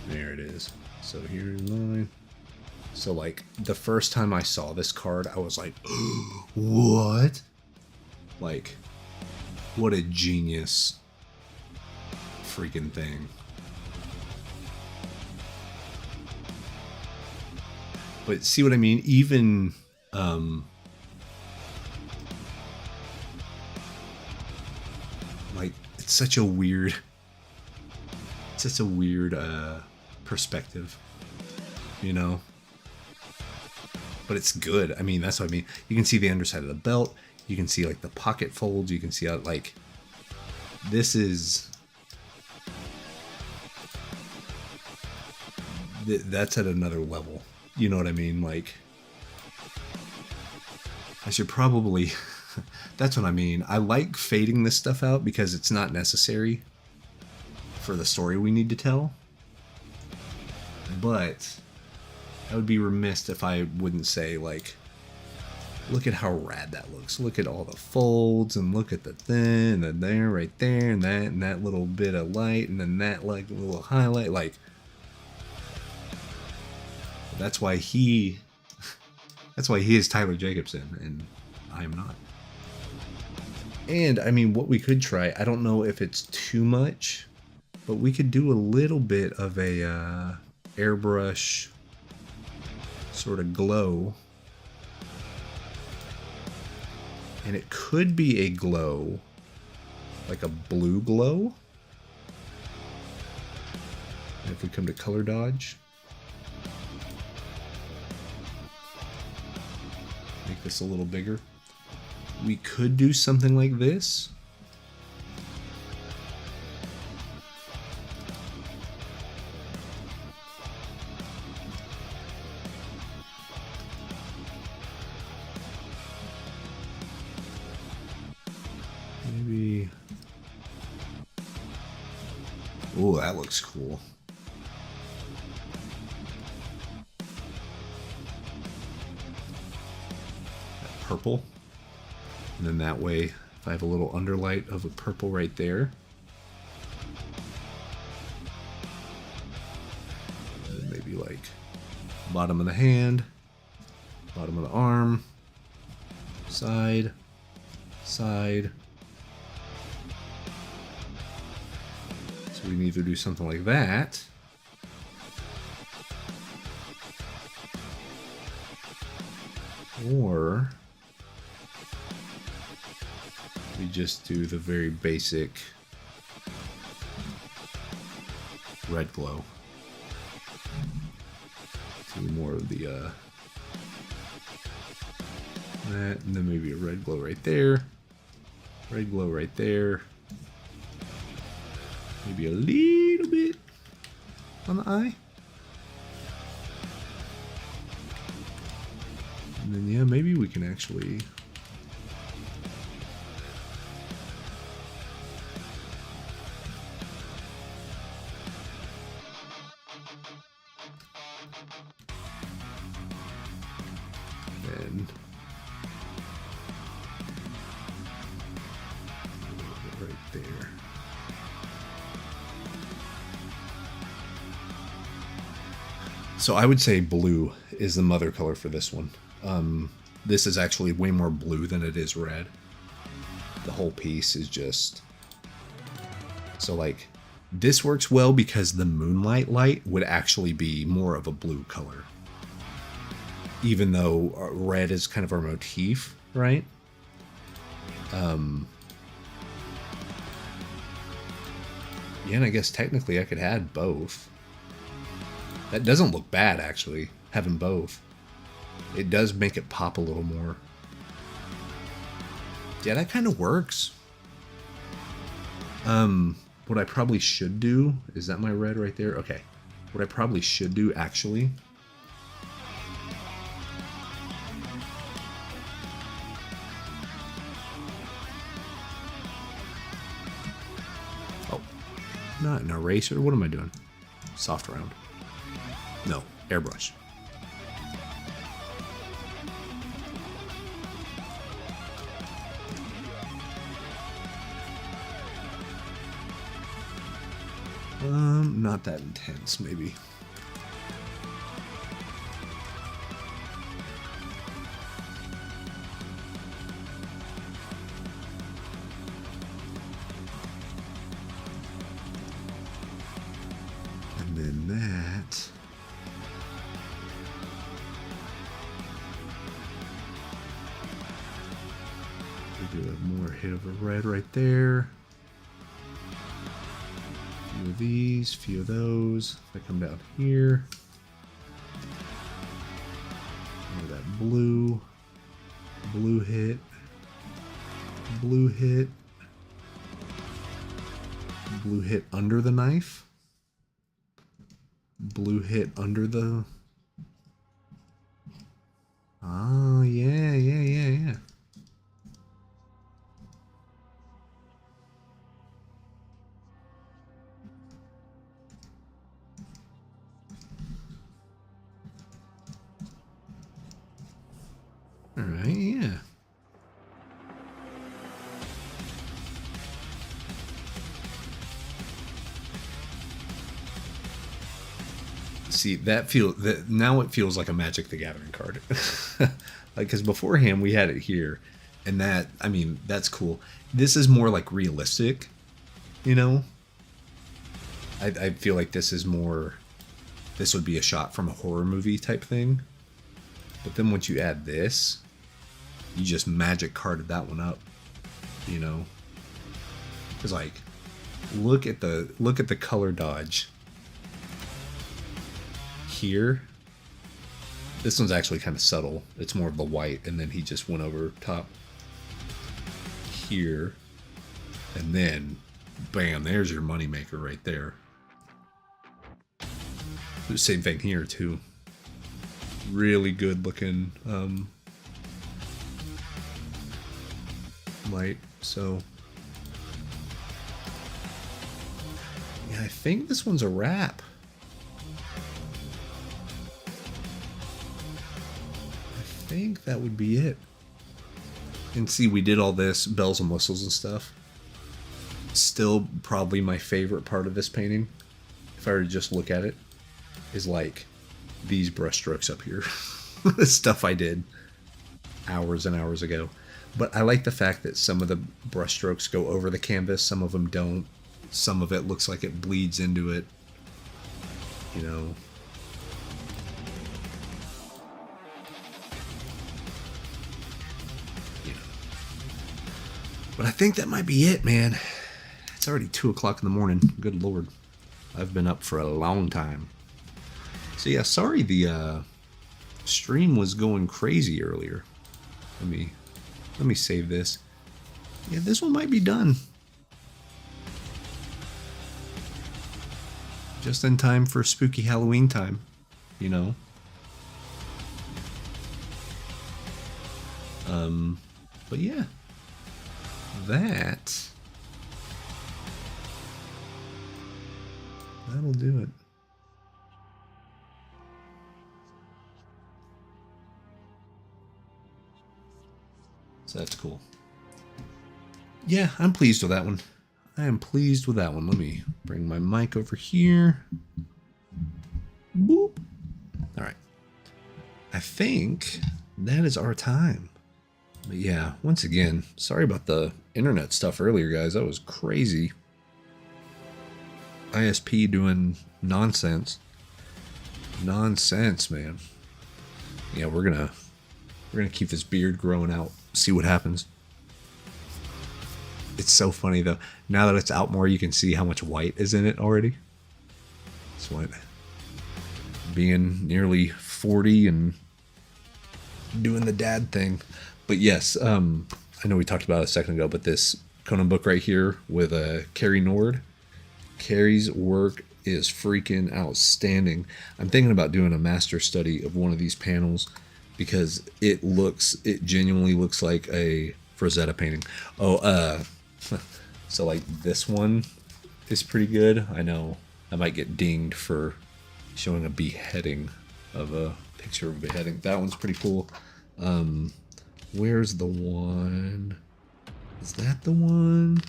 There it is. So here's mine. So like the first time I saw this card, I was like, what? Like, what a genius freaking thing. But see what I mean? Even like, it's such a weird It's just a weird perspective, you know? But it's good. I mean, that's what I mean. You can see the underside of the belt. You can see like the pocket folds. You can see how like this is... That's at another level. You know what I mean? Like, I should probably... That's what I mean. I like fading this stuff out because it's not necessary for the story we need to tell. But I would be remiss if I wouldn't say, like, look at how rad that looks. Look at all the folds, and look at the thing, and then there, right there, and that little bit of light, and then that like little highlight. Like, that's why he is Tyler Jacobson, and I am not. And I mean, what we could try, I don't know if it's too much, but we could do a little bit of a airbrush sort of glow. And it could be a glow, like a blue glow. And if we come to color dodge, make this a little bigger. We could do something like this. Maybe. Oh, that looks cool. That purple. And then that way, if I have a little underlight of a purple right there. And maybe like bottom of the hand, bottom of the arm, side, side. So we can either do something like that. Or we just do the very basic red glow. Do more of the that, and then maybe a red glow right there, red glow right there, maybe a little bit on the eye, and then yeah, maybe we can actually right there. So I would say blue is the mother color for this one. This is actually way more blue than it is red. The whole piece is just... So like, this works well because the moonlight light would actually be more of a blue color. Even though red is kind of our motif, right? Yeah, and I guess technically I could add both. That doesn't look bad, actually, having both. It does make it pop a little more. Yeah, that kind of works. What I probably should do, is that my red right there? Okay. What I probably should do, actually, not an eraser. What am I doing? Soft round. No, airbrush. Not that intense, maybe. And then that. We do a more hit of a red right there. Few of these, few of those. If I come down here, that blue hit, blue hit under the knife, blue hit under the, oh yeah. All right, yeah. See, that now it feels like a Magic the Gathering card. Like, because beforehand we had it here, and that, I mean, that's cool. This is more like realistic, you know. I feel like this is more, this would be a shot from a horror movie type thing. But then once you add this, you just magic carded that one up, you know. Because like, look at the color dodge here. This one's actually kind of subtle. It's more of the white, and then he just went over top here, and then bam, there's your moneymaker right there. The same thing here too. Really good looking light. So yeah, I think this one's a wrap. I think that would be it. And see, we did all this bells and whistles and stuff. Still probably my favorite part of this painting, if I were to just look at it, is like these brush strokes up here. The stuff I did hours and hours ago. But I like the fact that some of the brush strokes go over the canvas, some of them don't. Some of it looks like it bleeds into it, you know. But I think that might be it, man. It's already 2 o'clock in the morning. Good Lord. I've been up for a long time. So yeah, sorry the stream was going crazy earlier. Let me save this. Yeah, this one might be done. Just in time for spooky Halloween time, you know. But yeah. That'll do it. So that's cool. Yeah, I'm pleased with that one. I am pleased with that one. Let me bring my mic over here. Boop. All right. I think that is our time. But yeah, once again, sorry about the internet stuff earlier, guys. That was crazy. ISP doing nonsense. Nonsense, man. Yeah, we're gonna keep this beard growing out. See what happens. It's so funny though. Now that it's out more, you can see how much white is in it already. It's what, being nearly 40 and doing the dad thing. But yes, I know we talked about it a second ago, but this Conan book right here with Carrie Nord. Carrie's work is freaking outstanding. I'm thinking about doing a master study of one of these panels because it genuinely looks like a Frazetta painting. Oh, so like this one is pretty good. I know I might get dinged for showing a beheading of a picture of a beheading. That one's pretty cool. Where's the one? Is that the one?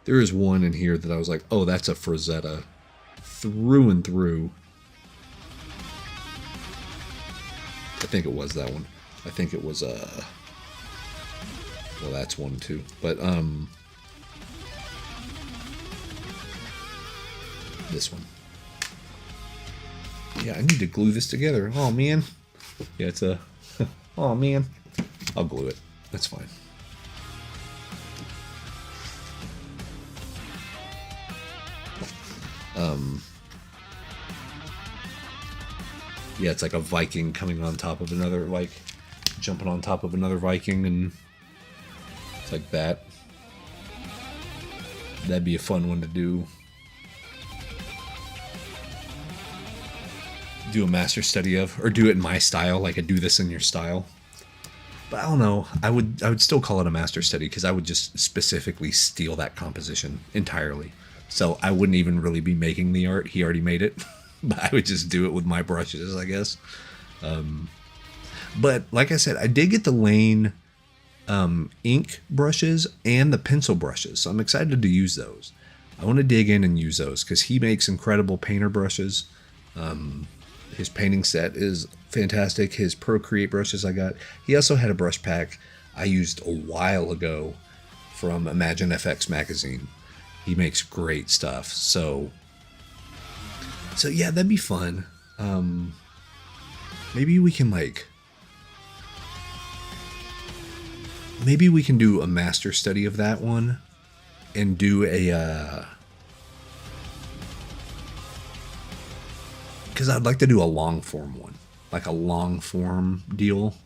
There is one in here that I was like, oh, that's a Frazetta through and through. I think it was that one. I think it was well, that's one too. But this one. Yeah, I need to glue this together. Oh man. Yeah, it's a oh man. I'll glue it. That's fine. Yeah, it's like a Viking coming on top of another, like jumping on top of another Viking, and it's like that. That'd be a fun one to do. Do a master study of, or do it in my style, like I do this in your style. But I don't know. I would still call it a master study because I would just specifically steal that composition entirely. So I wouldn't even really be making the art. He already made it. But I would just do it with my brushes, I guess. But like I said, I did get the Lane ink brushes and the pencil brushes. So I'm excited to use those. I want to dig in and use those because he makes incredible painter brushes. His painting set is fantastic. His Procreate brushes I got. He also had a brush pack I used a while ago from Imagine FX magazine. He makes great stuff. So yeah, that'd be fun. Maybe we can maybe we can do a master study of that one and do a because I'd like to do a long form one, like a long form deal.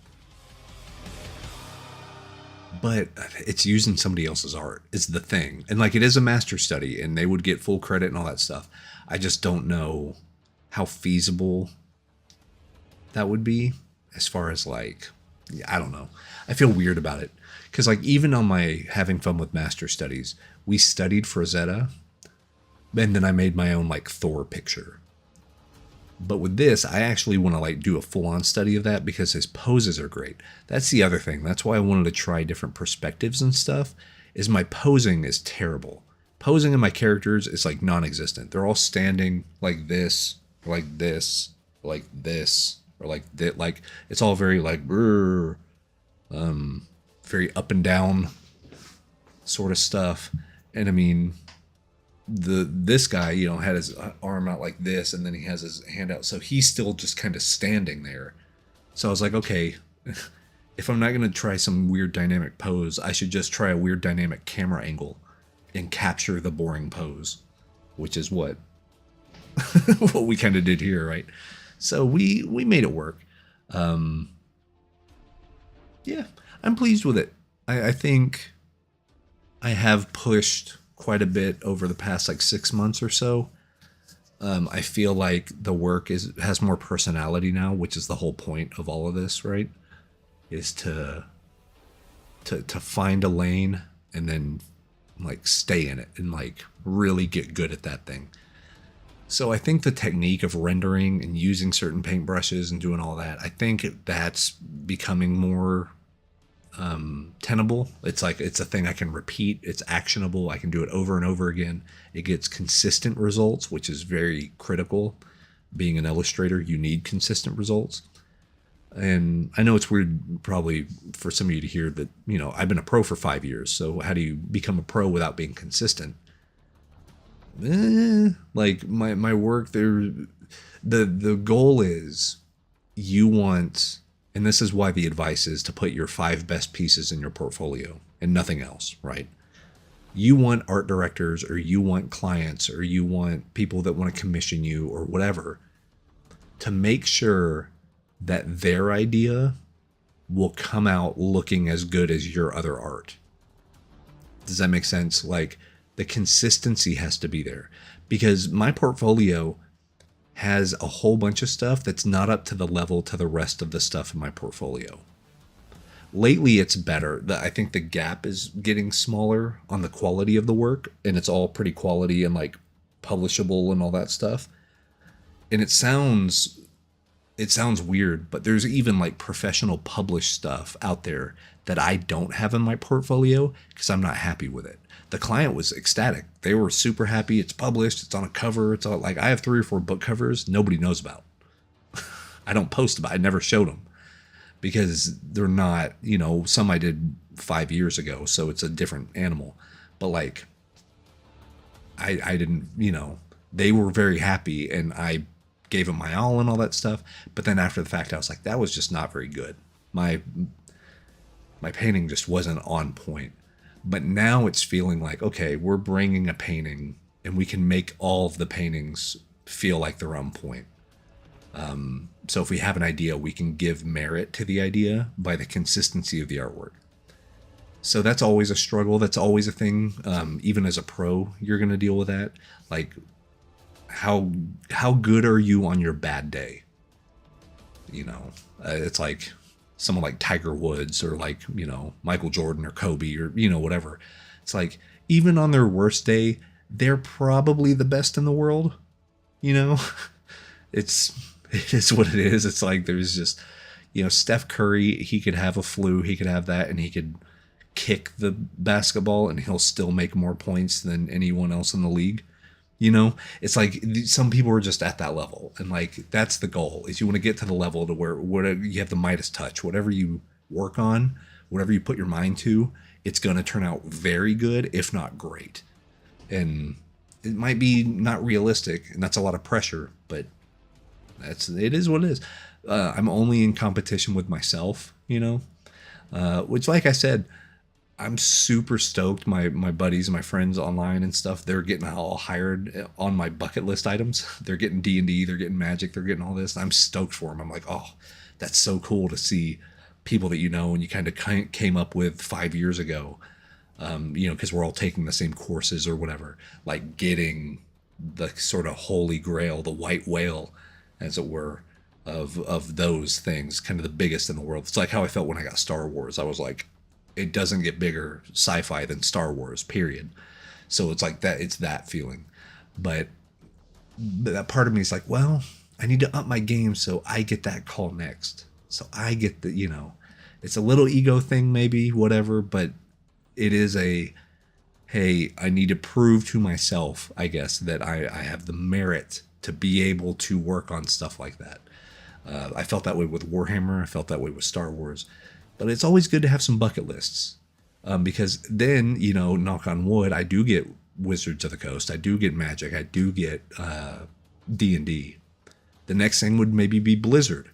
But it's using somebody else's art is the thing. And like it is a master study and they would get full credit and all that stuff. I just don't know how feasible that would be as far as like, I don't know. I feel weird about it. Because like even on my having fun with master studies, we studied Frazetta and then I made my own like Thor picture. But with this, I actually want to like do a full-on study of that because his poses are great. That's the other thing. That's why I wanted to try different perspectives and stuff, is my posing is terrible. Posing in my characters is like non-existent. They're all standing like this, like this, like this, or like that. Like it's all very like, very up and down sort of stuff. And I mean, this guy, you know, had his arm out like this and then he has his hand out, so he's still just kind of standing there. So I was like, okay, if I'm not going to try some weird dynamic pose, I should just try a weird dynamic camera angle and capture the boring pose, which is what what we kind of did here, right? So we made it work. Yeah, I'm pleased with it. I think I have pushed quite a bit over the past like 6 months or so. I feel like the work has more personality now, which is the whole point of all of this, right? Is to find a lane and then like stay in it and like really get good at that thing. So I think the technique of rendering and using certain paintbrushes and doing all that, I think that's becoming more tenable. It's like it's a thing I can repeat. It's actionable. I can do it over and over again. It gets consistent results, which is very critical. Being an illustrator, you need consistent results. And I know it's weird probably for some of you to hear that, you know, I've been a pro for 5 years. So how do you become a pro without being consistent? Like my work there, the goal is you want, and this is why the advice is to put your 5 best pieces in your portfolio and nothing else, right? You want art directors or you want clients or you want people that want to commission you or whatever to make sure that their idea will come out looking as good as your other art. Does that make sense? Like the consistency has to be there because my portfolio has a whole bunch of stuff that's not up to the level to the rest of the stuff in my portfolio. Lately, it's better. I think the gap is getting smaller on the quality of the work, and it's all pretty quality and like publishable and all that stuff. And it sounds weird, but there's even like professional published stuff out there that I don't have in my portfolio because I'm not happy with it. The client was ecstatic. They were super happy. It's published. It's on a cover. It's all, like I have 3 or 4 book covers nobody knows about. I don't post about. I never showed them because they're not, you know, some I did 5 years ago, so it's a different animal. But like, I didn't, you know, they were very happy and I gave them my all and all that stuff. But then after the fact, I was like, that was just not very good. My painting just wasn't on point. But now it's feeling like, okay, we're bringing a painting and we can make all of the paintings feel like they're on point. So if we have an idea, we can give merit to the idea by the consistency of the artwork. So that's always a struggle. That's always a thing. Even as a pro, you're going to deal with that. Like, how good are you on your bad day? You know, it's like someone like Tiger Woods or like, you know, Michael Jordan or Kobe or, you know, whatever. It's like, even on their worst day, they're probably the best in the world. You know, it is what it is. It's like, there's just, you know, Steph Curry, he could have a flu, he could have that, and he could kick the basketball and he'll still make more points than anyone else in the league. You know, it's like some people are just at that level, and like that's the goal, is you want to get to the level to where whatever you have the Midas touch, whatever you work on, whatever you put your mind to, it's going to turn out very good, if not great. And it might be not realistic, and that's a lot of pressure, but it is what it is. I'm only in competition with myself, you know, which, like I said, I'm super stoked. My buddies and my friends online and stuff, they're getting all hired on my bucket list items. They're getting D&D, they're getting Magic, they're getting all this. I'm stoked for them. I'm like, oh, that's so cool to see people that you know and you kind of came up with 5 years ago, you know, because we're all taking the same courses or whatever, like getting the sort of holy grail, the white whale, as it were, of those things, kind of the biggest in the world. It's like how I felt when I got Star Wars. I was like, it doesn't get bigger sci-fi than Star Wars, period. So it's like that, it's that feeling. But that part of me is like, well, I need to up my game so I get that call next. So I get the, you know, it's a little ego thing maybe, whatever, but it is a, hey, I need to prove to myself, I guess, that I have the merit to be able to work on stuff like that. I felt that way with Warhammer. I felt that way with Star Wars. But it's always good to have some bucket lists, because then, you know, knock on wood, I do get Wizards of the Coast. I do get Magic. I do get D&D. The next thing would maybe be Blizzard.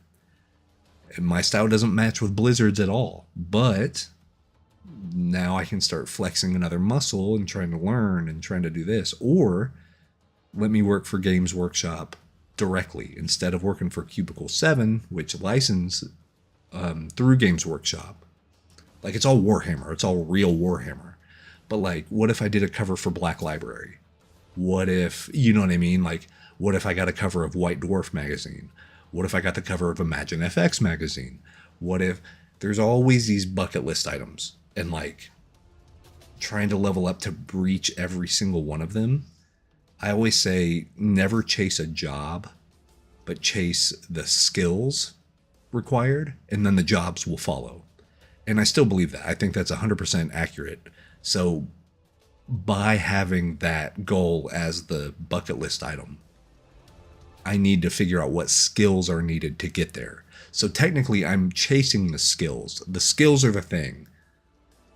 And my style doesn't match with Blizzard's at all. But now I can start flexing another muscle and trying to learn and trying to do this. Or let me work for Games Workshop directly instead of working for Cubicle 7, which license through Games Workshop. Like, it's all Warhammer. It's all real Warhammer. But like, what if I did a cover for Black Library? What if, you know what I mean? Like, what if I got a cover of White Dwarf magazine? What if I got the cover of Imagine FX magazine? What if there's always these bucket list items, and like trying to level up to breach every single one of them. I always say never chase a job, but chase the skills required, and then the jobs will follow. And I still believe that. I think that's 100% accurate. So by having that goal as the bucket list item, I need to figure out what skills are needed to get there. So technically I'm chasing the skills. The skills are the thing.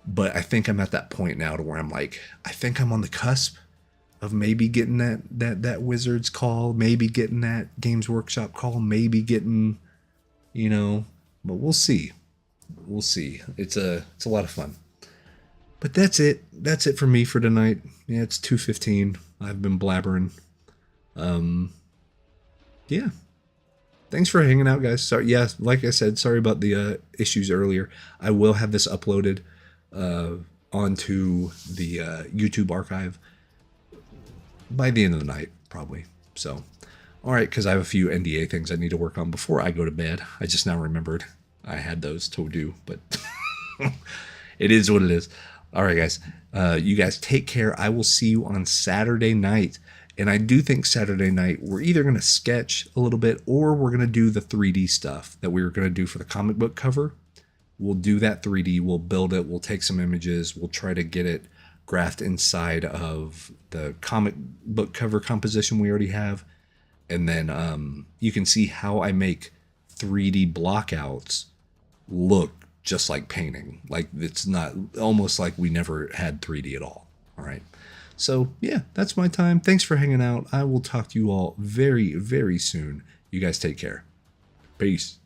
But I think I'm at that point now to where I'm like, I think I'm on the cusp of maybe getting that Wizards call, maybe getting that Games Workshop call, maybe getting, you know, but we'll see. We'll see. It's a lot of fun. But that's it. That's it for me for tonight. Yeah, it's 2:15. I've been blabbering. Yeah. Thanks for hanging out, guys. Sorry, yeah, like I said, sorry about the issues earlier. I will have this uploaded onto the YouTube archive by the end of the night, probably. So, all right, because I have a few NDA things I need to work on before I go to bed. I just now remembered I had those to do, but it is what it is. All right, guys. You guys take care. I will see you on Saturday night. And I do think Saturday night, we're either going to sketch a little bit or we're going to do the 3D stuff that we were going to do for the comic book cover. We'll do that 3D. We'll build it. We'll take some images. We'll try to get it graphed inside of the comic book cover composition we already have. And then you can see how I make 3D blockouts look just like painting. Like, it's not, almost like we never had 3D at all. All right. So, yeah, that's my time. Thanks for hanging out. I will talk to you all very, very soon. You guys take care. Peace.